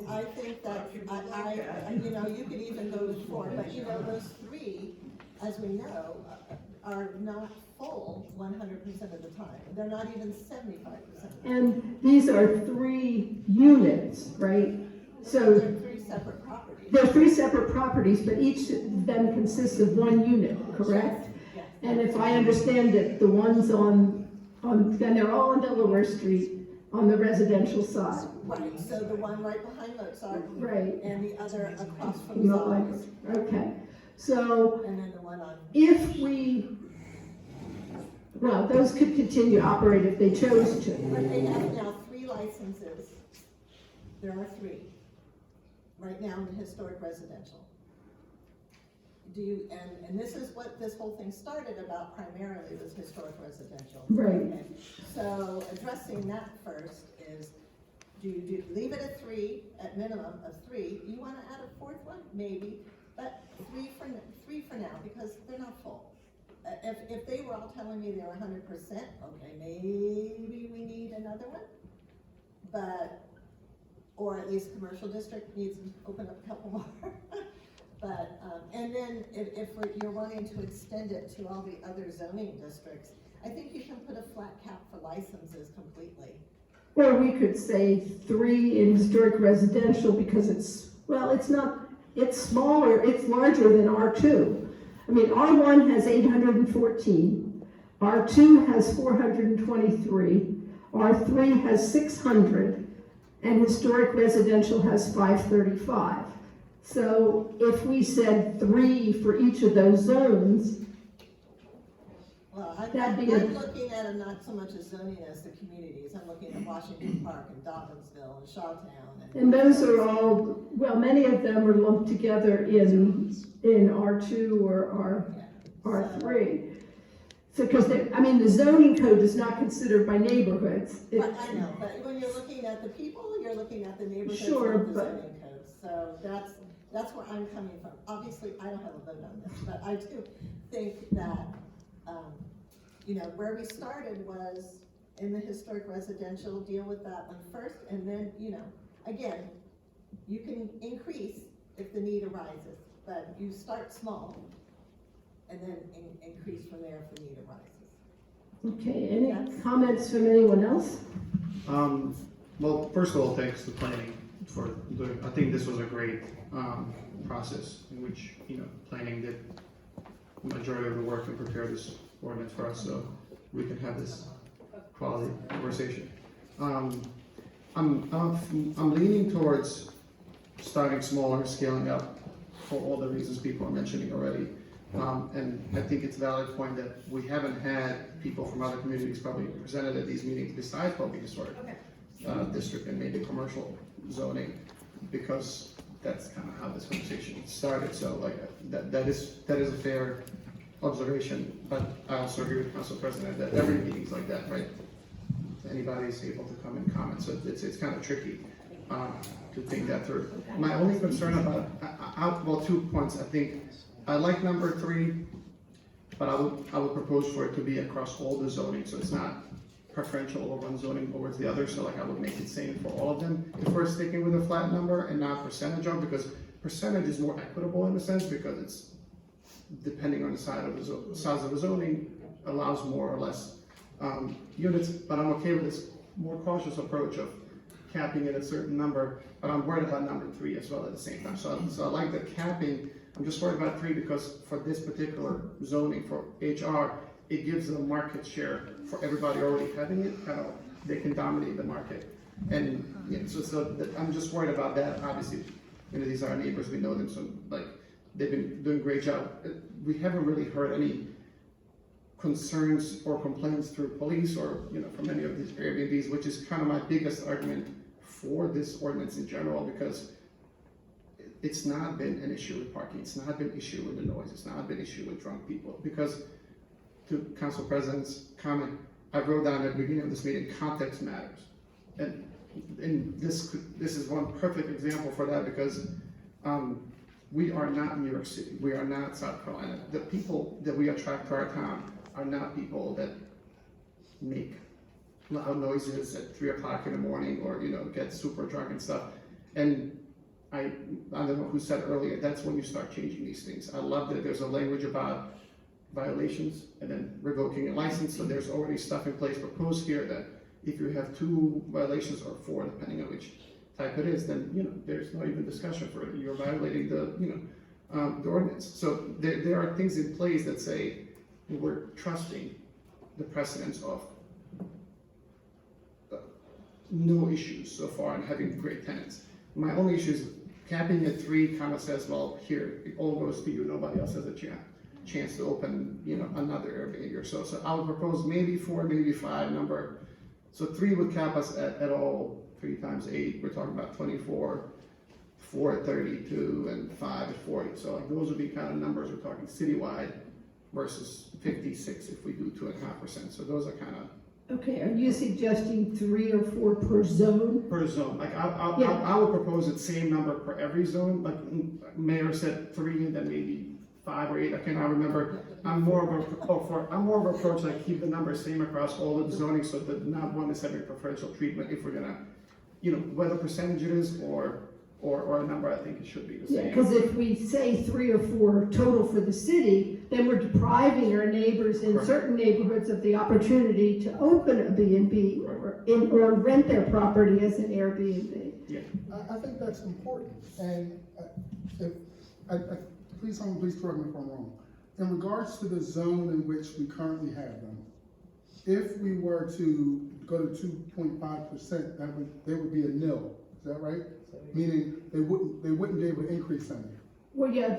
I think that, you could even go to 4, but those 3, as we know, are not full 100% of the time. They're not even 75%. And these are 3 units, right? So They're 3 separate properties. they're 3 separate properties, but each of them consists of 1 unit, correct? Yes. And if I understand it, the ones then they're all on Delaware Street on the residential side. Right, so the one right behind Mozart. Right. And the other across from Zoller's. Okay, so And then the one on. if those could continue to operate if they chose to. But they have now 3 licenses. There are 3 right now in the historic residential. And this is what this whole thing started about primarily, was historic residential. Right. Okay. So addressing that first is, do you leave it at 3, at minimum of 3? You want to add a 4th one? Maybe, but 3 for now, because they're not full. If they were all telling me they were 100%, okay, maybe we need another one. But, or at least commercial district needs to open up a couple more. But, and then if you're wanting to extend it to all the other zoning districts, I think you can put a flat cap for licenses completely. Or we could say 3 in historic residential because it's smaller, it's larger than R2. I mean, R1 has 814, R2 has 423, R3 has 600, and historic residential has 535. So if we said 3 for each of those zones, Well, I'm That'd be a- looking at it not so much as zoning as the communities. I'm looking at Washington Park and Dobbinsville and Shawtown. and those are all, well, many of them are lumped together in R2 or R3. So, because the zoning code is not considered by neighborhoods. But I know, but when you're looking at the people, you're looking at the neighborhoods, Sure, not the but- zoning codes. So that's where I'm coming from. Obviously, I don't have a vote on this, but I do think that, where we started was in the historic residential, deal with that one first, and then, again, you can increase if the need arises, but you start small and then increase from there if the need arises. Okay, any comments from anyone else? Well, first of all, thanks to planning for I think this was a great, process in which, planning did the majority of the work and prepare this ordinance for us, so we can have this quality conversation. I'm leaning towards starting smaller, scaling up for all the reasons people are mentioning already. And I think it's a valid point that we haven't had people from other communities probably presented at these meetings besides probably historic district and maybe commercial zoning, because that's kind of how this conversation started. So like that is a fair observation, but I also agree with Council President that every meeting's like that, right? Anybody's able to come and comment, so it's kind of tricky to think that through. My only concern about, well, 2 points. I think I like number 3, but I would propose for it to be across all the zoning, so it's not preferential over one zoning over the other. So like I would make it same for all of them. If we're sticking with a flat number and not percentage of, because percentage is more equitable in a sense because it's depending on the size of the zoning allows more or less units. But I'm okay with this more cautious approach of capping it at a certain number. But I'm worried about number 3 as well at the same time. So I like the capping. I'm just worried about 3 because for this particular zoning for HR, it gives them market share for everybody already having it. They can dominate the market, and I'm just worried about that. Obviously, these are our neighbors, we know them, so like they've been doing a great job. We haven't really heard any concerns or complaints through police or from any of these Airbnbs, which is kind of my biggest argument for this ordinance in general, because it's not been an issue with parking, it's not been an issue with the noise, it's not been an issue with drunk people, because to Council President's comment, I wrote down at the beginning of this meeting, context matters. And this is one perfect example for that, because we are not New York City, we are not South Carolina. The people that we attract to our town are not people that make loud noises at 3 o'clock in the morning or get super drunk and stuff. And I don't know who said earlier, that's when you start changing these things. I love that there's a language about violations and then revoking a license. So there's already stuff in place proposed here that if you have 2 violations or 4, depending on which type it is, then there's not even discussion for it. You're violating the ordinance. So there are things in place that say we're trusting the precedence of no issues so far and having great tenants. My only issue is capping at 3 kind of says, well, here it all goes to you. Nobody else has a chance to open, another Airbnb or so. So I would propose maybe 4, maybe 5 number. So 3 would cap us at all 3 times 8. We're talking about 24, 4 at 32, and 5 at 40. So like those would be kind of numbers we're talking citywide versus 56 if we do 2.5%. So those are kind of. Okay, are you suggesting 3 or 4 per zone? Per zone, like I would propose the same number per every zone. Like Mayor said 3, and then maybe 5 or 8. I cannot remember. I'm more of an approach like keep the number same across all of the zoning, so that not one is having preferential treatment. If we're gonna, whether percentage it is or a number, I think it should be the same. Yeah, because if we say 3 or 4 total for the city, then we're depriving our neighbors in certain neighborhoods of the opportunity to open a B&B or rent their property as an Airbnb. Yeah. I think that's important, and please correct me if I'm wrong. In regards to the zone in which we currently have them, if we were to go to 2.5%, there would be a nil. that right? Meaning they wouldn't be able to increase any. Well, yeah,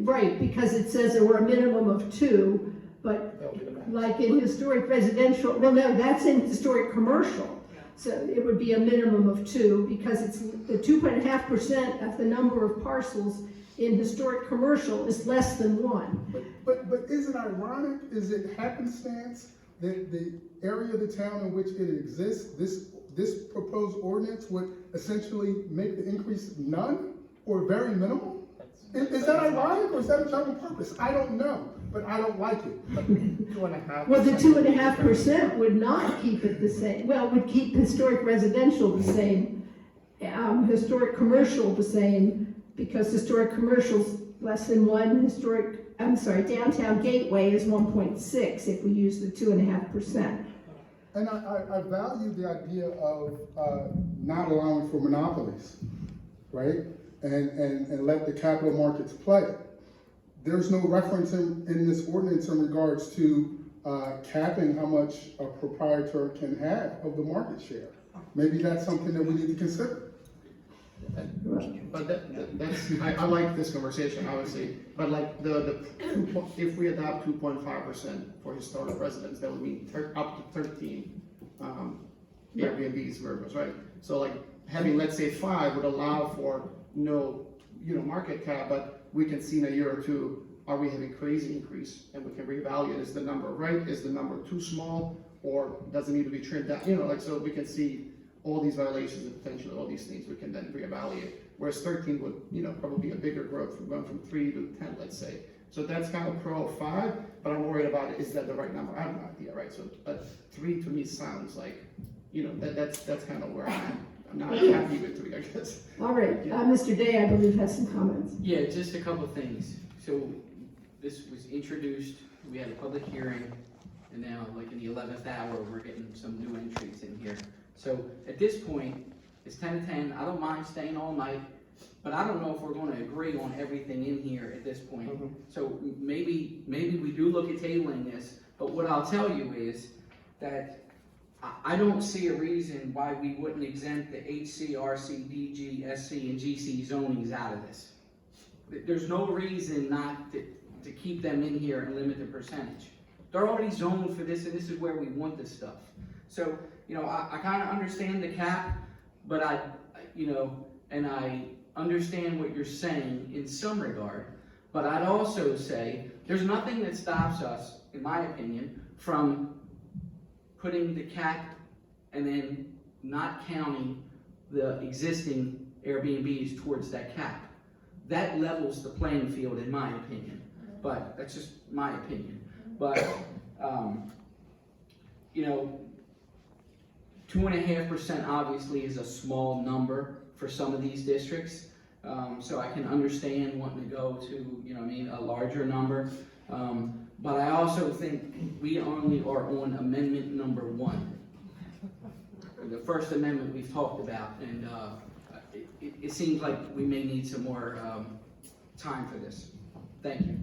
right, because it says there were a minimum of 2, but That'll be the max. like in historic residential, well, no, that's in historic commercial. So it would be a minimum of 2, because it's the 2.5% of the number of parcels in historic commercial is less than 1. But is it ironic, is it happenstance that the area of the town in which it exists, this proposed ordinance would essentially make the increase none or very minimal? Is that ironic or is that a general purpose? I don't know, but I don't like it. 2.5%. Well, the 2.5% would not keep it the same, well, would keep historic residential the same, historic commercial the same, because historic commercial's less than 1, downtown gateway is 1.6 if we use the 2.5%. And I value the idea of not allowing for monopolies, right? And let the capital markets play. There's no reference in this ordinance in regards to capping how much a proprietor can have of the market share. Maybe that's something that we need to consider. But that's, I like this conversation, obviously, but like if we adopt 2.5% for historic residents, that would mean up to 13 Airbnbs, versions, right? So like having, let's say 5 would allow for no, market cap, but we can see in a year or two, are we having crazy increase? And we can reevaluate, is the number right? Is the number too small? Or does it need to be trimmed down? So we can see all these violations and potentially all these things we can then reevaluate. Whereas 13 would, probably be a bigger growth from going from 3 to 10, let's say. So that's kind of pro 5, but I'm worried about is that the right number? I have no idea, right? So 3 to me sounds like, that's kind of where I'm at. I'm not happy with 3, I guess. All right, Mr. Day, I believe, has some comments. Yeah, just a couple of things. So this was introduced, we had a public hearing, and now like in the 11th hour, we're getting some new entries in here. So at this point, it's 10 to 10, I don't mind staying all night, but I don't know if we're gonna agree on everything in here at this point. So maybe we do look at tabling this, but what I'll tell you is that I don't see a reason why we wouldn't exempt the HC, RC, DG, SC, and GC zonings out of this. There's no reason not to keep them in here and limit the percentage. They're already zoned for this, and this is where we want this stuff. So, I kind of understand the cap, but I understand what you're saying in some regard, but I'd also say there's nothing that stops us, in my opinion, from putting the cap and then not counting the existing Airbnbs towards that cap. That levels the playing field, in my opinion, but that's just my opinion. But, 2.5% obviously is a small number for some of these districts. So I can understand wanting to go to, a larger number. But I also think we only are on amendment number 1. The first amendment we've talked about, and it seems like we may need some more time for this. Thank you.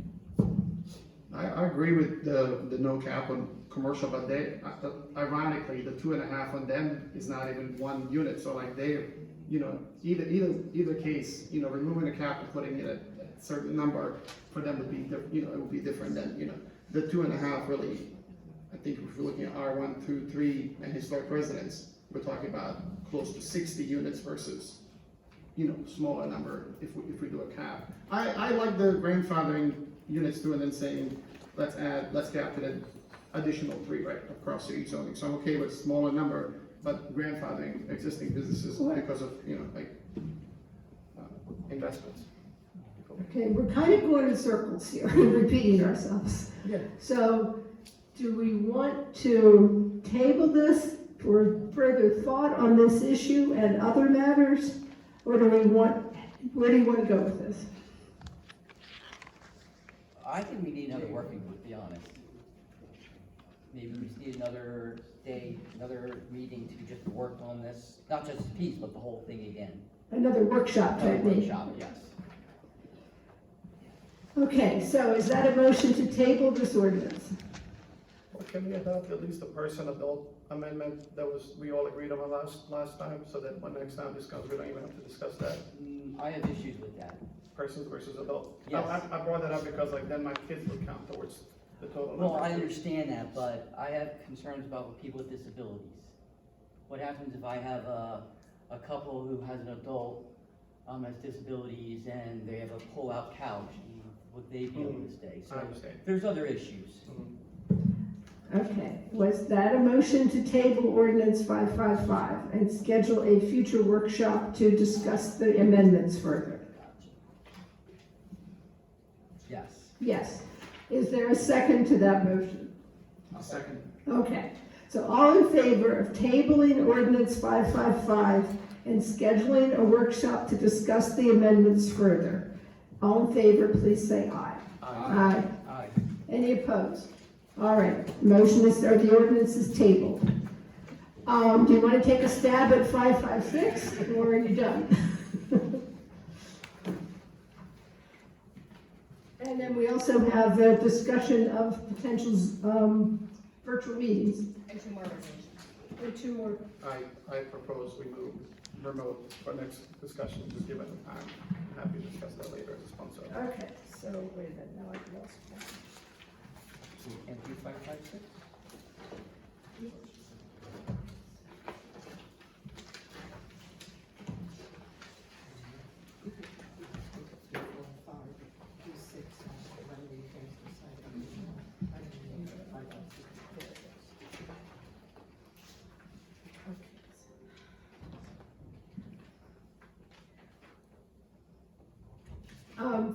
I agree with the no cap on commercial, but ironically, the 2.5 on them is not even 1 unit. So like either case, removing the cap and putting it at a certain number for them would be, it would be different than, the 2.5 really. I think if we're looking at R1, 2, 3, and historic residents, we're talking about close to 60 units versus, smaller number if we do a cap. I like the grandfathering units too, and then saying, let's cap to an additional 3, right, across city zoning. So I'm okay with smaller number, but grandfathering existing businesses because of, investments. Okay, we're kind of going in circles here, repeating ourselves. Yeah. So, do we want to table this for further thought on this issue and other matters? Or where do you want to go with this? I think we need another working group, to be honest. Maybe we just need another day, another meeting to just work on this, not just a piece, but the whole thing again. Another workshop Another type meeting? workshop, yes. Okay, so is that a motion to table this ordinance? Or can we adopt at least a person adult amendment that we all agreed on last time, so that when next time this comes, we don't even have to discuss that? I have issues with that. Persons versus adult. Yes. I brought that up because like then my kids would count towards the total number. Well, I understand that, but I have concerns about people with disabilities. What happens if I have a couple who has an adult, has disabilities and they have a pull-out couch, would they be able to stay? I understand. There's other issues. Okay, was that a motion to table ordinance 555 and schedule a future workshop to discuss the amendments further? Yes. Yes. Is there a second to that motion? I'll second. Okay, so all in favor of tabling ordinance 555 and scheduling a workshop to discuss the amendments further? All in favor, please say aye. Aye. Aye. Any opposed? All right, motion is, or the ordinance is tabled. Do you want to take a stab at 556, or are you done? And then we also have a discussion of potential virtual meetings. And 2 more resolutions. And 2 more. I propose we move remote for next discussion, just given the time. I'm happy to discuss that later as a sponsor. Okay, so wait a minute, now I lost one. So we can't do 556? Okay.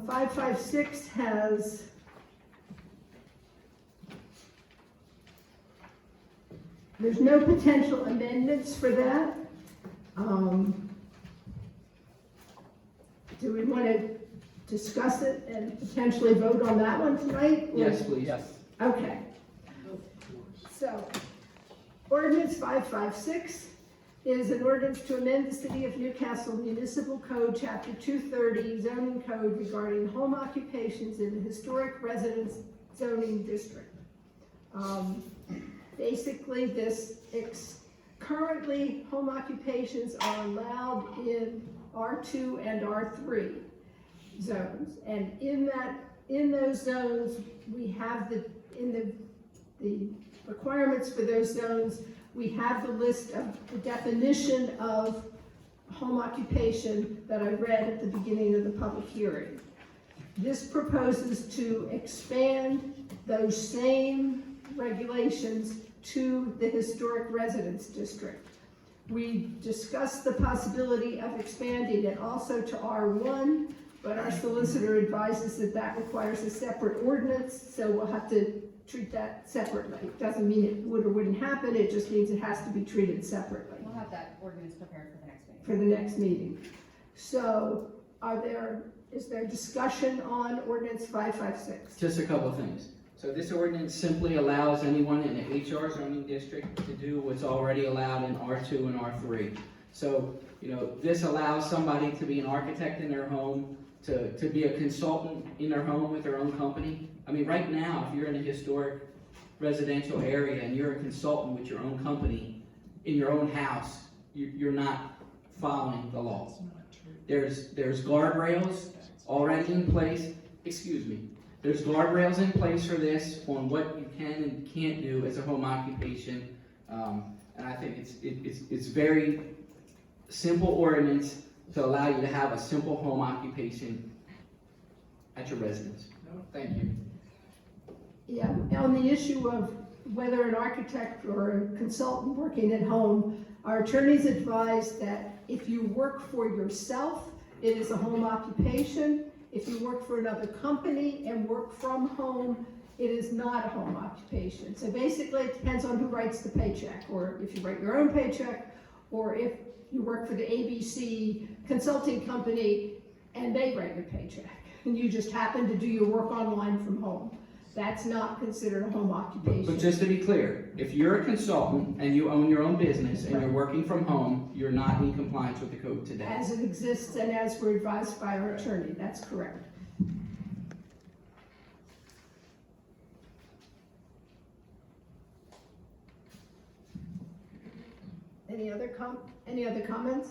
556 has there's no potential amendments for that. Do we want to discuss it and potentially vote on that one tonight? or- Yes, please. Yes. Okay. So, ordinance 556 is an ordinance to amend the City of Newcastle Municipal Code, Chapter 230, zoning code regarding home occupations in the historic residence zoning district. Basically, currently, home occupations are allowed in R2 and R3 zones. And in those zones, we have the requirements for those zones, we have the list of the definition of home occupation that I read at the beginning of the public hearing. This proposes to expand those same regulations to the historic residence district. We discussed the possibility of expanding it also to R1, but our solicitor advises that that requires a separate ordinance, so we'll have to treat that separately. It doesn't mean it would or wouldn't happen, it just means it has to be treated separately We'll have that ordinance prepared for the next meeting. for the next meeting. So is there discussion on ordinance 556? Just a couple of things. So this ordinance simply allows anyone in the HR zoning district to do what's already allowed in R2 and R3. So, this allows somebody to be an architect in their home, to be a consultant in their home with their own company. I mean, right now, if you're in a historic residential area and you're a consultant with your own company in your own house, you're not following the law. There's guardrails already in place. Excuse me. There's guardrails in place for this on what you can and can't do as a home occupation, and I think it's very simple ordinance to allow you to have a simple home occupation at your residence. Thank you. Yeah, on the issue of whether an architect or a consultant working at home, our attorneys advise that if you work for yourself, it is a home occupation. If you work for another company and work from home, it is not a home occupation. So basically, it depends on who writes the paycheck, or if you write your own paycheck, or if you work for the ABC consulting company and they write your paycheck, and you just happen to do your work online from home. That's not considered a home occupation. But just to be clear, if you're a consultant and you own your own business and you're working from home, you're not in compliance with the code today. As it exists and as we're advised by our attorney, that's correct. Any other comments?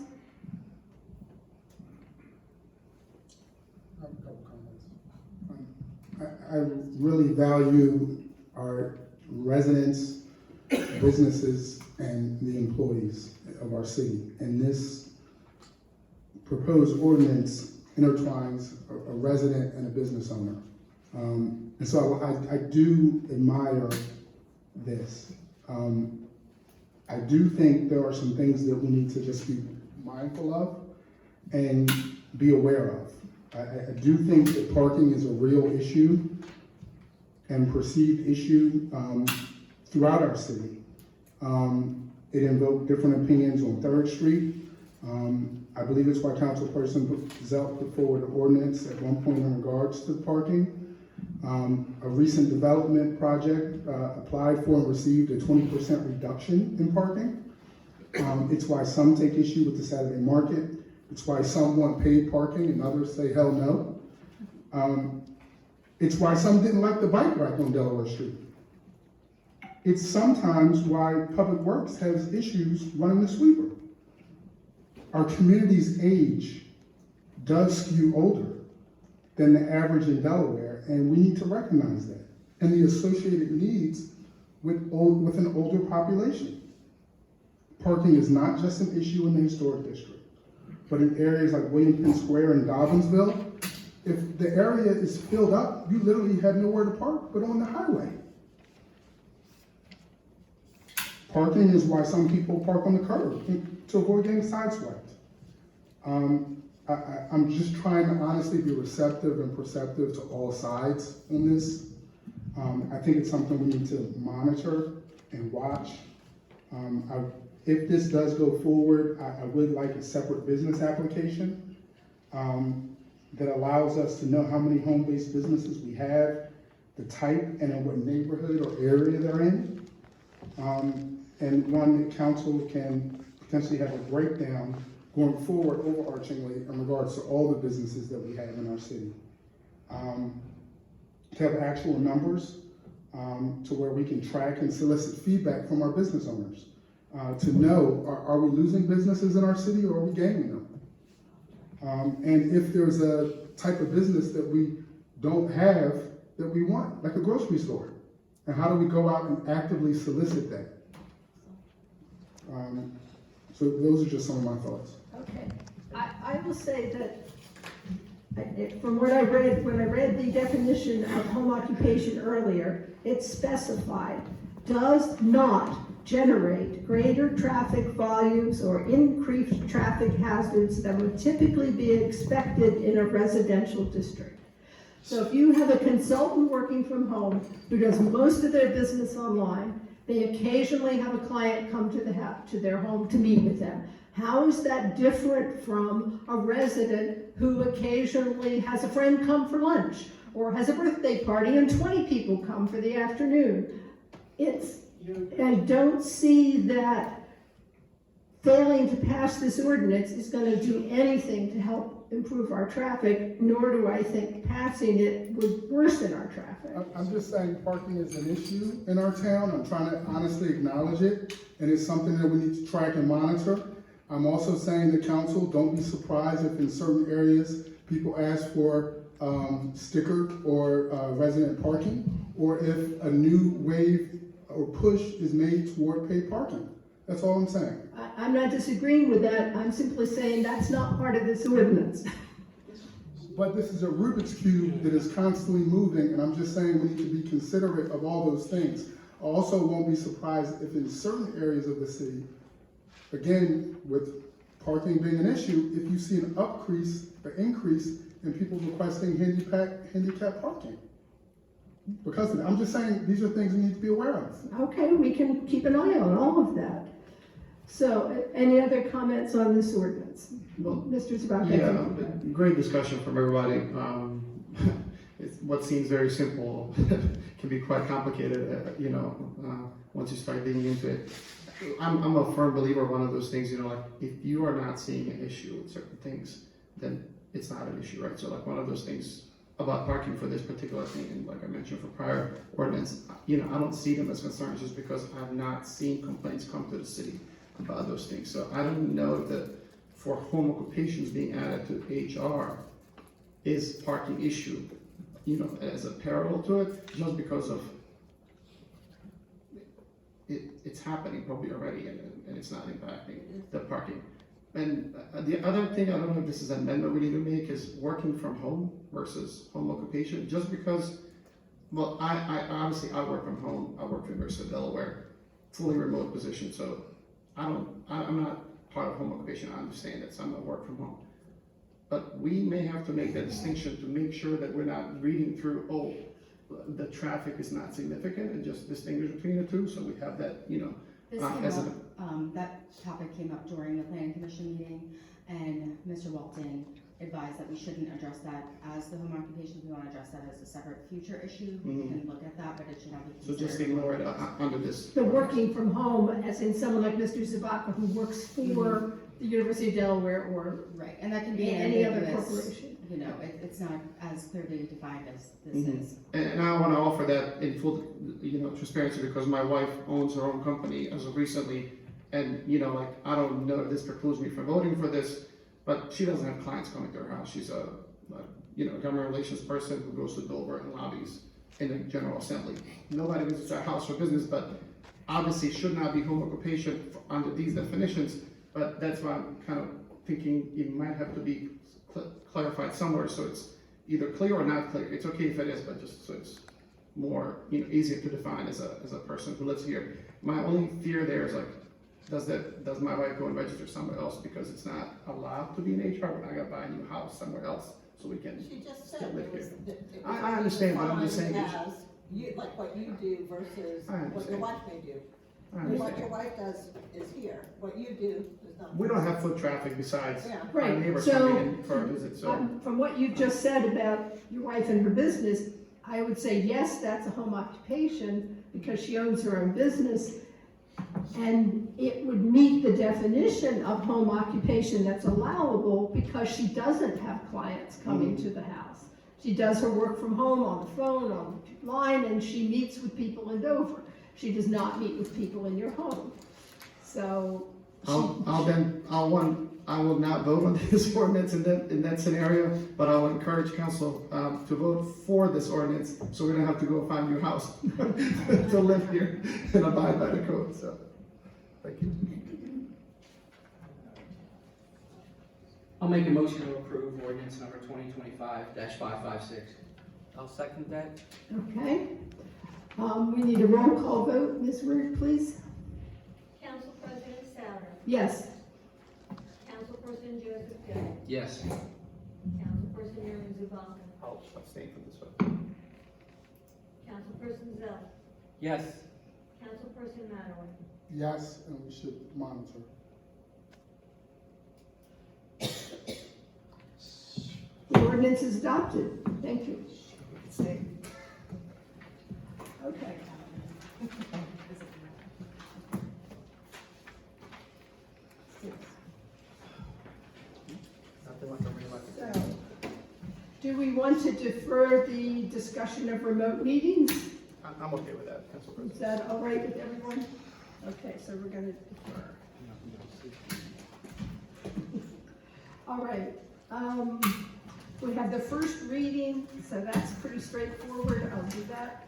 I really value our residents, businesses, and the employees of our city. And this proposed ordinance intertwines a resident and a business owner. And so I do admire this. I do think there are some things that we need to just be mindful of and be aware of. I do think that parking is a real issue and perceived issue throughout our city. It invoked different opinions on 3rd Street. I believe it's why Councilperson Zelt put forward an ordinance at one point in regards to parking. A recent development project applied for and received a 20% reduction in parking. It's why some take issue with the Saturday market. It's why some want paid parking and others say hell no. It's why some didn't like the bike rack on Delaware Street. It's sometimes why Public Works has issues running the sweeper. Our community's age does skew older than the average in Delaware, and we need to recognize that, and the associated needs with an older population. Parking is not just an issue in the historic district, but in areas like William Penn Square and Dobbinsville. If the area is filled up, you literally have nowhere to park but on the highway. Parking is why some people park on the curb to avoid getting sideswiped. I'm just trying to honestly be receptive and perceptive to all sides on this. I think it's something we need to monitor and watch. If this does go forward, I would like a separate business application that allows us to know how many home-based businesses we have, the type, and in what neighborhood or area they're in. And one that council can potentially have a breakdown going forward overarchingly in regards to all the businesses that we have in our city. To have actual numbers to where we can track and solicit feedback from our business owners. To know, are we losing businesses in our city or are we gaining them? And if there's a type of business that we don't have that we want, like a grocery store, and how do we go out and actively solicit that? So those are just some of my thoughts. Okay, I will say that from what I read, when I read the definition of home occupation earlier, it specified, does not generate greater traffic volumes or increased traffic hazards than would typically be expected in a residential district. So if you have a consultant working from home who does most of their business online, they occasionally have a client come to their home to meet with them. How is that different from a resident who occasionally has a friend come for lunch or has a birthday party and 20 people come for the afternoon? I don't see that failing to pass this ordinance is going to do anything to help improve our traffic, nor do I think passing it would worsen our traffic. I'm just saying parking is an issue in our town. I'm trying to honestly acknowledge it, and it's something that we need to track and monitor. I'm also saying to council, don't be surprised if in certain areas people ask for sticker or resident parking, or if a new wave or push is made toward paid parking. That's all I'm saying. I'm not disagreeing with that. I'm simply saying that's not part of this ordinance. But this is a Rubik's Cube that is constantly moving, and I'm just saying we need to be considerate of all those things. I also won't be surprised if in certain areas of the city, again, with parking being an issue, if you see an increase in people requesting handicap parking. Because of that. I'm just saying these are things we need to be aware of. Okay, we can keep an eye on all of that. So, any other comments on this ordinance? Well, Mr. Zabaka. Yeah, great discussion from everybody. What seems very simple can be quite complicated, once you start digging into it. I'm a firm believer of one of those things, like if you are not seeing an issue with certain things, then it's not an issue, right? So like one of those things about parking for this particular thing, and like I mentioned for prior ordinance, I don't see them as concerns just because I've not seen complaints come to the city about those things. So I don't know if the, for home occupations being added to HR is parking issue, you know, as a parallel to it, just because of it's happening probably already and it's not impacting the parking. And the other thing, I don't know if this is an amendment we need to make, is working from home versus home occupation, just because, well, I obviously, I work from home, I work for University of Delaware, fully remote position, so I'm not part of home occupation, I understand that, so I'm at work from home. But we may have to make that distinction to make sure that we're not reading through, oh, the traffic is not significant, and just distinguish between the two, so we have that, you know, This as came a, up, that topic came up during the planning commission meeting, and Mr. Walton advised that we shouldn't address that as the home occupation. We want to address that as a separate future issue. We can look at that, but it should not be so considered. just ignore it under this. The working from home, as in someone like Mr. Zabaka who works for the University of Delaware or Right, and that can be any other ambiguous. corporation. You know, it's not as clearly defined as this is. And I want to offer that in full, you know, transparency, because my wife owns her own company as of recently, and, you know, like, I don't know if this precludes me from voting for this, but she doesn't have clients coming to her house. She's a you know, government relations person who goes to Dover and lobbies in the General Assembly. Nobody visits our house for business, but obviously should not be home occupation under these definitions, but that's why I'm kind of thinking it might have to be clarified somewhere, so it's either clear or not clear. It's okay if it is, but just so it's more, you know, easier to define as a person who lives here. My only fear there is like, does my wife go and register somewhere else because it's not allowed to be in HR? We're not gonna buy a new house somewhere else so we can She just still said live it was, here. it was I understand, but I'm just saying. defined as you, like what you do versus I what your understand. wife may do. I And what understand. your wife does is here, what you do is not. We don't have foot traffic besides Yeah. our Right, neighbors so- coming in for a visit, so. From what you've just said about your wife and her business, I would say, yes, that's a home occupation because she owns her own business. And it would meet the definition of home occupation that's allowable because she doesn't have clients coming to the house. She does her work from home on the phone, online, and she meets with people in Dover. She does not meet with people in your home. So. I will not vote on this ordinance in that scenario, but I will encourage council, to vote for this ordinance, so we don't have to go find a new house to live here and abide by the code, so, thank you. I'll make a motion to approve ordinance number 2025-556. I'll second that. Okay. We need a roll call vote. Ms. Reed, please. Council President Souter, Yes. Councilperson Joseph Goode, Yes. Councilperson Aaron Zubaka, I'll abstain from this one. Councilperson Zell, Yes. Councilperson Matterly, Yes, and we should monitor. The ordinance is adopted. Thank you. Okay. Nothing like a real life. So, do we want to defer the discussion of remote meetings? I'm okay with that, Council President. Is that all right with everyone? Okay, so we're gonna defer. All right, we have the first reading, so that's pretty straightforward. I'll do that.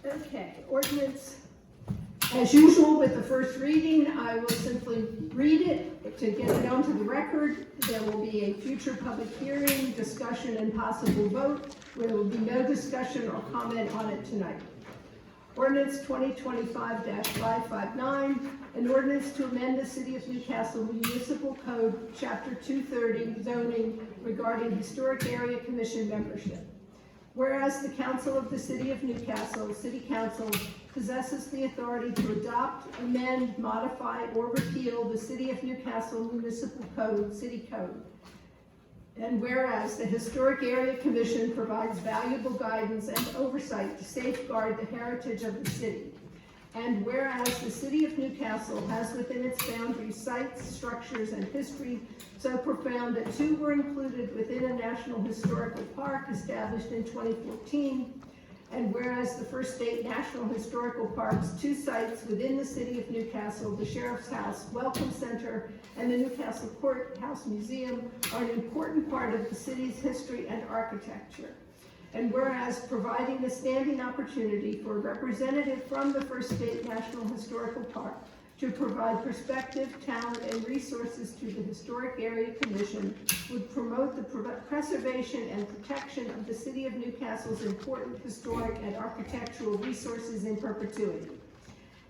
Okay, ordinance, as usual with the first reading, I will simply read it to get it onto the record. There will be a future public hearing, discussion, and possible vote. There will be no discussion or comment on it tonight. Ordinance 2025-559, an ordinance to amend the City of Newcastle Municipal Code, Chapter 230, zoning regarding Historic Area Commission membership. Whereas the Council of the City of Newcastle, City Council, possesses the authority to adopt, amend, modify, or repeal the City of Newcastle Municipal Code, City Code. And whereas the Historic Area Commission provides valuable guidance and oversight to safeguard the heritage of the city. And whereas the city of Newcastle has within its boundaries sites, structures, and history so profound that 2 were included within a National Historical Park established in 2014. And whereas the first state National Historical Parks, 2 sites within the city of Newcastle, the Sheriff's House, Welcome Center, and the Newcastle Courthouse Museum are an important part of the city's history and architecture. And whereas providing a standing opportunity for a representative from the First State National Historical Park to provide perspective, talent, and resources to the Historic Area Commission would promote the preservation and protection of the City of Newcastle's important historic and architectural resources in perpetuity.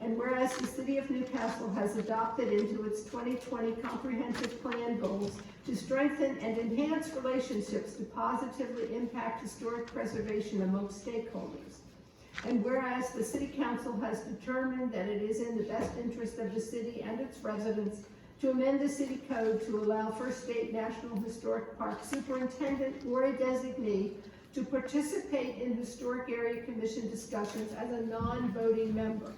And whereas the City of Newcastle has adopted into its 2020 Comprehensive Plan goals to strengthen and enhance relationships to positively impact historic preservation amongst stakeholders. And whereas the City Council has determined that it is in the best interest of the city and its residents to amend the city code to allow First State National Historic Park superintendent or a designee to participate in Historic Area Commission discussions as a non-voting member.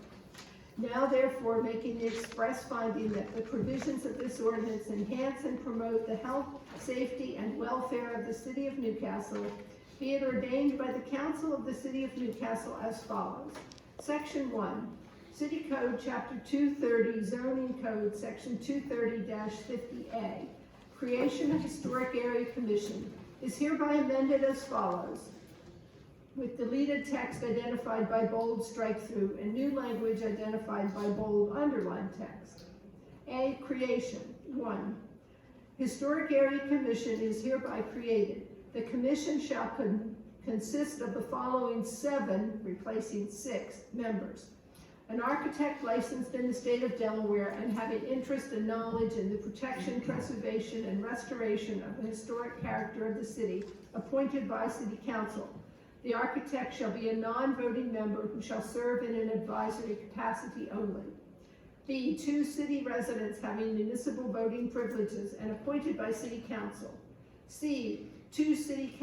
Now therefore making the express finding that the provisions of this ordinance enhance and promote the health, safety, and welfare of the City of Newcastle, be it ordained by the Council of the City of Newcastle as follows. Section 1, City Code, Chapter 230, Zoning Code, Section 230-50A, Creation of Historic Area Commission, is hereby amended as follows, with deleted text identified by bold strike-through and new language identified by bold underlined text. A, creation. 1. Historic Area Commission is hereby created. The commission shall consist of the following 7, replacing 6, members. An architect licensed in the state of Delaware and having interest and knowledge in the protection, preservation, and restoration of the historic character of the city, appointed by City Council. The architect shall be a non-voting member who shall serve in an advisory capacity only. B, 2 city residents having municipal voting privileges and appointed by City Council. C, 2 city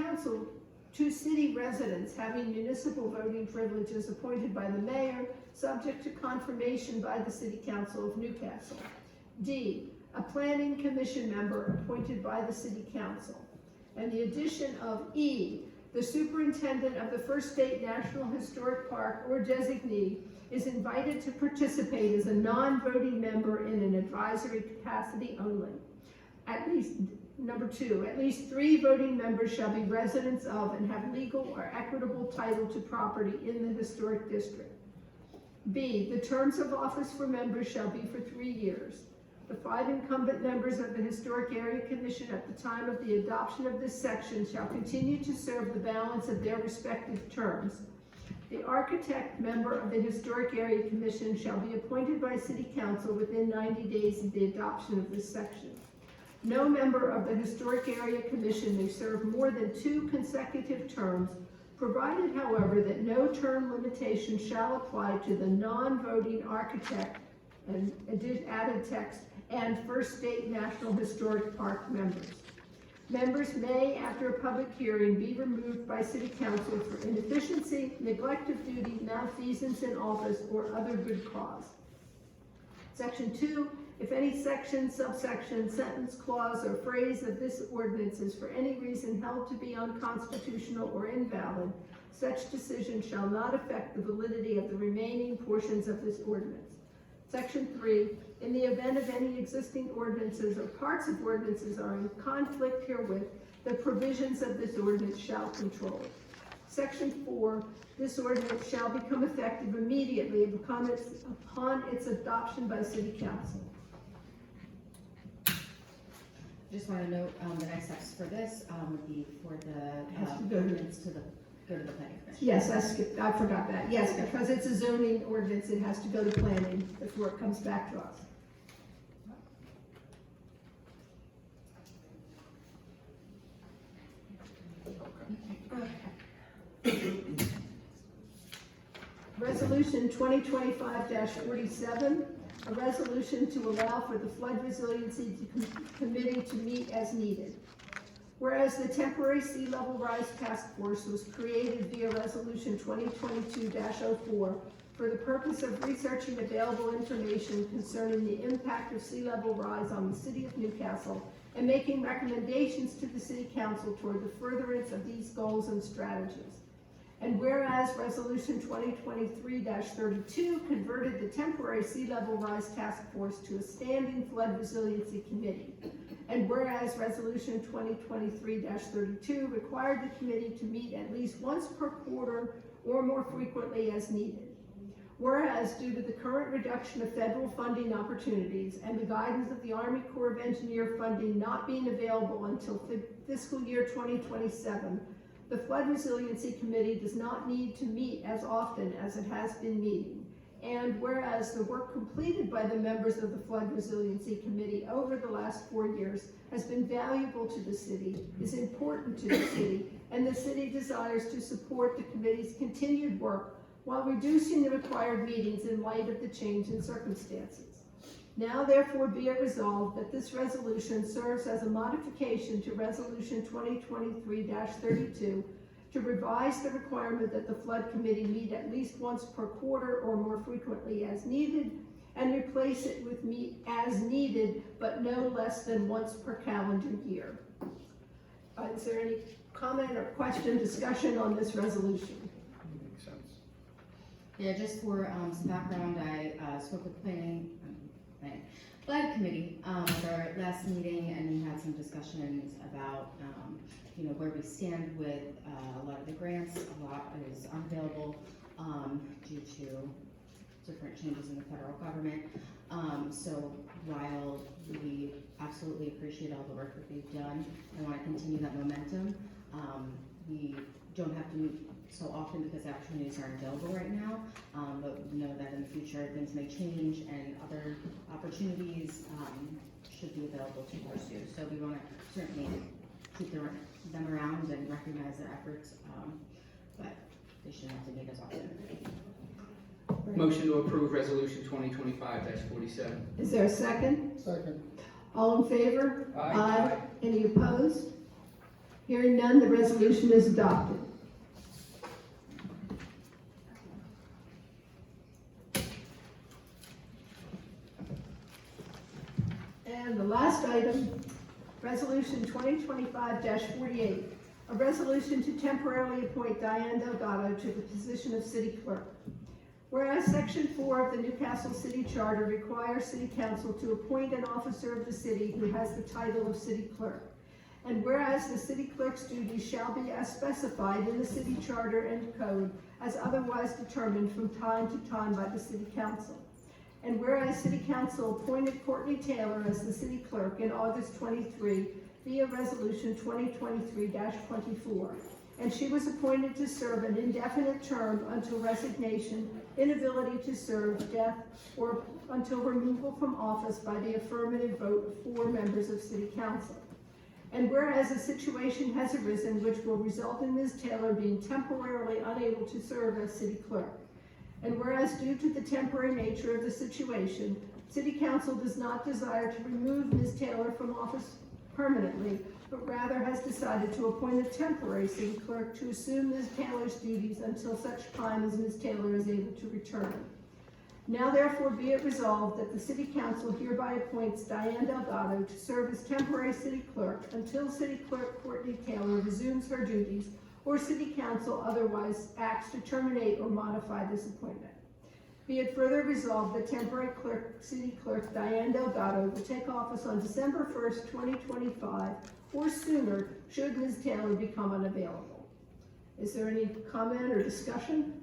residents having municipal voting privileges appointed by the mayor, subject to confirmation by the City Council of Newcastle. D, a planning commission member appointed by the City Council. And the addition of E, the superintendent of the First State National Historic Park or designee is invited to participate as a non-voting member in an advisory capacity only. Number 2, at least 3 voting members shall be residents of and have legal or equitable title to property in the historic district. B, the terms of office for members shall be for 3 years. The 5 incumbent members of the Historic Area Commission at the time of the adoption of this section shall continue to serve the balance of their respective terms. The architect member of the Historic Area Commission shall be appointed by City Council within 90 days of the adoption of this section. No member of the Historic Area Commission may serve more than 2 consecutive terms, provided, however, that no term limitation shall apply to the non-voting architect, and added text, and First State National Historic Park members. Members may, after a public hearing, be removed by City Council for inefficiency, neglect of duty, malfeasance in office, or other good cause. Section 2, if any section, subsection, sentence, clause, or phrase of this ordinance is for any reason held to be unconstitutional or invalid, such decision shall not affect the validity of the remaining portions of this ordinance. Section 3, in the event of any existing ordinances or parts of ordinances are in conflict herewith, the provisions of this ordinance shall control. Section 4, this ordinance shall become effective immediately upon its adoption by City Council. Just want to note, the next steps for this, would be for the Has to go to- ordinance to go to the planning commission. Yes, I forgot that. Yes, because it's a zoning ordinance, it has to go to planning before it comes back to us. Resolution 2025-47, a resolution to allow for the Flood Resiliency Committee to meet as needed. Whereas the temporary sea level rise task force was created via resolution 2022-04 for the purpose of researching available information concerning the impact of sea level rise on the city of Newcastle and making recommendations to the city council toward the furtherance of these goals and strategies. And whereas resolution 2023-32 converted the temporary sea level rise task force to a standing flood resiliency committee. And whereas resolution 2023-32 required the committee to meet at least once per quarter or more frequently as needed. Whereas due to the current reduction of federal funding opportunities and the guidance of the Army Corps of Engineer funding not being available until fiscal year 2027, the Flood Resiliency Committee does not need to meet as often as it has been meeting. And whereas the work completed by the members of the Flood Resiliency Committee over the last 4 years has been valuable to the city, is important to the city, and the city desires to support the committee's continued work while reducing the required meetings in light of the change in circumstances. Now therefore be it resolved that this resolution serves as a modification to resolution 2023-32 to revise the requirement that the flood committee meet at least once per quarter or more frequently as needed, and replace it with meet as needed but no less than once per calendar year. Is there any comment or question, discussion on this resolution? Makes sense. Yeah, just for some background, I spoke with Flood Committee at our last meeting, and we had some discussions about where we stand with a lot of the grants. A lot is unavailable due to different changes in the federal government. So while we absolutely appreciate all the work that they've done and want to continue that momentum, we don't have to meet so often because opportunities aren't available right now, but we know that in the future things may change and other opportunities should be available to pursue. So we want to certainly keep them around and recognize their efforts, but they shouldn't have to meet as often. Motion to approve resolution 2025-47. Is there a second? Second. All in favor? Aye. Any opposed? Hearing none, the resolution is adopted. And the last item, resolution 2025-48, a resolution to temporarily appoint Diane Delgado to the position of city clerk. Whereas section 4 of the Newcastle City Charter requires city council to appoint an officer of the city who has the title of city clerk. And whereas the city clerk's duties shall be as specified in the city charter and code as otherwise determined from time to time by the city council. And whereas city council appointed Courtney Taylor as the city clerk in August 23 via resolution 2023-24. And she was appointed to serve an indefinite term until resignation, inability to serve, death, or until removal from office by the affirmative vote of 4 members of city council. And whereas a situation has arisen which will result in Ms. Taylor being temporarily unable to serve as city clerk. And whereas due to the temporary nature of the situation, city council does not desire to remove Ms. Taylor from office permanently, but rather has decided to appoint a temporary city clerk to assume Ms. Taylor's duties until such time as Ms. Taylor is able to return. Now therefore be it resolved that the city council hereby appoints Diane Delgado to serve as temporary city clerk until city clerk Courtney Taylor resumes her duties or city council otherwise acts to terminate or modify this appointment. Be it further resolved that temporary city clerk Diane Delgado will take office on December 1st, 2025 or sooner should Ms. Taylor become unavailable. Is there any comment or discussion?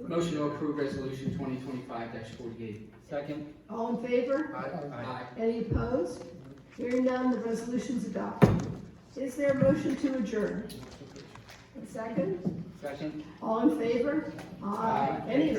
Motion to approve resolution 2025-48. Second. All in favor? Aye. Any opposed? Hearing none, the resolution's adopted. Is there a motion to adjourn? A second? Second. All in favor? Aye. Any